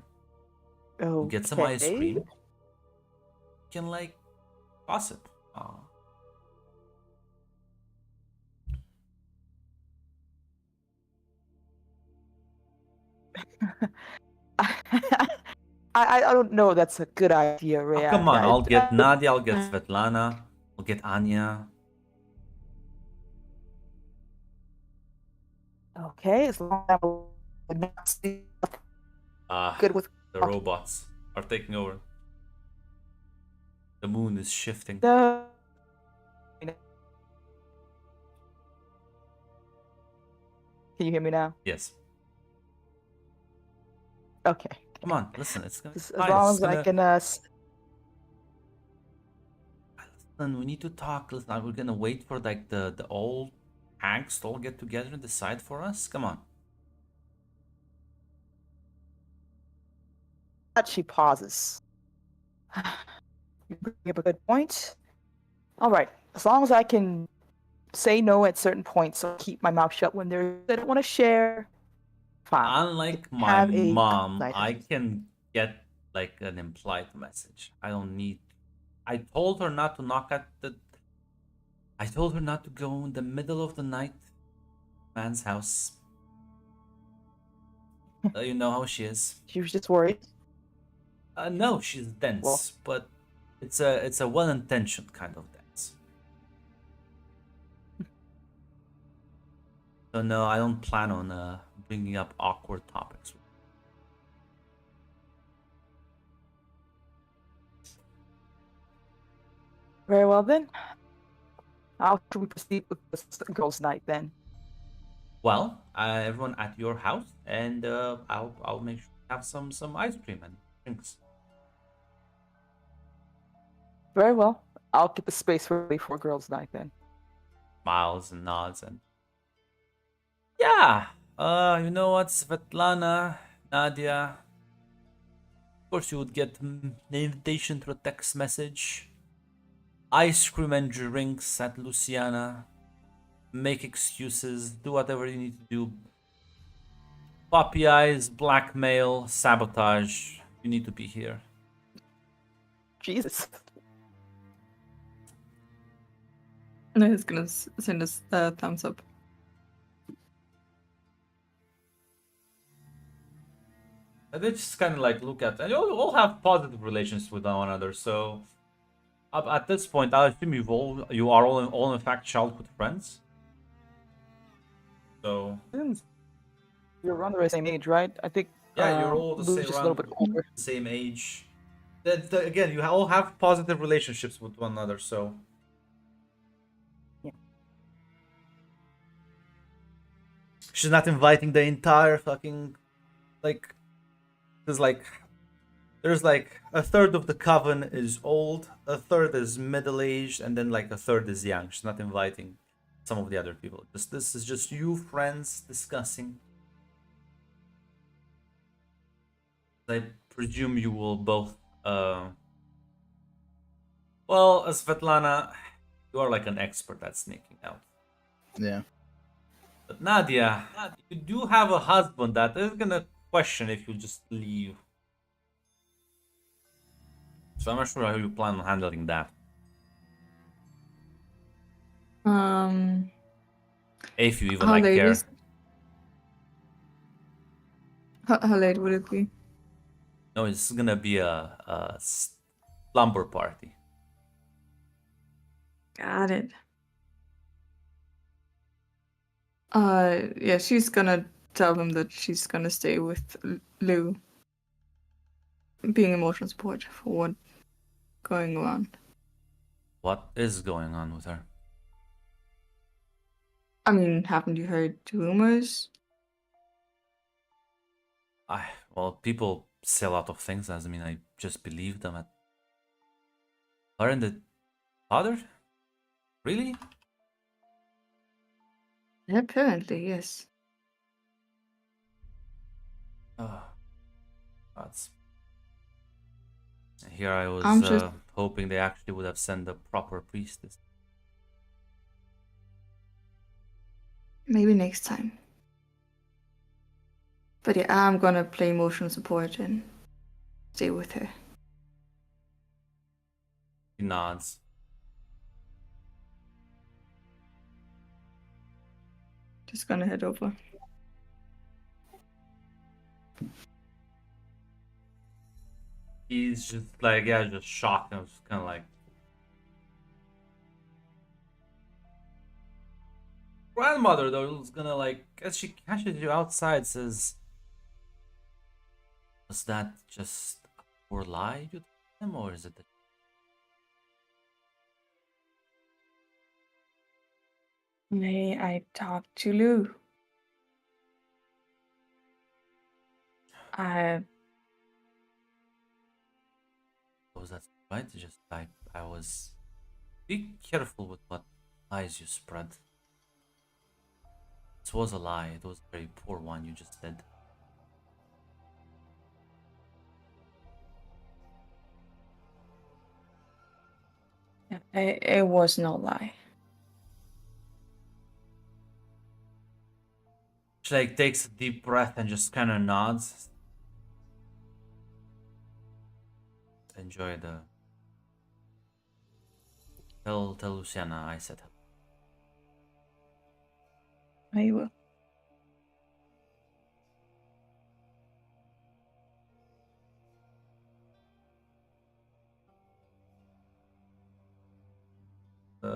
Oh, Get some ice cream. We can like gossip. I don't know. That's a good idea, Oh, Rhea. come on, I'll get Nadia, I'll get Svetlana, I'll get Anya. Okay, as long as I not see good with The robots are taking over. The moon is shifting. the. Can you hear me now? Yes. Okay. Come on, listen. It's gonna. As long as I can. Listen, we need to talk. Listen, we're gonna wait for like the old hags to all get together and decide for us. Come on. She pauses. You bring up a good point. All right. As long as I can say no at certain points, I'll keep my mouth shut when I don't want to share. Fine. Unlike my Have a mom, night. I can get like an implied message. I don't need. I told her not to knock at the. I told her not to go in the middle of the night, man's house. You know how she is. She was just worried. No, she's dense, Well. but it's a well-intentioned kind of dense. So no, I don't plan on bringing up awkward topics. Very well then. How should we proceed with this girls' night then? Well, everyone at your house, and I'll make sure to have some ice cream and drinks. Very well. I'll get the space ready for girls' night then. Smiles and nods and yeah. You know what, Svetlana, Nadia. Of course, you would get an invitation through a text message. Ice cream and drinks at Luciana. Make excuses. Do whatever you need to do. Puppy eyes, blackmail, sabotage. You need to be here. Jesus. No, he's gonna send us a thumbs up. And they just kind of like look at, and you all have positive relations with one another. So at this point, I assume you are all in fact childhood friends. So You're around the same age, right? I think. yeah, you're all the Lou's same, just a little around bit older. the same age. Again, you all have positive relationships with one another. So Yeah. she's not inviting the entire fucking like. There's like a third of the coven is old, a third is middle aged, and then like a third is young. She's not inviting some of the other people. This is just you friends discussing. I presume you will both. Well, Svetlana, you are like an expert at sneaking out. Yeah. But Nadia, you do have a husband that is gonna question if you just leave. So I'm not sure how you plan on handling that. If you even How like late care. is? How late would it be? No, it's gonna be a slumber party. Got it. Yeah, she's gonna tell him that she's gonna stay with Lou, being emotional support for what going on. What is going on with her? I mean, haven't you heard rumors? Well, people say a lot of things. I mean, I just believe them. Her and the father? Really? Apparently, yes. Oh, that's. Here I was I'm just hoping they actually would have sent a proper priestess. maybe next time. But yeah, I'm gonna play emotional support and stay with her. He nods. Just gonna head over. He's just like, yeah, just shocked. And was kind of like, grandmother though is gonna like, as she catches you outside, says, "Was that just a poor lie you told him, or is it?" May I talk to Lou? Was that right? Just I was. Be careful with what lies you spread. This was a lie. It was a very poor one you just did. It was no lie. She like takes a deep breath and just kind of nods. Enjoy the. Tell Luciana I said hello. I will.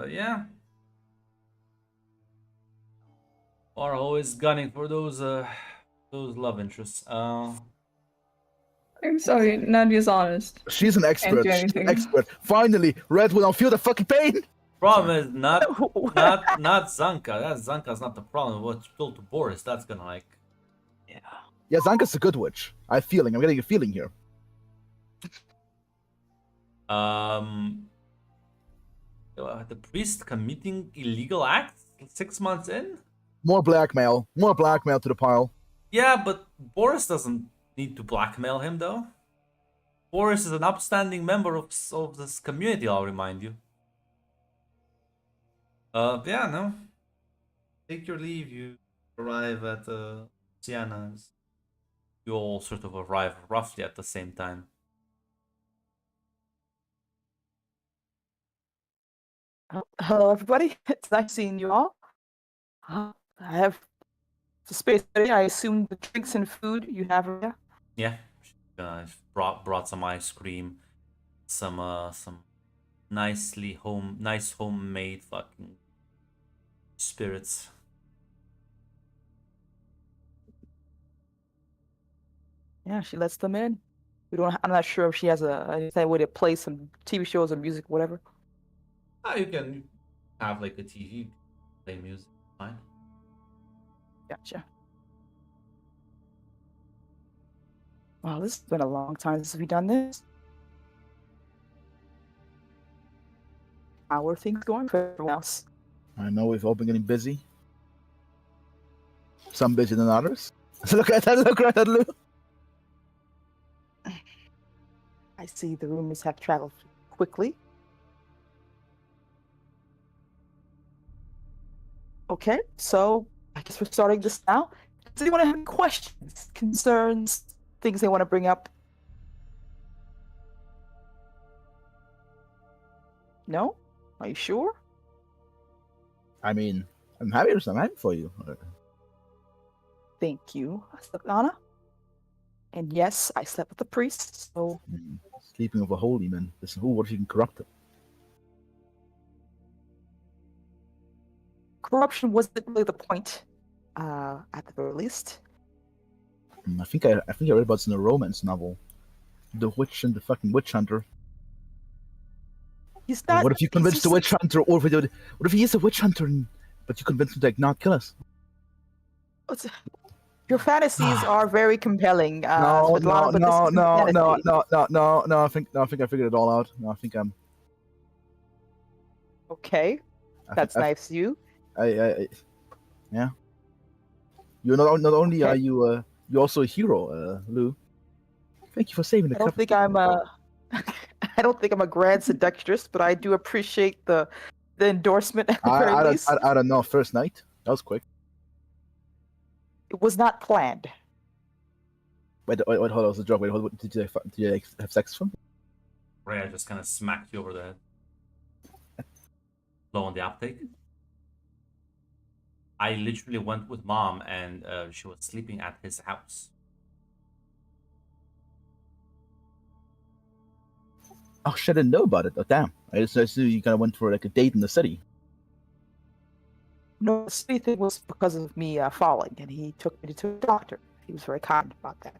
Yeah. Are always gunning for those love interests. I'm sorry, Nadia's honest. She's an Can't expert. do She's an anything. expert. Finally, Red will now feel the fucking pain. Problem is not Zanka. That Zanka's not the problem. What's told to Boris, that's gonna like. Yeah, Zanka's a good witch. I'm getting a feeling here. The priest committing illegal acts 6 months in. More blackmail to the pile. Yeah, but Boris doesn't need to blackmail him though. Boris is an upstanding member of this community. I'll remind you. Yeah, no. Take your leave. You arrive at Sienna's. You all sort of arrive roughly at the same time. Hello, everybody. It's nice seeing you all. I have the space ready. I assume the drinks and food you have here. Yeah, brought some ice cream, some nice homemade fucking spirits. Yeah, she lets them in. We don't. I'm not sure if she has anything way to play some TV shows or music, whatever. Ah, you can have like a TV, play music, fine. Gotcha. Well, this has been a long time since we've done this. How are things going for everyone else? I know we've all been getting busy. Some busier than others. Look at that! Look right at Lou. I see the rumors have traveled quickly. Okay, so I guess we're starting this now. Does anyone have any questions, concerns, things they want to bring up? No? Are you sure? I mean, I'm happy. I'm happy for you. Thank you, Svetlana. And yes, I slept with the priest, so Sleeping with a holy man. Listen, who? What if you can corrupt him? corruption wasn't really the point, at the very least. I think I read about this in a romance novel. The witch and the fucking witch hunter. He's not. What if you he's convince the just- witch hunter, or what if he is a witch hunter, but you convince him to like not kill us? Your fantasies are very compelling, No, Svetlana, but this isn't fantasy. no. I think I figured it all out. No, I think I'm. Okay, that's nice of you. Yeah. You're not only Okay. are you're also a hero, Lou. Thank you for saving the I don't cup. think I'm a. I don't think I'm a grand seductress, but I do appreciate the endorsement at the very least. I don't know. First night, that was quick. It was not planned. Wait, hold on. It was a joke. Wait, did you like, have sex with him? Rhea just kind of smacked you over the head. Low on the uptake. I literally went with mom, and she was sleeping at his house. Oh shit! I didn't know about it. Oh damn! I just knew you kind of went for like a date in the city. No, the city thing was because of me falling, and he took me to a doctor. He was very kind about that.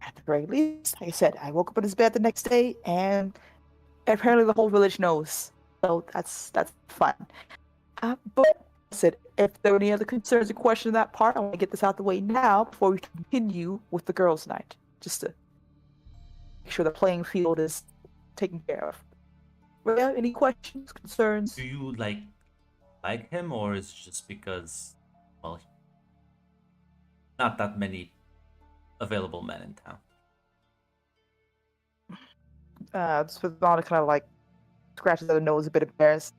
At the very least, like I said, I woke up in his bed the next day, and apparently the whole village knows. So that's fun. But I said, if there are any other concerns or questions on that part, I want to get this out the way now before we continue with the girls' night, just to make sure the playing field is taken care of. Rhea, any questions, concerns? Do you like him, or is it just because, well, not that many available men in town? Svetlana kind of like scratches at her nose, a bit embarrassed.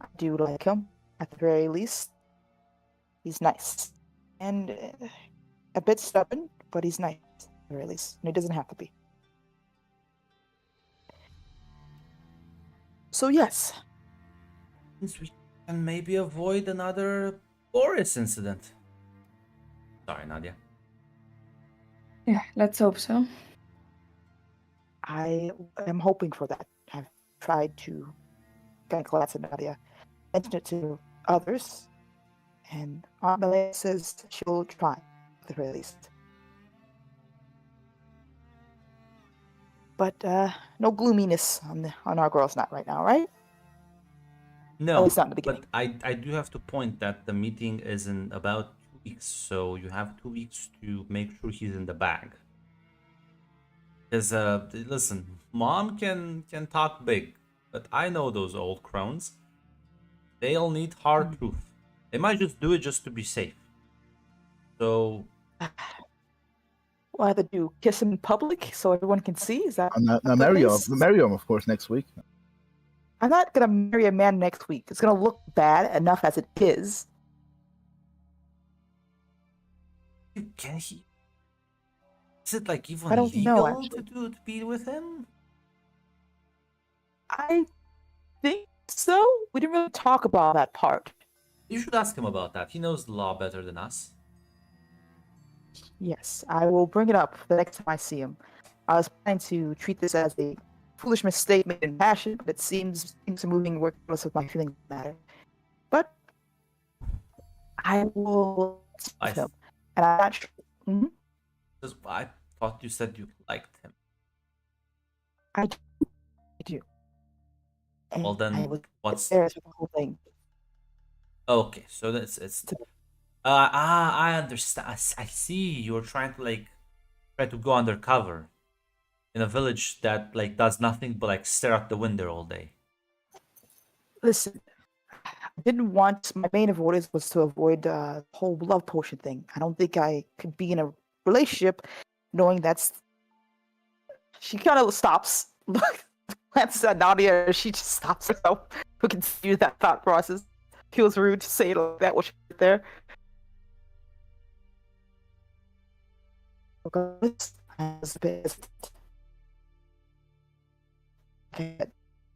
I do like him, at the very least. He's nice. And a bit stubborn, but he's nice, at the very least. And he doesn't have to be. So, yes. Means we can maybe avoid another Boris incident. Sorry, Nadia. Yeah, let's hope so. I am hoping for that. I've tried to get glad to Nadia, mention it to others, and Aunt Malaya says she'll try, at the very least. But no gloominess on our girls' night right now, right? No, least not in the beginning. but I do have to point that the meeting is in about 2 weeks, so you have 2 weeks to make sure he's in the bag. Because listen, mom can talk big, but I know those old crones. They'll need hard truth. They might just do it just to be safe. So We'll have to do kiss in public so everyone can see. Is that? Now, what marry it him, is? of course, next week. I'm not gonna marry a man next week. It's gonna look bad enough as it is. can he? Is it like even I don't know, legal actually. to be with him? I think so. We didn't really talk about that part. You should ask him about that. He knows the law better than us. Yes, I will bring it up the next time I see him. I was planning to treat this as a foolish mistake made in passion, but it seems things are moving regardless of my feelings matter. But I will I with him, and I'm not sure. Mhm. I thought you said you liked him. I do. Well, And I then was what's there with the whole thing. okay? So that's it's. I understand. I see. You're trying to like try to go undercover in a village that like does nothing but like stare out the window all day. Listen, I didn't want my main avoidance was to avoid the whole love potion thing. I don't think I could be in a relationship knowing that's. She kind of stops, glances at Nadia, and she just stops herself to continue that thought process. Feels rude to say it like that while she's right there. Regardless, I was a bit hesitant.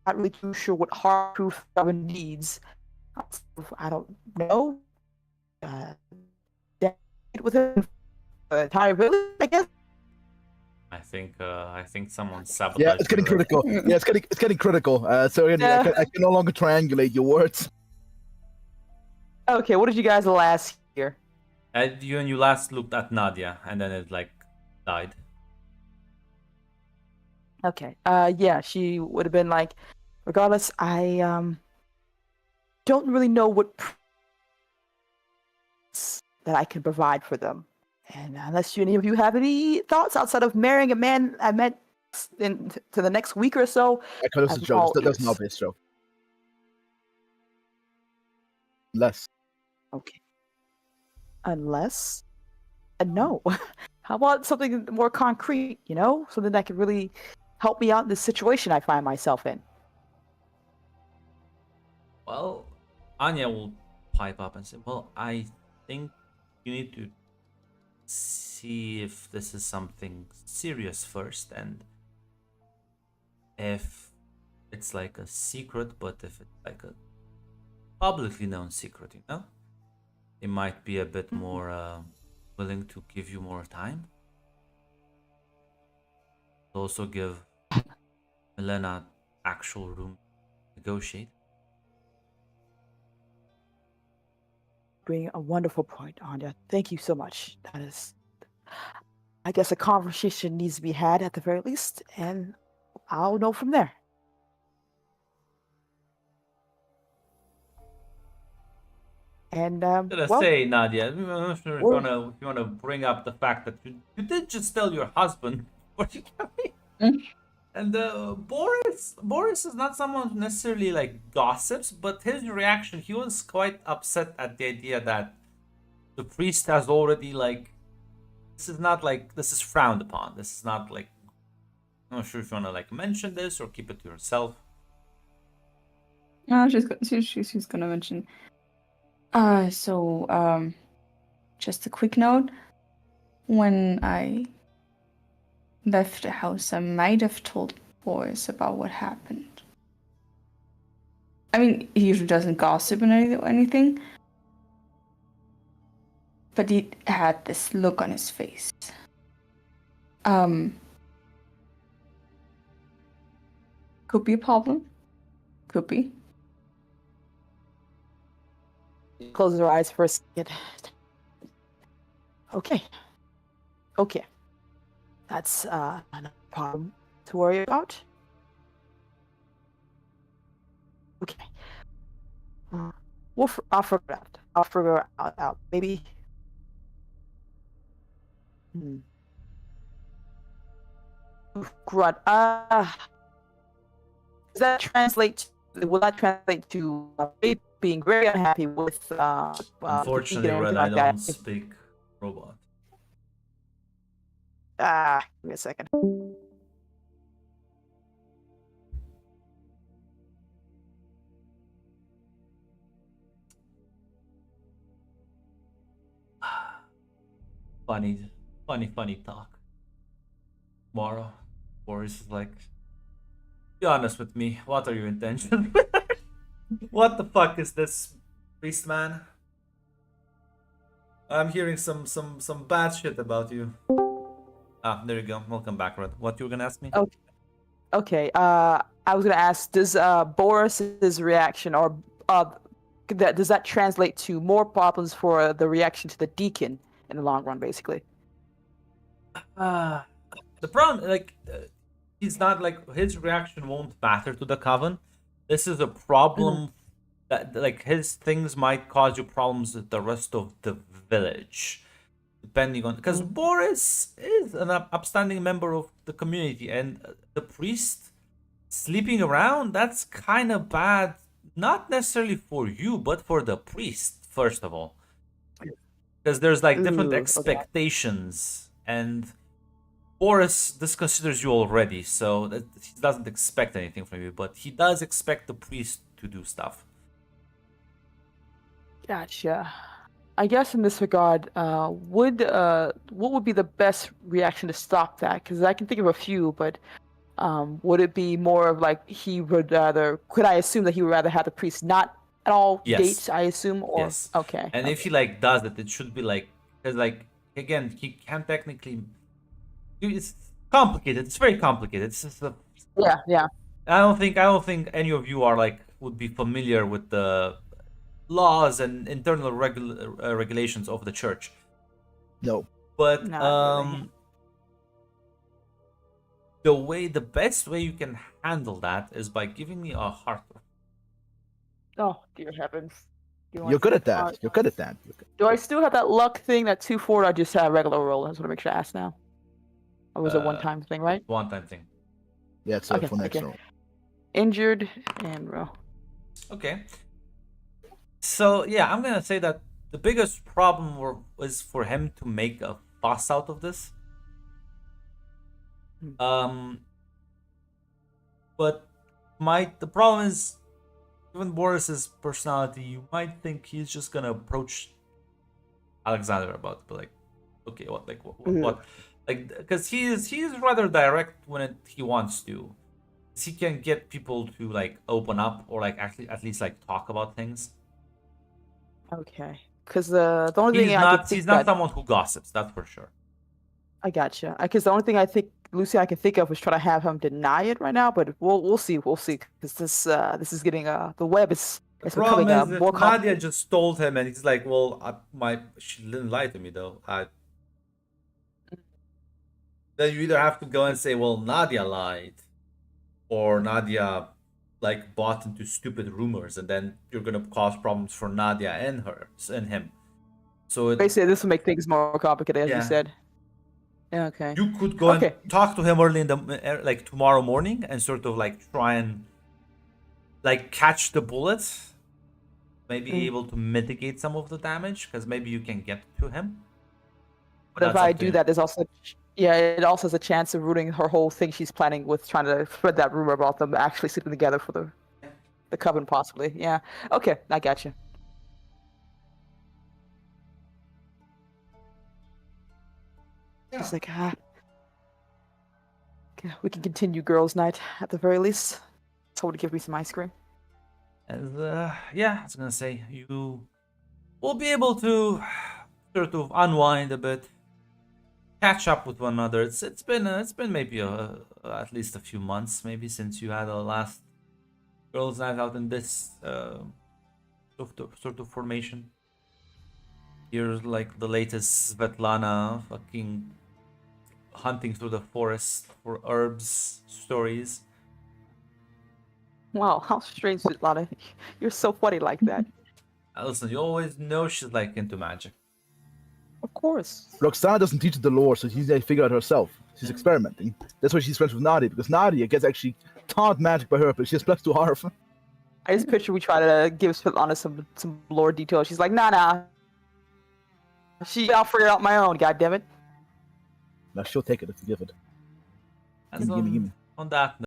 Not really too sure what hard proof Robin needs. I don't know. Date within the entire village, I guess. I think someone Yeah, sabotaged it's getting your critical. Yeah, it's getting critical. So Andy, Yeah. I can no longer triangulate your words. Okay, what did you guys last hear? And you last looked at Nadia, and then it like died. Okay. Yeah, she would have been like, regardless, I don't really know what that I can provide for them. And unless any of you have any thoughts outside of marrying a man I met to the next week or so, I call this a I'm joke. all That's an ears. obvious joke. Less. Okay. Unless, no. How about something more concrete, something that could really help me out in this situation I find myself in? Well, Anya will pipe up and say, "Well, I think you need to see if this is something serious first, and if it's like a secret, but if it's like a publicly known secret, it might be a bit more willing to give you more time. Also give Milena actual room to negotiate." Bring a wonderful point, Anya. Thank you so much. That is, I guess, a conversation needs to be had at the very least, and I'll know from there. And Gonna well, say, Nadia, I'm not sure if you wanna bring up the fact that you did just tell your husband what you got me. And Boris is not someone who necessarily like gossips, but his reaction, he was quite upset at the idea that the priest has already like this is frowned upon. This is not like I'm not sure if you wanna like mention this or keep it to yourself. No, she's gonna mention. Just a quick note. When I left the house, I might have told Boris about what happened. I mean, he usually doesn't gossip or anything, but he had this look on his face. Could be a problem. Could be. closes her eyes for a second. Okay. That's not a problem to worry about. Okay. I'll figure it out. I'll figure it out. Maybe. Grunt. Does that translate? Will that translate to being very unhappy with Unfortunately, or Red, anything I like that? don't speak robot. Give me a second. Funny talk. Mara, Boris is like, be honest with me. What are your intentions? What the fuck is this priest man? I'm hearing some bad shit about you. Ah, there you go. Welcome back, Red. What you were gonna ask me? Oh, okay. I was gonna ask, does Boris's reaction or does that translate to more problems for the reaction to the deacon in the long run, basically? The problem, like, he's not like his reaction won't matter to the coven. This is a problem that like his things might cause you problems with the rest of the village, depending on because Boris is an upstanding member of the community, and the priest sleeping around, that's kind of bad. Not necessarily for you, but for the priest first of all, because there's like different Ooh, okay. expectations and Boris, this considers you already, so that he doesn't expect anything from you, but he does expect the priest to do stuff. Gotcha. I guess in this regard, what would be the best reaction to stop that? Because I can think of a few, but would it be more of like he would rather? Could I assume that he would rather have the priest not at all Yes. date? I assume, or Yes. okay. And if he like does it, it should be like because like again he can technically. It's complicated. It's very complicated. It's just Yeah. I don't think any of you are like would be familiar with the laws and internal regulations of the church. No. But Not really. the best way you can handle that is by giving me a heart. Oh dear heavens! You're good at that. You're good at that. Do I still have that luck thing, that 2-4? Or I just have a regular roll. I just want to make sure I ask now. Or was it a one-time thing, right? One-time thing. Yeah, it's Okay, for next okay. roll. Injured and roll. Okay. So yeah, I'm gonna say that the biggest problem was for him to make a fuss out of this. But the problem is, given Boris's personality, you might think he's just gonna approach Alexander about it, but like, okay, what, like, because he's rather direct when he wants to. He can get people to like open up or like actually at least like talk about things. Okay. Because the only thing I can think he's not someone who gossips, that's for sure. I gotcha. Because the only thing I think, Lucy, I can think of is try to have him deny it right now. But we'll see. Because this is getting the web is The becoming problem is more that Nadia complicated. just told him, and he's like, "Well, she didn't lie to me though." Then you either have to go and say, "Well, Nadia lied," or Nadia like bought into stupid rumors, and then you're gonna cause problems for Nadia and him. So Basically, this will make things more complicated, as you Yeah. said. Yeah, okay. you could go Okay. and talk to him early in the like tomorrow morning, and sort of like try and like catch the bullet, maybe able to mitigate some of the damage, because maybe you can get to him. But if that's I up to do you. that, there's also it also has a chance of ruining her whole thing she's planning with trying to spread that rumor about them actually sleeping together for the coven, possibly. Yeah. Okay, I got you. She's like, okay, we can continue girls' night at the very least. Told to give me some ice cream. And yeah, I was gonna say you will be able to sort of unwind a bit, catch up with one another. It's been maybe at least a few months maybe since you had a last girls' night out in this sort of formation. Here's like the latest Svetlana fucking hunting through the forest for herbs stories. Wow, how strange, Svetlana. You're so funny like that. Listen, you always know she's like into magic. Of course. Roxana doesn't teach her the lore, so she's figure out herself. She's experimenting. That's why she's friends with Nadia, because Nadia gets actually taught magic by her, but she has plus 2 harf. I just picture we try to give Svetlana some lore details. She's like, nah. I'll figure it out my own, goddammit. Now she'll take it if you give it. And Gimme. on that